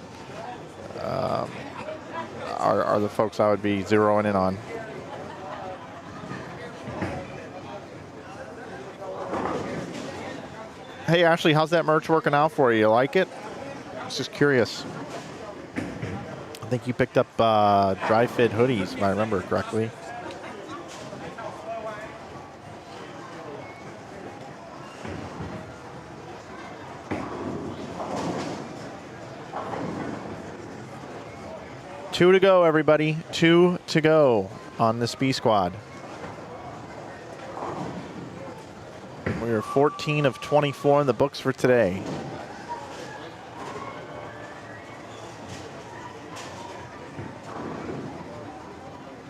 are the folks I would be zeroing in on. Hey Ashley, how's that merch working out for you? You like it? I was just curious. I think you picked up dry fit hoodies, if I remember correctly. Two to go, everybody. 2 to go on this B squad. We are 14 of 24 in the books for today.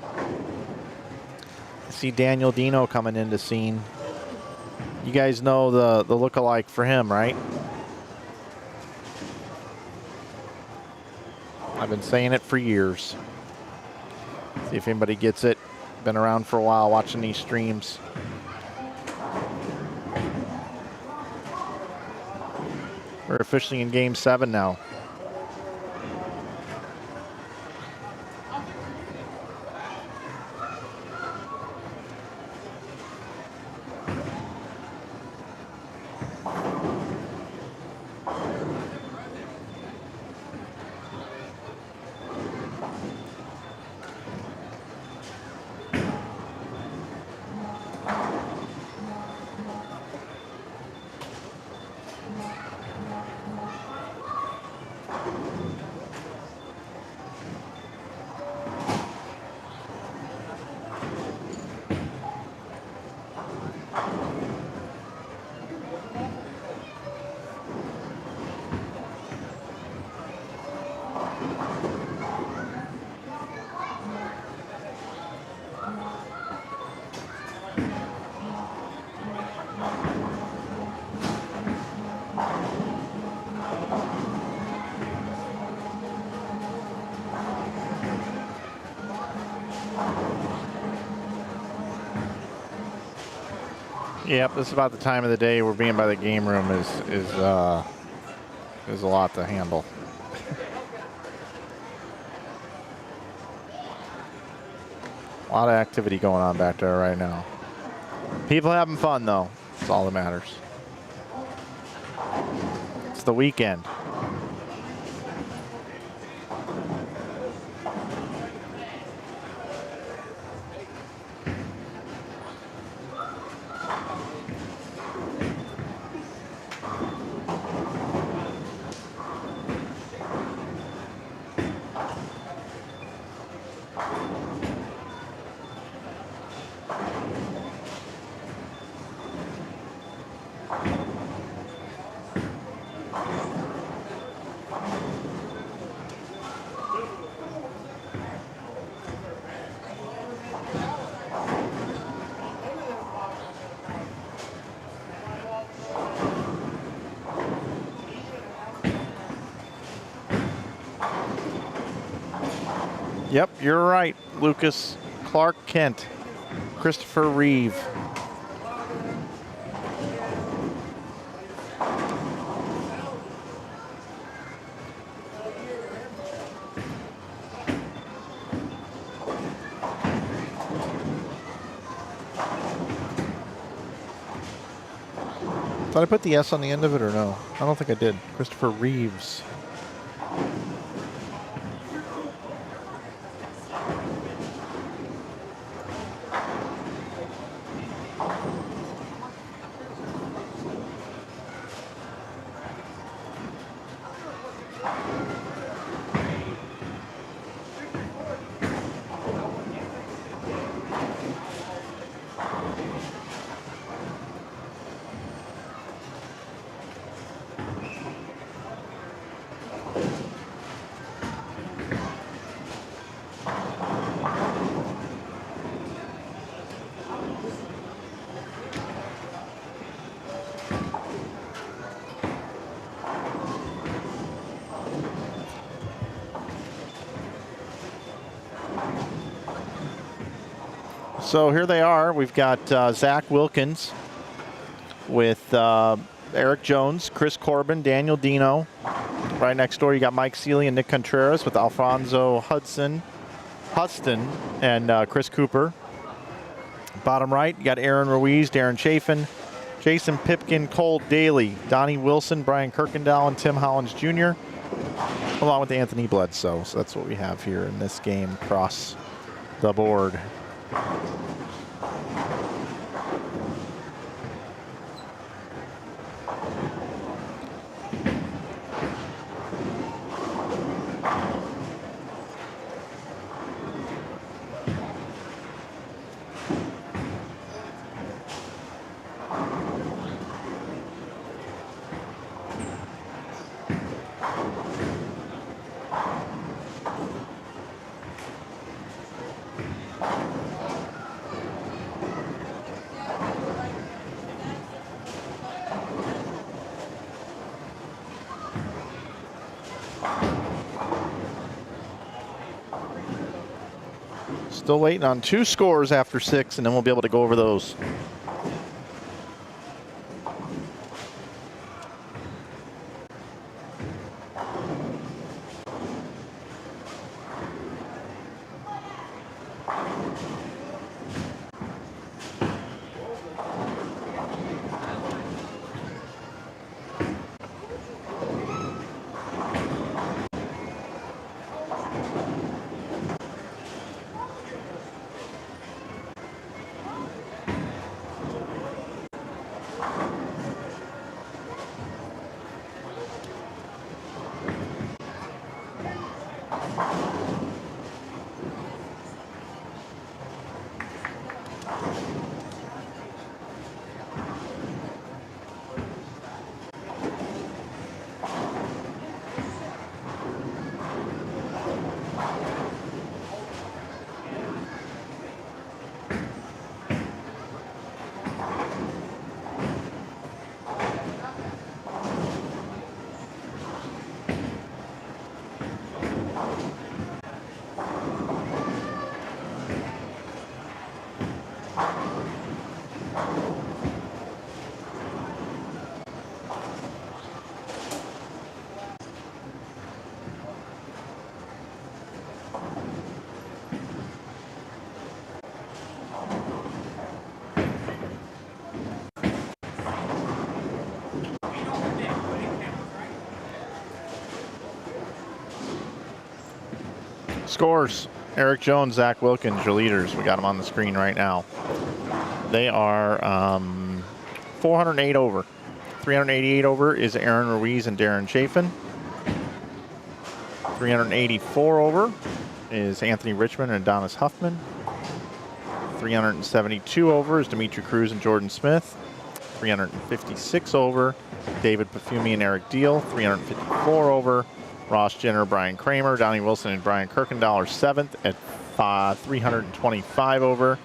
I see Daniel Dino coming into scene. You guys know the look-alike for him, right? I've been saying it for years. See if anybody gets it. Been around for a while watching these streams. We're officially in Game 7 now. Yep, this is about the time of the day where being by the game room is a lot to handle. A lot of activity going on back there right now. People having fun though. That's all that matters. It's the weekend. Yep, you're right, Lucas. Clark Kent, Christopher Reeve. Did I put the S on the end of it or no? I don't think I did. Christopher Reeves. So here they are. We've got Zach Wilkins with Eric Jones, Chris Corbin, Daniel Dino. Right next door, you got Mike Seeley and Nick Contreras with Alfonso Huston, and Chris Cooper. Bottom right, you got Aaron Ruiz, Darren Chafin, Jason Pipkin, Cole Daly, Donnie Wilson, Brian Kirkendall, and Tim Hollins Jr., along with Anthony Bledsoe. So that's what we have here in this game across the board. Still waiting on 2 scores after 6, and then we'll be able to go over those. Scores. Eric Jones, Zach Wilkins, your leaders. We got them on the screen right now. They are 408 over. 388 over is Aaron Ruiz and Darren Chafin. 384 over is Anthony Richmond and Adonis Huffman. 372 over is Dimitri Cruz and Jordan Smith. 356 over, David Perfumi and Eric Deal. 354 over, Ross Jenner, Brian Kramer, Donnie Wilson, and Brian Kirkendall are 7th at 325 over.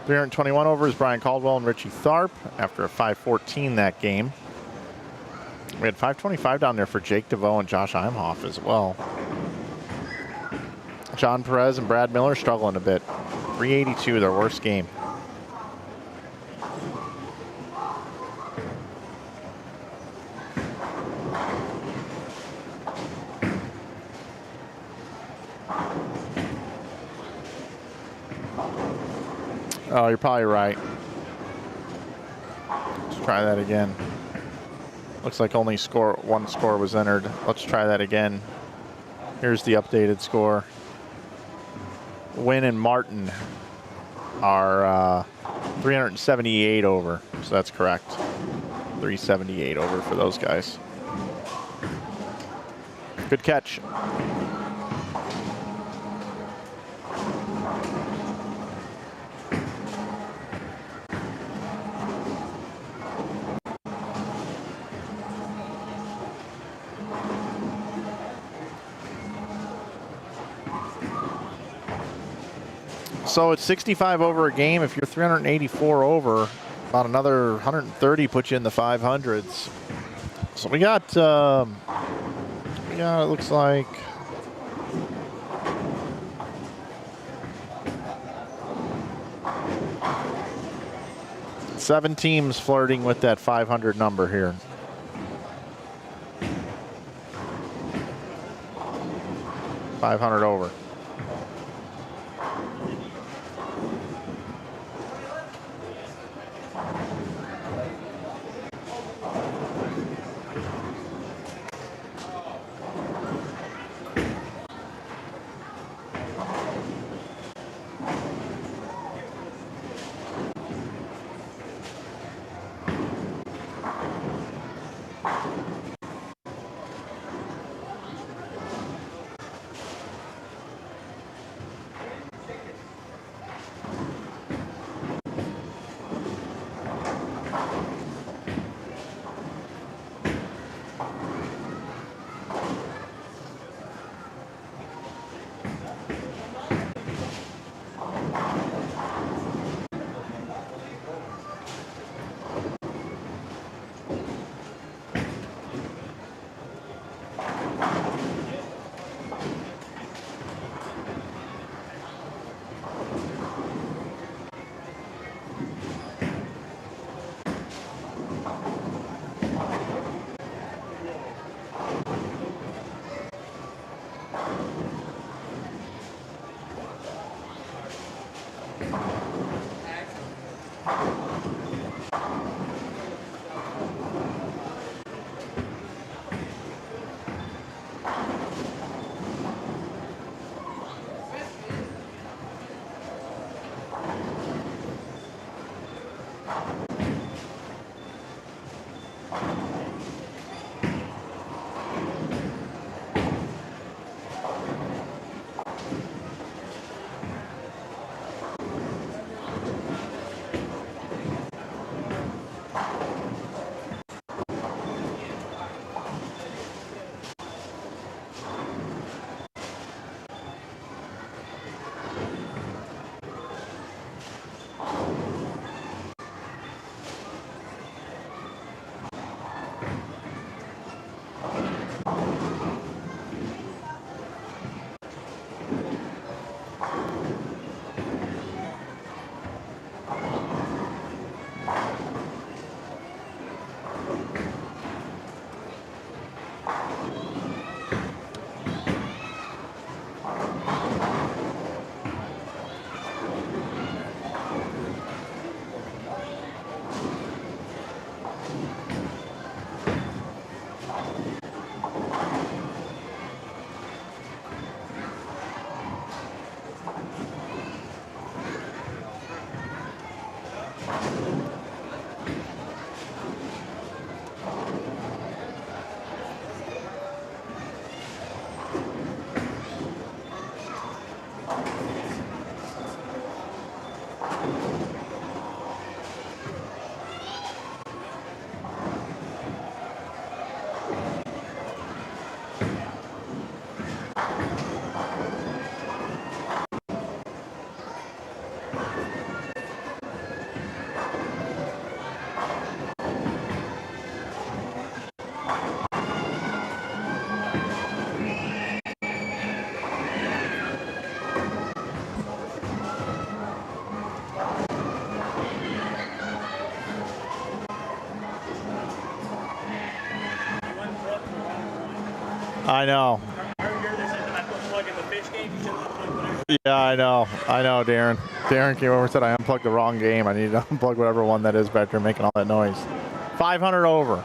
321 over is Brian Caldwell and Richie Tharp after a 514 that game. We had 525 down there for Jake DeVoe and Josh Imhoff as well. John Perez and Brad Miller struggling a bit. 382, their worst game. Oh, you're probably right. Let's try that again. Looks like only one score was entered. Let's try that again. Here's the updated score. Wynn and Martin are 378 over, so that's correct. 378 over for those guys. Good catch. So it's 65 over a game. If you're 384 over, about another 130 puts you in the 500s. So we got, it looks like 7 teams flirting with that 500 number here. $500 over. I know. Yeah, I know, Darren. Darren came over and said I unplugged the wrong game. I need to unplug whatever one that is back there making all that noise. 500 over.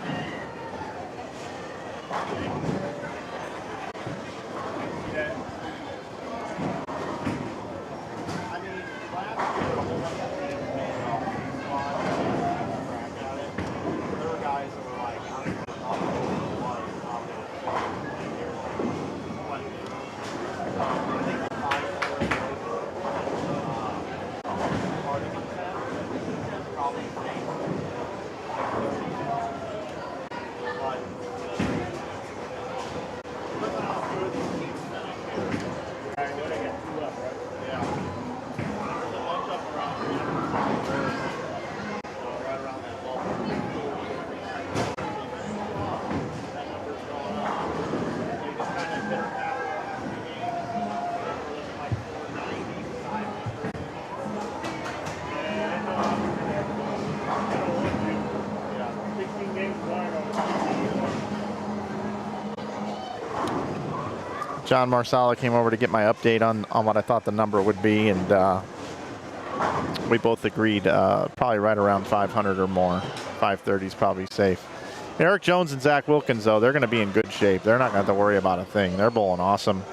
John Marsala came over to get my update on what I thought the number would be, and we both agreed probably right around 500 or more. 530 is probably safe. Eric Jones and Zach Wilkins, though, they're going to be in good shape. They're not going to have to worry about a thing. They're bowling awesome.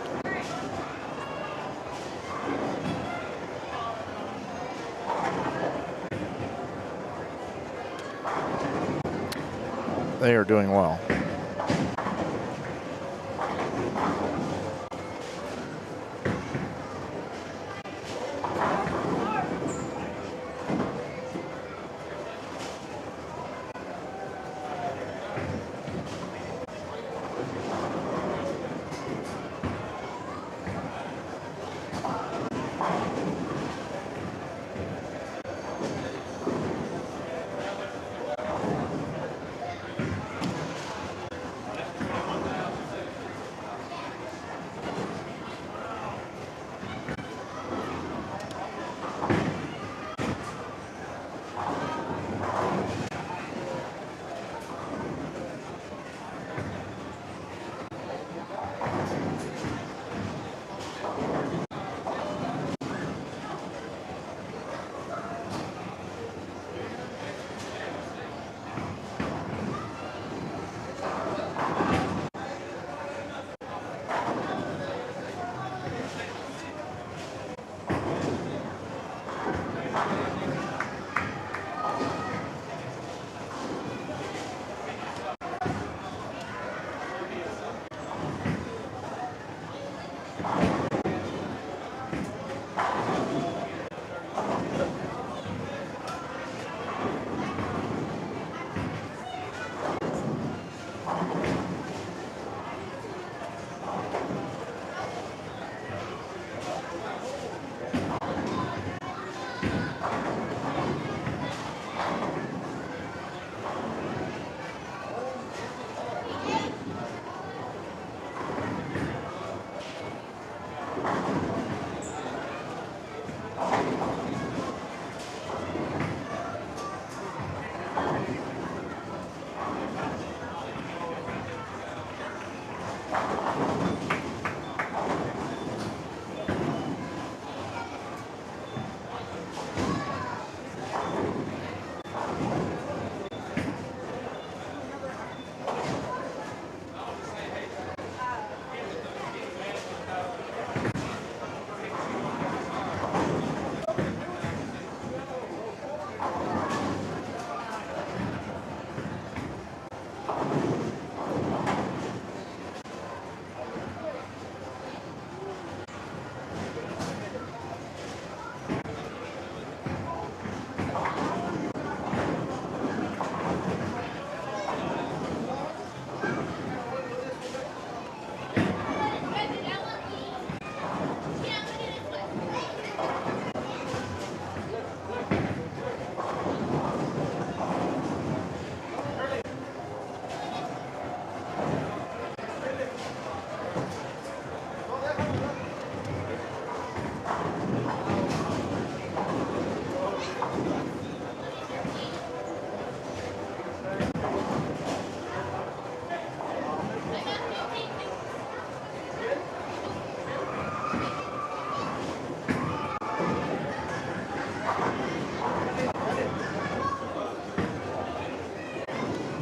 They are doing well.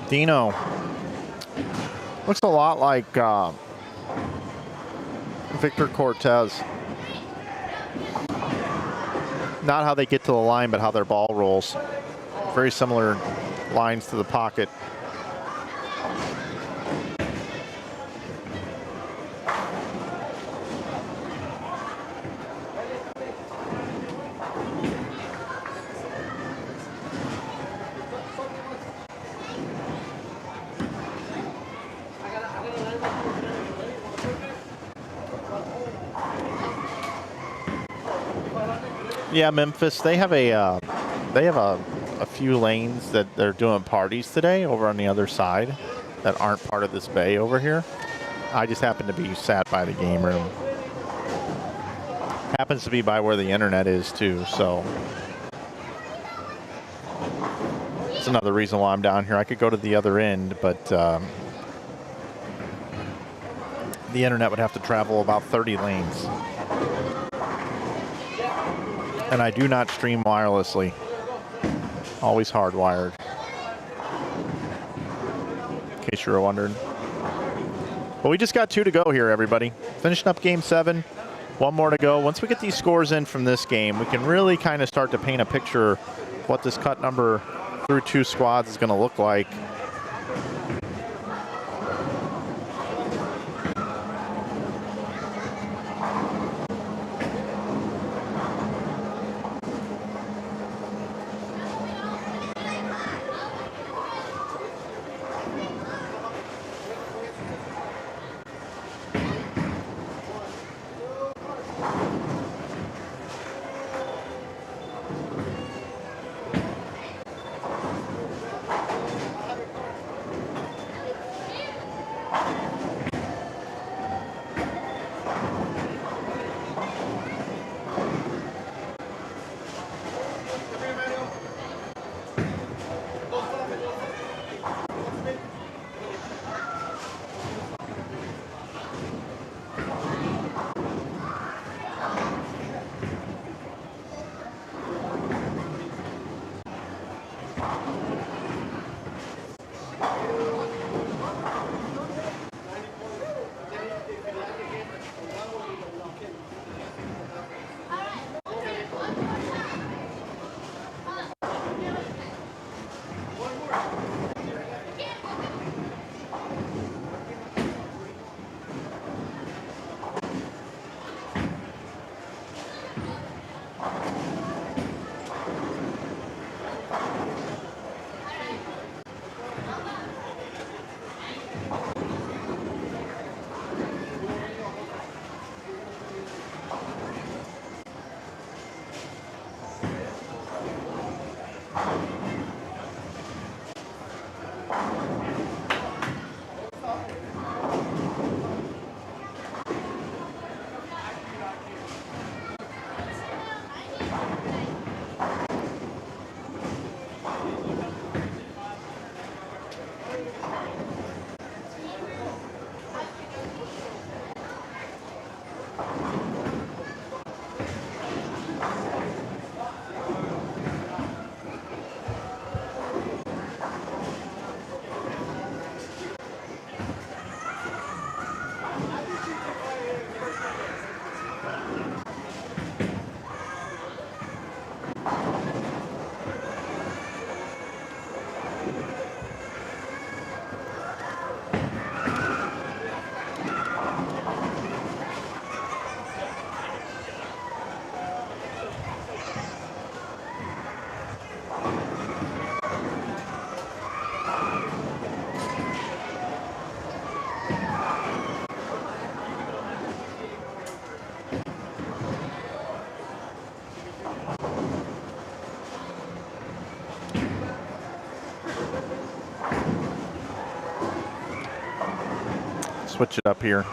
Dino. Looks a lot like Victor Cortez. Not how they get to the line, but how their ball rolls. Very similar lines to the pocket. Yeah, Memphis. They have a few lanes that they're doing parties today over on the other side that aren't part of this bay over here. I just happen to be sat by the game room. Happens to be by where the internet is too, so it's another reason why I'm down here. I could go to the other end, but the internet would have to travel about 30 lanes. And I do not stream wirelessly. Always hardwired. In case you were wondering. But we just got 2 to go here, everybody. Finishing up game 7. 1 more to go. Once we get these scores in from this game, we can really kind of start to paint a picture what this cut number through 2 squads is going to look like. Switch it up here.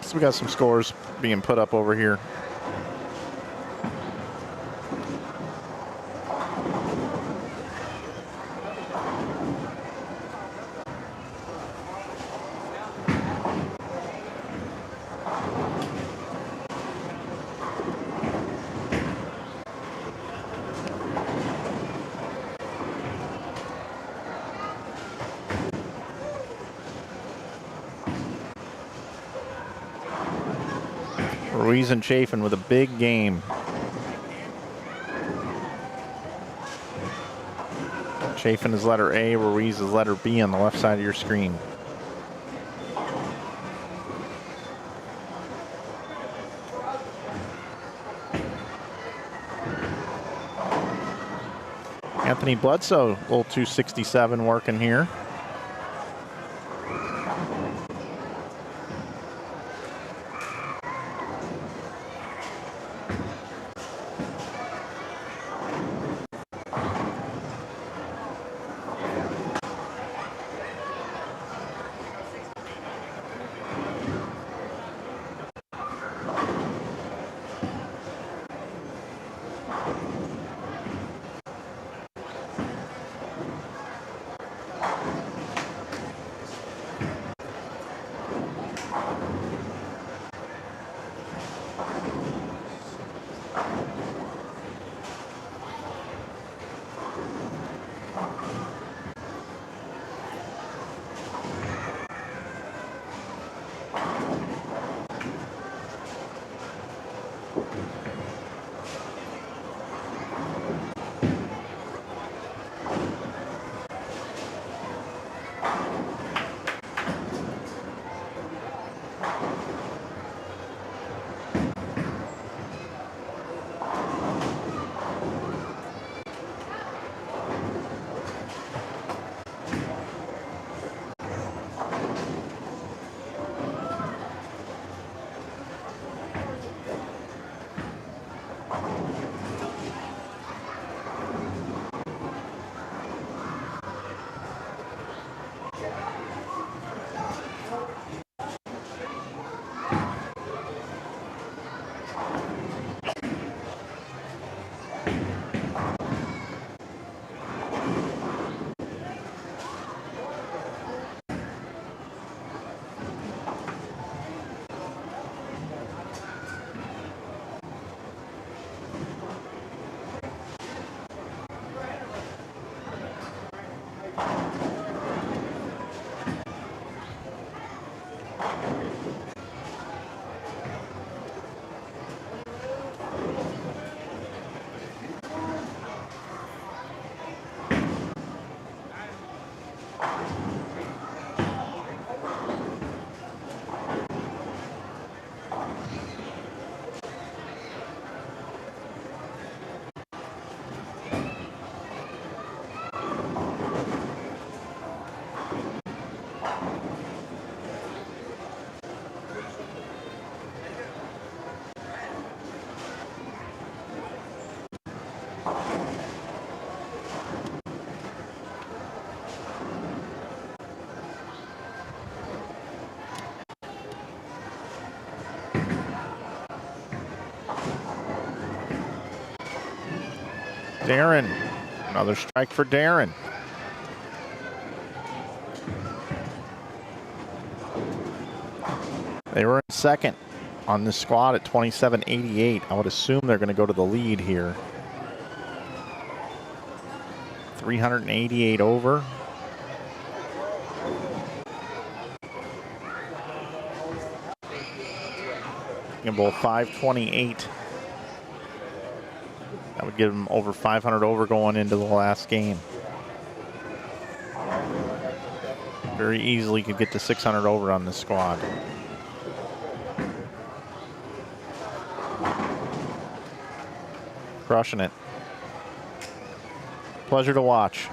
So we got some scores being put up over here. Ruiz and Chafin with a big game. Chafin is letter A, Ruiz is letter B on the left side of your screen. Anthony Bledsoe, little 267 working here. Darren, another strike for Darren. They were in second on this squad at 27.88. I would assume they're going to go to the lead here. 388 over. Gimbal 528. That would give them over 500 over going into the last game. Very easily could get to 600 over on this squad. Crushing it. Pleasure to watch.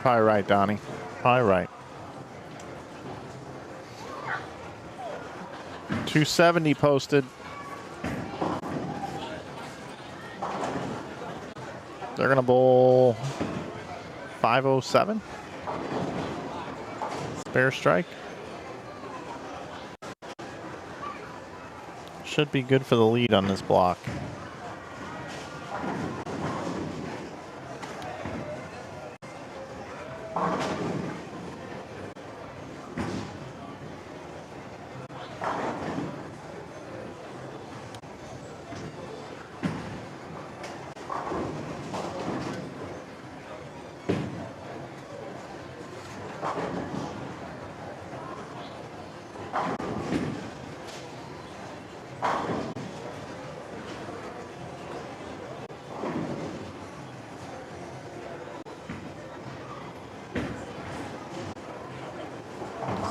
Probably right, Donnie. Probably right. 270 posted. They're going to bowl 507. Spare strike. Should be good for the lead on this block.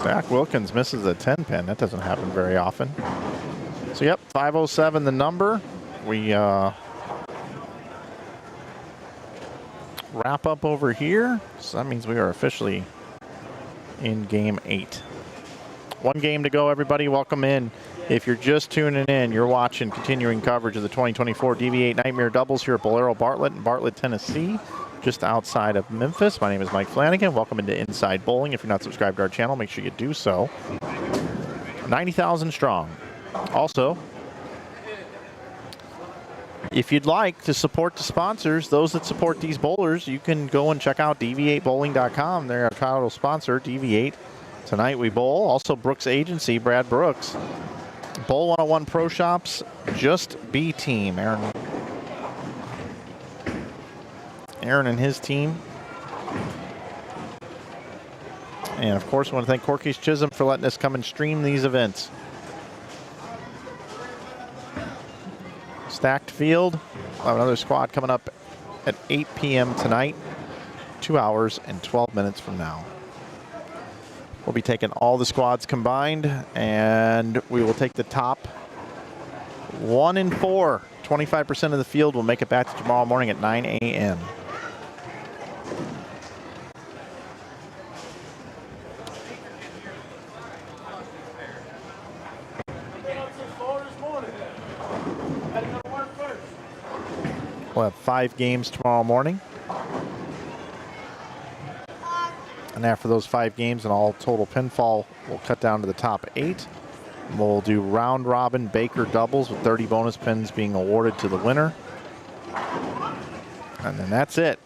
Zach Wilkins misses a 10 pin. That doesn't happen very often. So, yep, 507 the number. We wrap up over here. So that means we are officially in game 8. One game to go, everybody. Welcome in. If you're just tuning in, you're watching continuing coverage of the 2024 DV8 Nightmare Doubles here at Bowlero Bartlett in Bartlett, Tennessee, just outside of Memphis. My name is Mike Flanagan. Welcome into Inside Bowling. If you're not subscribed to our channel, make sure you do so. 90,000 strong. Also, if you'd like to support the sponsors, those that support these bowlers, you can go and check out DV8bowling.com. They're our title sponsor, DV8. Tonight we bowl. Also, Brooks Agency, Brad Brooks. Bowl 101 Pro Shops, just B team. Aaron and his team. And of course, I want to thank Corky's Chisholm for letting us come and stream these events. Stacked field. We'll have another squad coming up at 8 p.m. tonight, 2 hours and 12 minutes from now. We'll be taking all the squads combined, and we will take the top 1 and 4. 25% of the field will make it back to tomorrow morning at 9 a.m. We'll have 5 games tomorrow morning. And after those 5 games and all total pinfall, we'll cut down to the top 8. We'll do round robin Baker doubles with 30 bonus pins being awarded to the winner. And then that's it.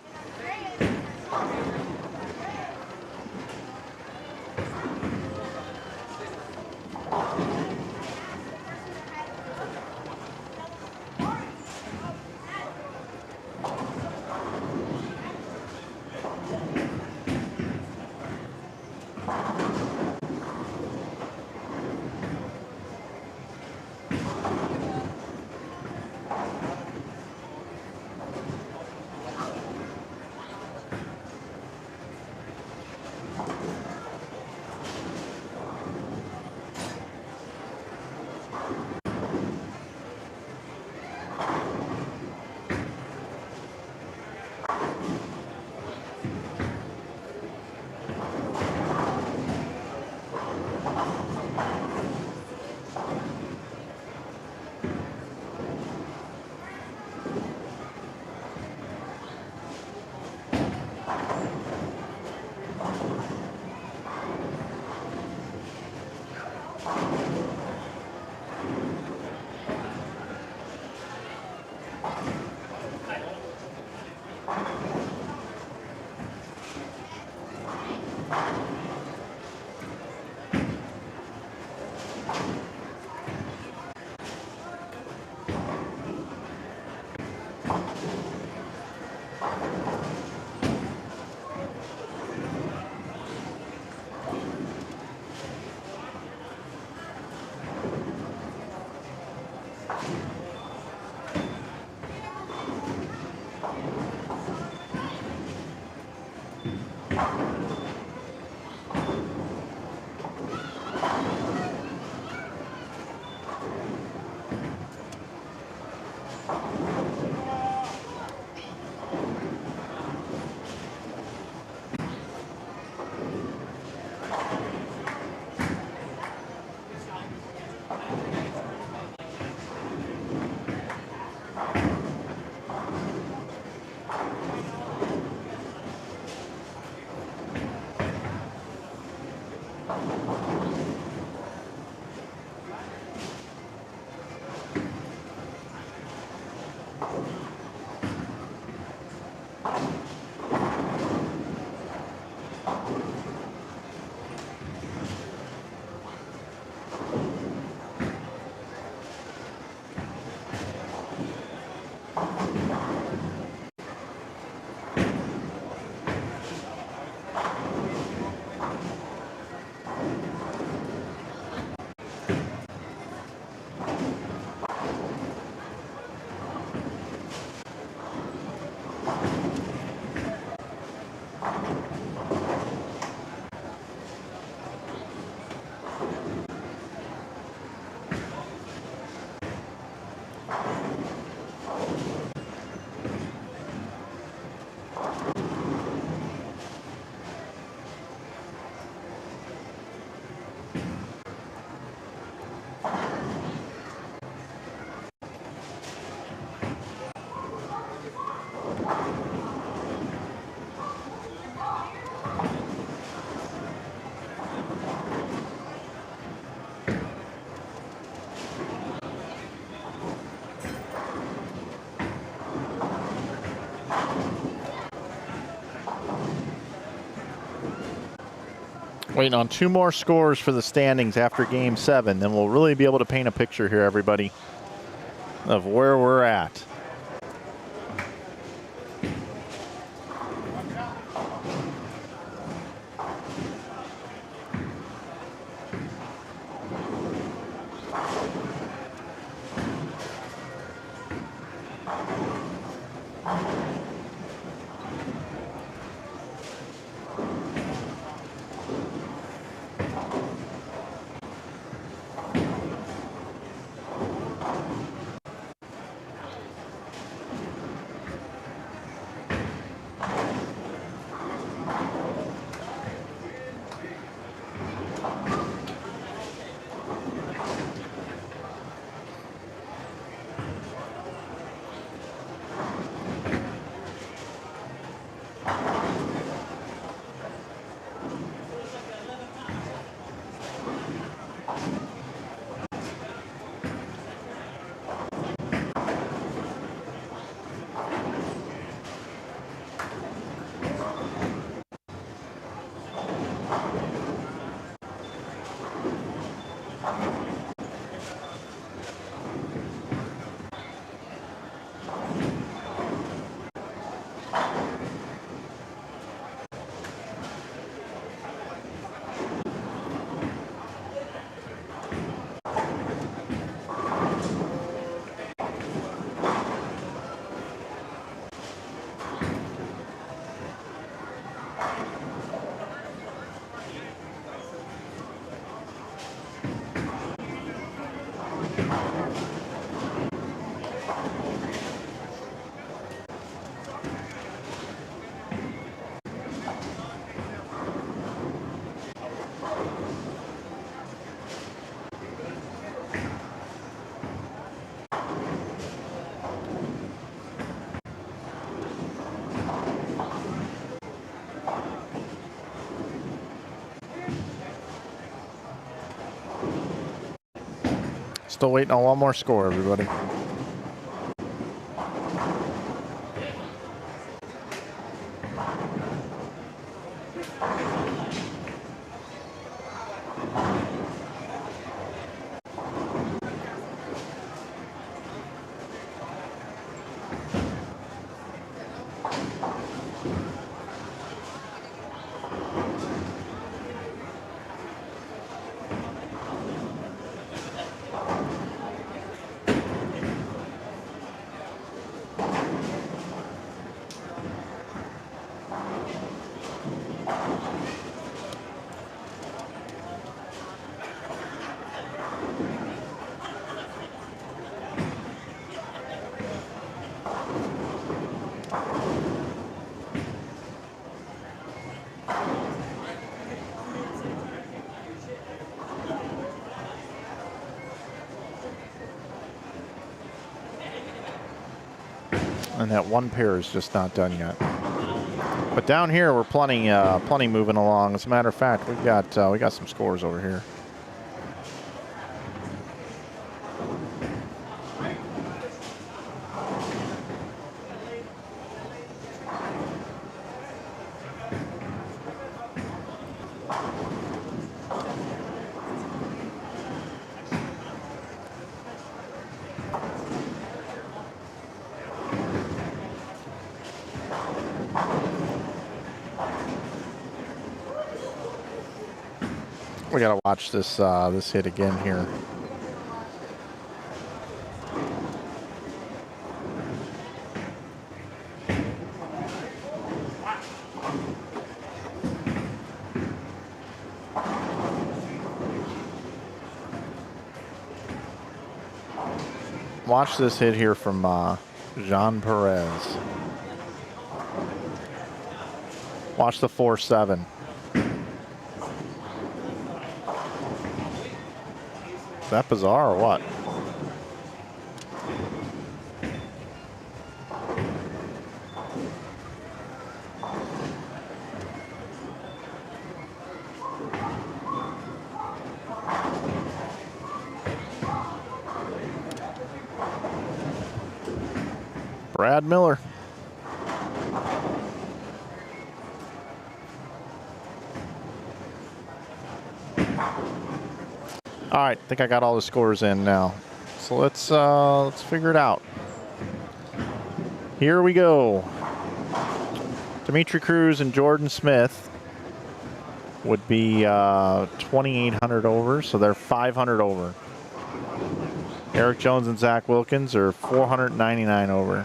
Waiting on 2 more scores for the standings after Game 7. Then we'll really be able to paint a picture here, everybody, of where we're at. Still waiting on 1 more score, everybody. And that 1 pair is just not done yet. But down here, we're plenty moving along. As a matter of fact, we got some scores over here. We gotta watch this this hit again here. Watch this hit here from Jean Perez. Watch the 4-7. Is that bizarre or what? Brad Miller. All right, I think I got all the scores in now. So let's figure it out. Here we go. Dimitri Cruz and Jordan Smith would be 2,800 over, so they're 500 over. Eric Jones and Zach Wilkins are 499 over.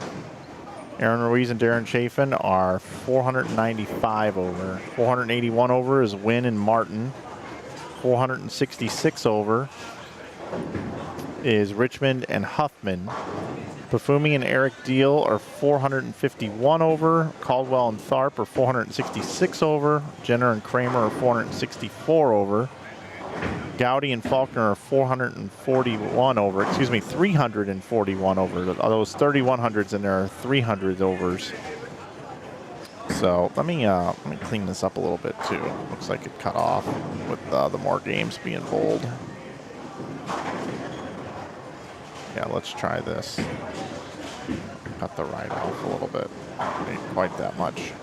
Aaron Ruiz and Darren Chafin are 495 over. 481 over is Wynn and Martin. 466 over is Richmond and Huffman. Pafumi and Eric Deal are 451 over. Caldwell and Tharp are 466 over. Jenner and Kramer are 464 over. Gowdy and Faulkner are 441 over. Excuse me, 341 over. Those 3100s and there are 300 overs. So let me clean this up a little bit too. Looks like it cut off with the more games being bold. Yeah, let's try this. Cut the right off a little bit. Ain't quite that much.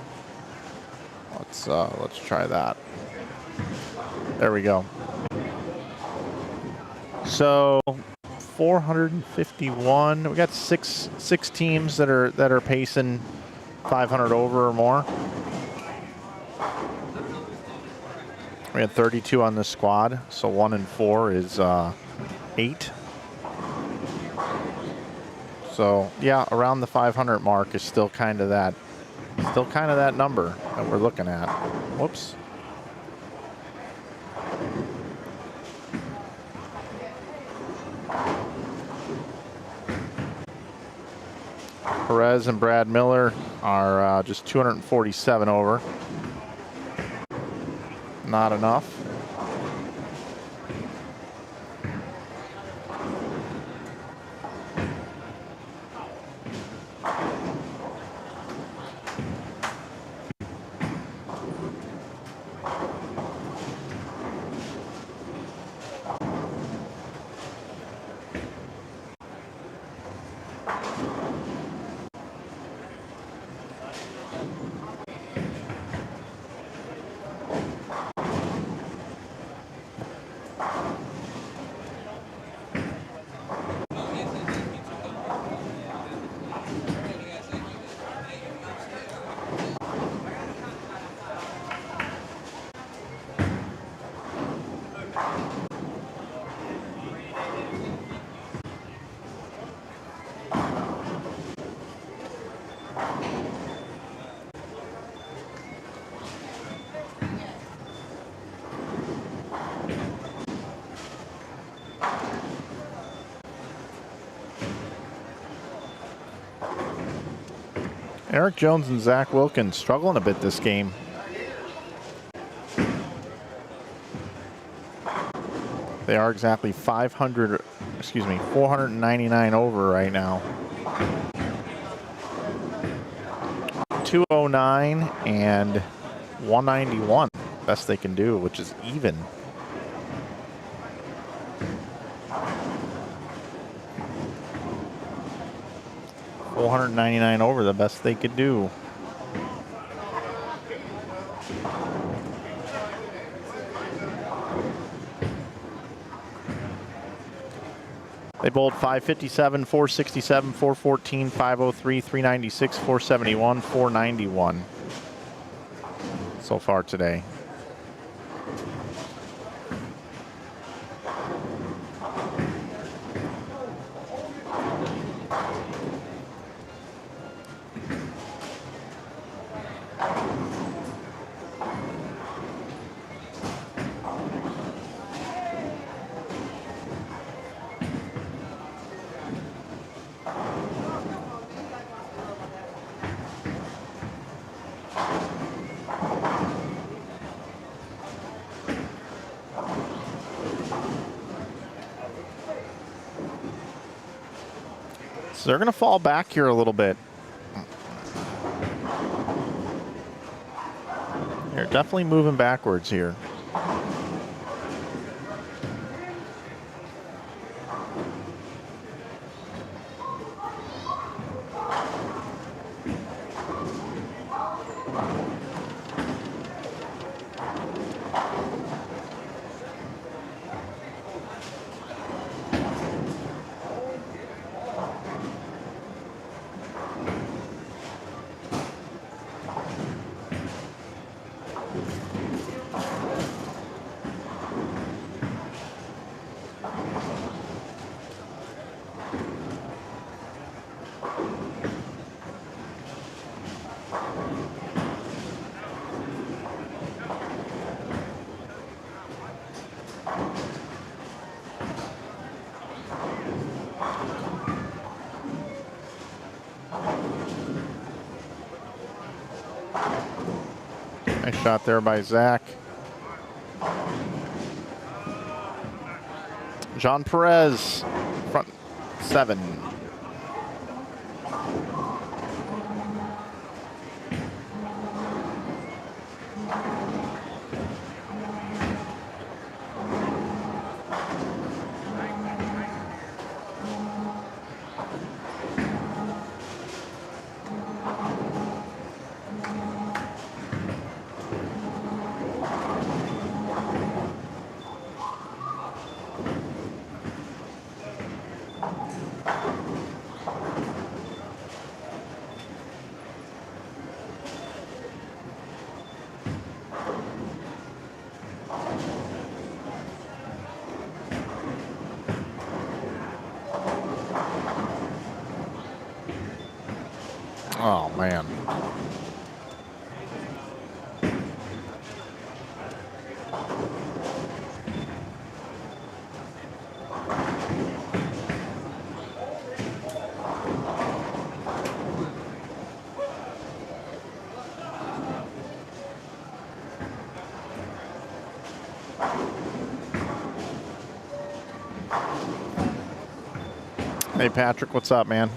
Let's try that. There we go. So 451. We got six teams that are pacing 500 over or more. We had 32 on this squad, so 1 and 4 is 8. So yeah, around the 500 mark is still kind of that number that we're looking at. Whoops. Perez and Brad Miller are just 247 over. Not enough. Eric Jones and Zach Wilkins struggling a bit this game. They are exactly 499 over right now. 209 and 191, best they can do, which is even. $499 over, the best they could do. They bowled 557, 467, 414, 503, 396, 471, 491 so far today. So they're going to fall back here a little bit. They're definitely moving backwards here. Nice shot there by Zach. Jean Perez, front 7. Oh, man. Hey, Patrick, what's up, man?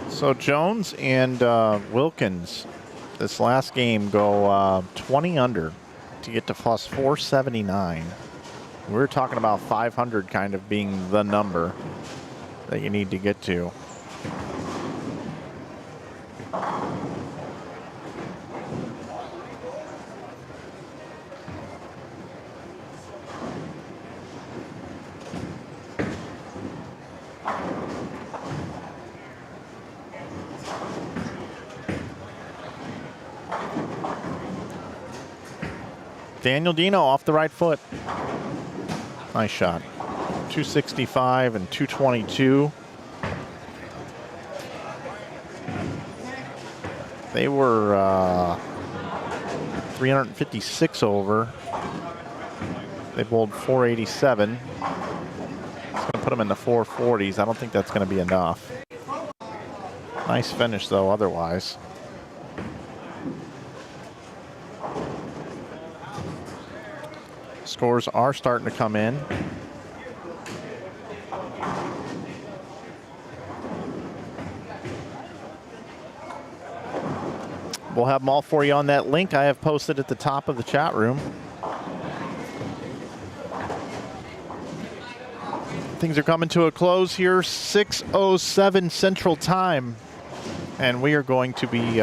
So Jones and Wilkins, this last game, go 20 under to get to plus 479. We were talking about 500 kind of being the number that you need to get to. Daniel Dino off the right foot. Nice shot. 265 and 222. They were 356 over. They bowled 487. It's going to put them in the 440s. I don't think that's going to be enough. Nice finish, though, otherwise. Scores are starting to come in. We'll have them all for you on that link I have posted at the top of the chat room. Things are coming to a close here, 6:07 Central Time. And we are going to be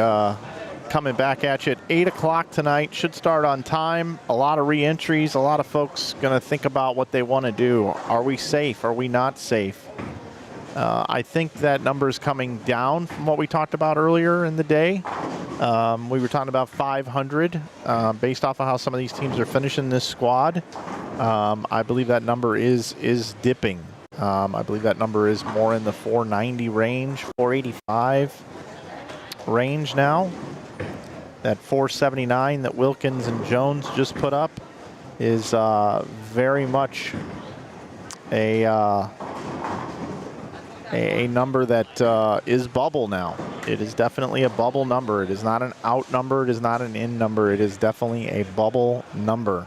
coming back at you at 8 o'clock tonight. Should start on time. A lot of re-entries. A lot of folks going to think about what they want to do. Are we safe? Are we not safe? I think that number is coming down from what we talked about earlier in the day. We were talking about 500 based off of how some of these teams are finishing this squad. I believe that number is dipping. I believe that number is more in the 490 range, 485 range now. That 479 that Wilkins and Jones just put up is very much a number that is bubble now. It is definitely a bubble number. It is not an out number. It is not an in number. It is definitely a bubble number.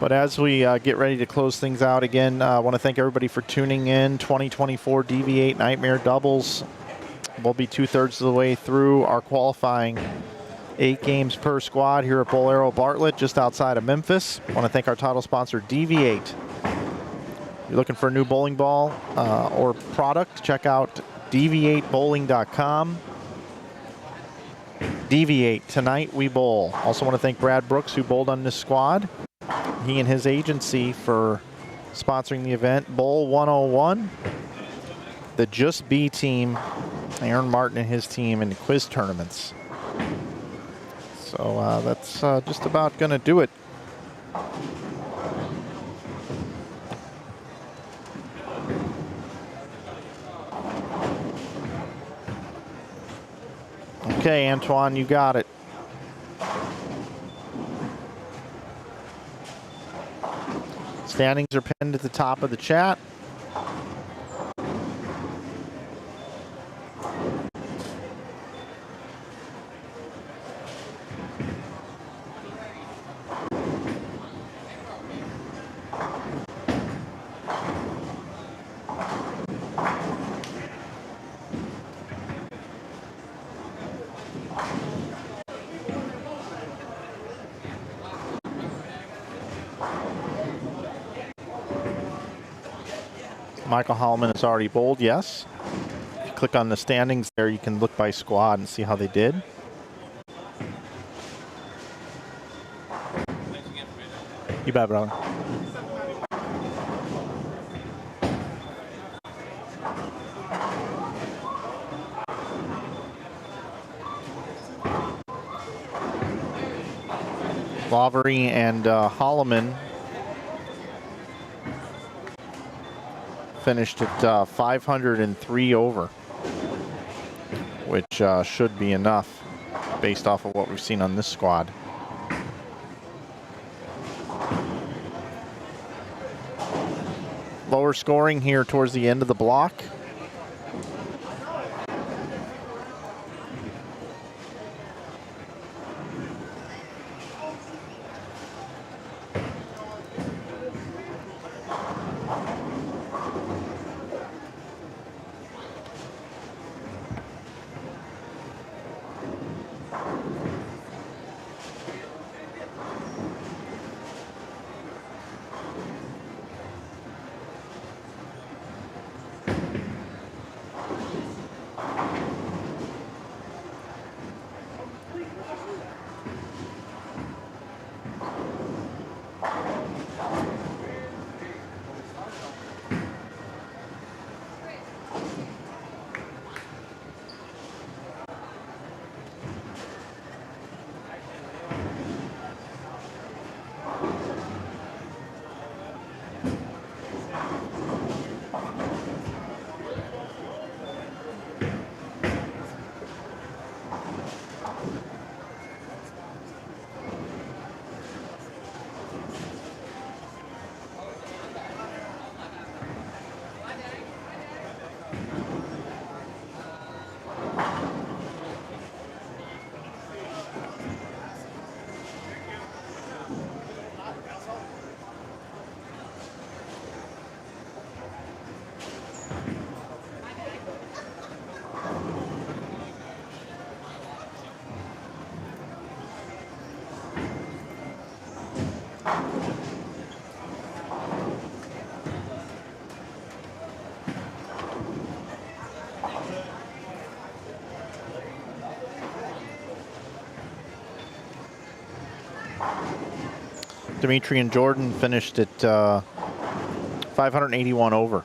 But as we get ready to close things out again, I want to thank everybody for tuning in. 2024 DV8 Nightmare Doubles. We'll be 2/3 of the way through our qualifying 8 games per squad here at Bowlero Bartlett, just outside of Memphis. I want to thank our title sponsor, DV8. If you're looking for a new bowling ball or product, check out dv8bowling.com. DV8, tonight we bowl. Also want to thank Brad Brooks, who bowled on this squad. He and his agency for sponsoring the event. Bowl 101, the Just B team, Aaron Martin and his team, and Quis Touraments. So that's just about going to do it Okay, Antoine, you got it. Standings are pinned at the top of the chat. Michael Holloman is already bowled, yes. If you click on the standings there, you can look by squad and see how they did. You bet, brother. Lavery and Holloman finished at 503 over, which should be enough based off of what we've seen on this squad. Lower scoring here towards the end of the block. Dimitri and Jordan finished at 581 over.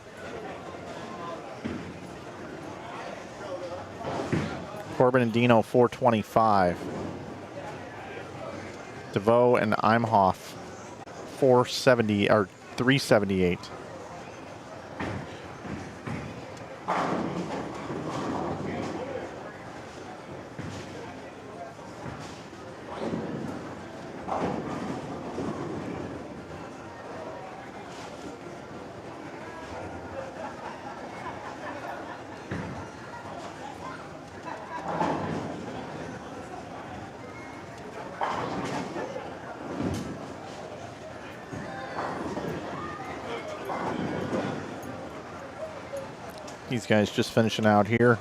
Corbin and Dino 425. DeVoe and Imhoff 470 or 378. These guys just finishing out here.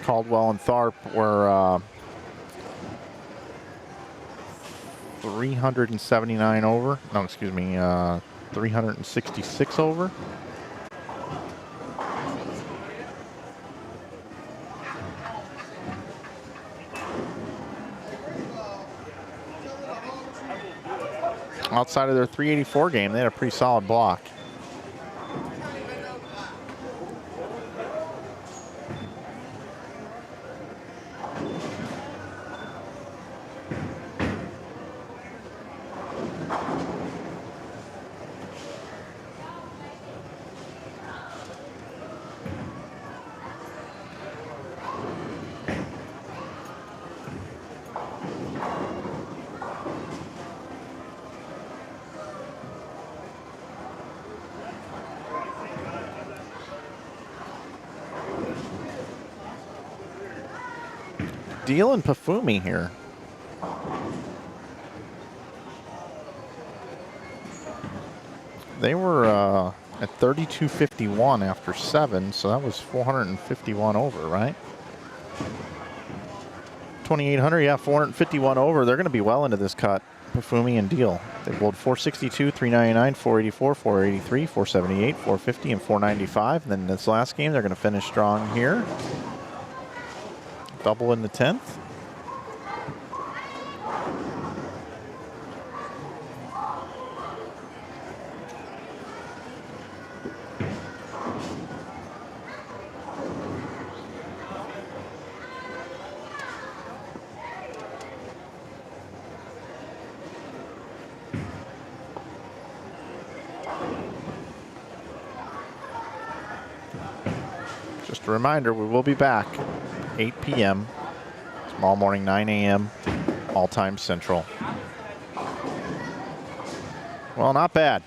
Caldwell and Tharp were 379 over. No, excuse me, 366 over. Outside of their 384 game, they had a pretty solid block. Deal and Pafumi here. They were at 32.51 after 7, so that was 451 over, right? 2,800, yeah, 451 over. They're going to be well into this cut. Pafumi and Deal. They bowled 462, 399, 484, 483, 478, 450, and 495. And then this last game, they're going to finish strong here. Double in the 10th. Just a reminder, we will be back 8 p.m. tomorrow morning, 9 a.m. all time Central. Well, not bad.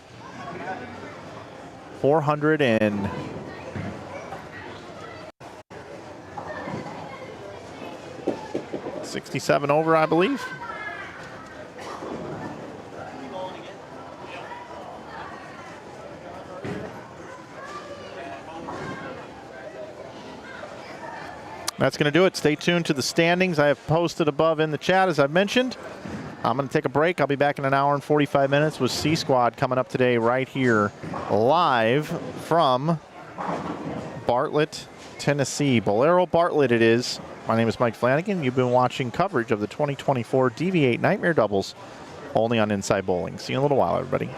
467 over, I believe. That's going to do it. Stay tuned to the standings I have posted above in the chat, as I've mentioned. I'm going to take a break. I'll be back in an hour and 45 minutes with C Squad coming up today right here live from Bartlett, Tennessee. Bowlero Bartlett it is. My name is Mike Flanagan. You've been watching coverage of the 2024 DV8 Nightmare Doubles only on Inside Bowling. See you in a little while, everybody.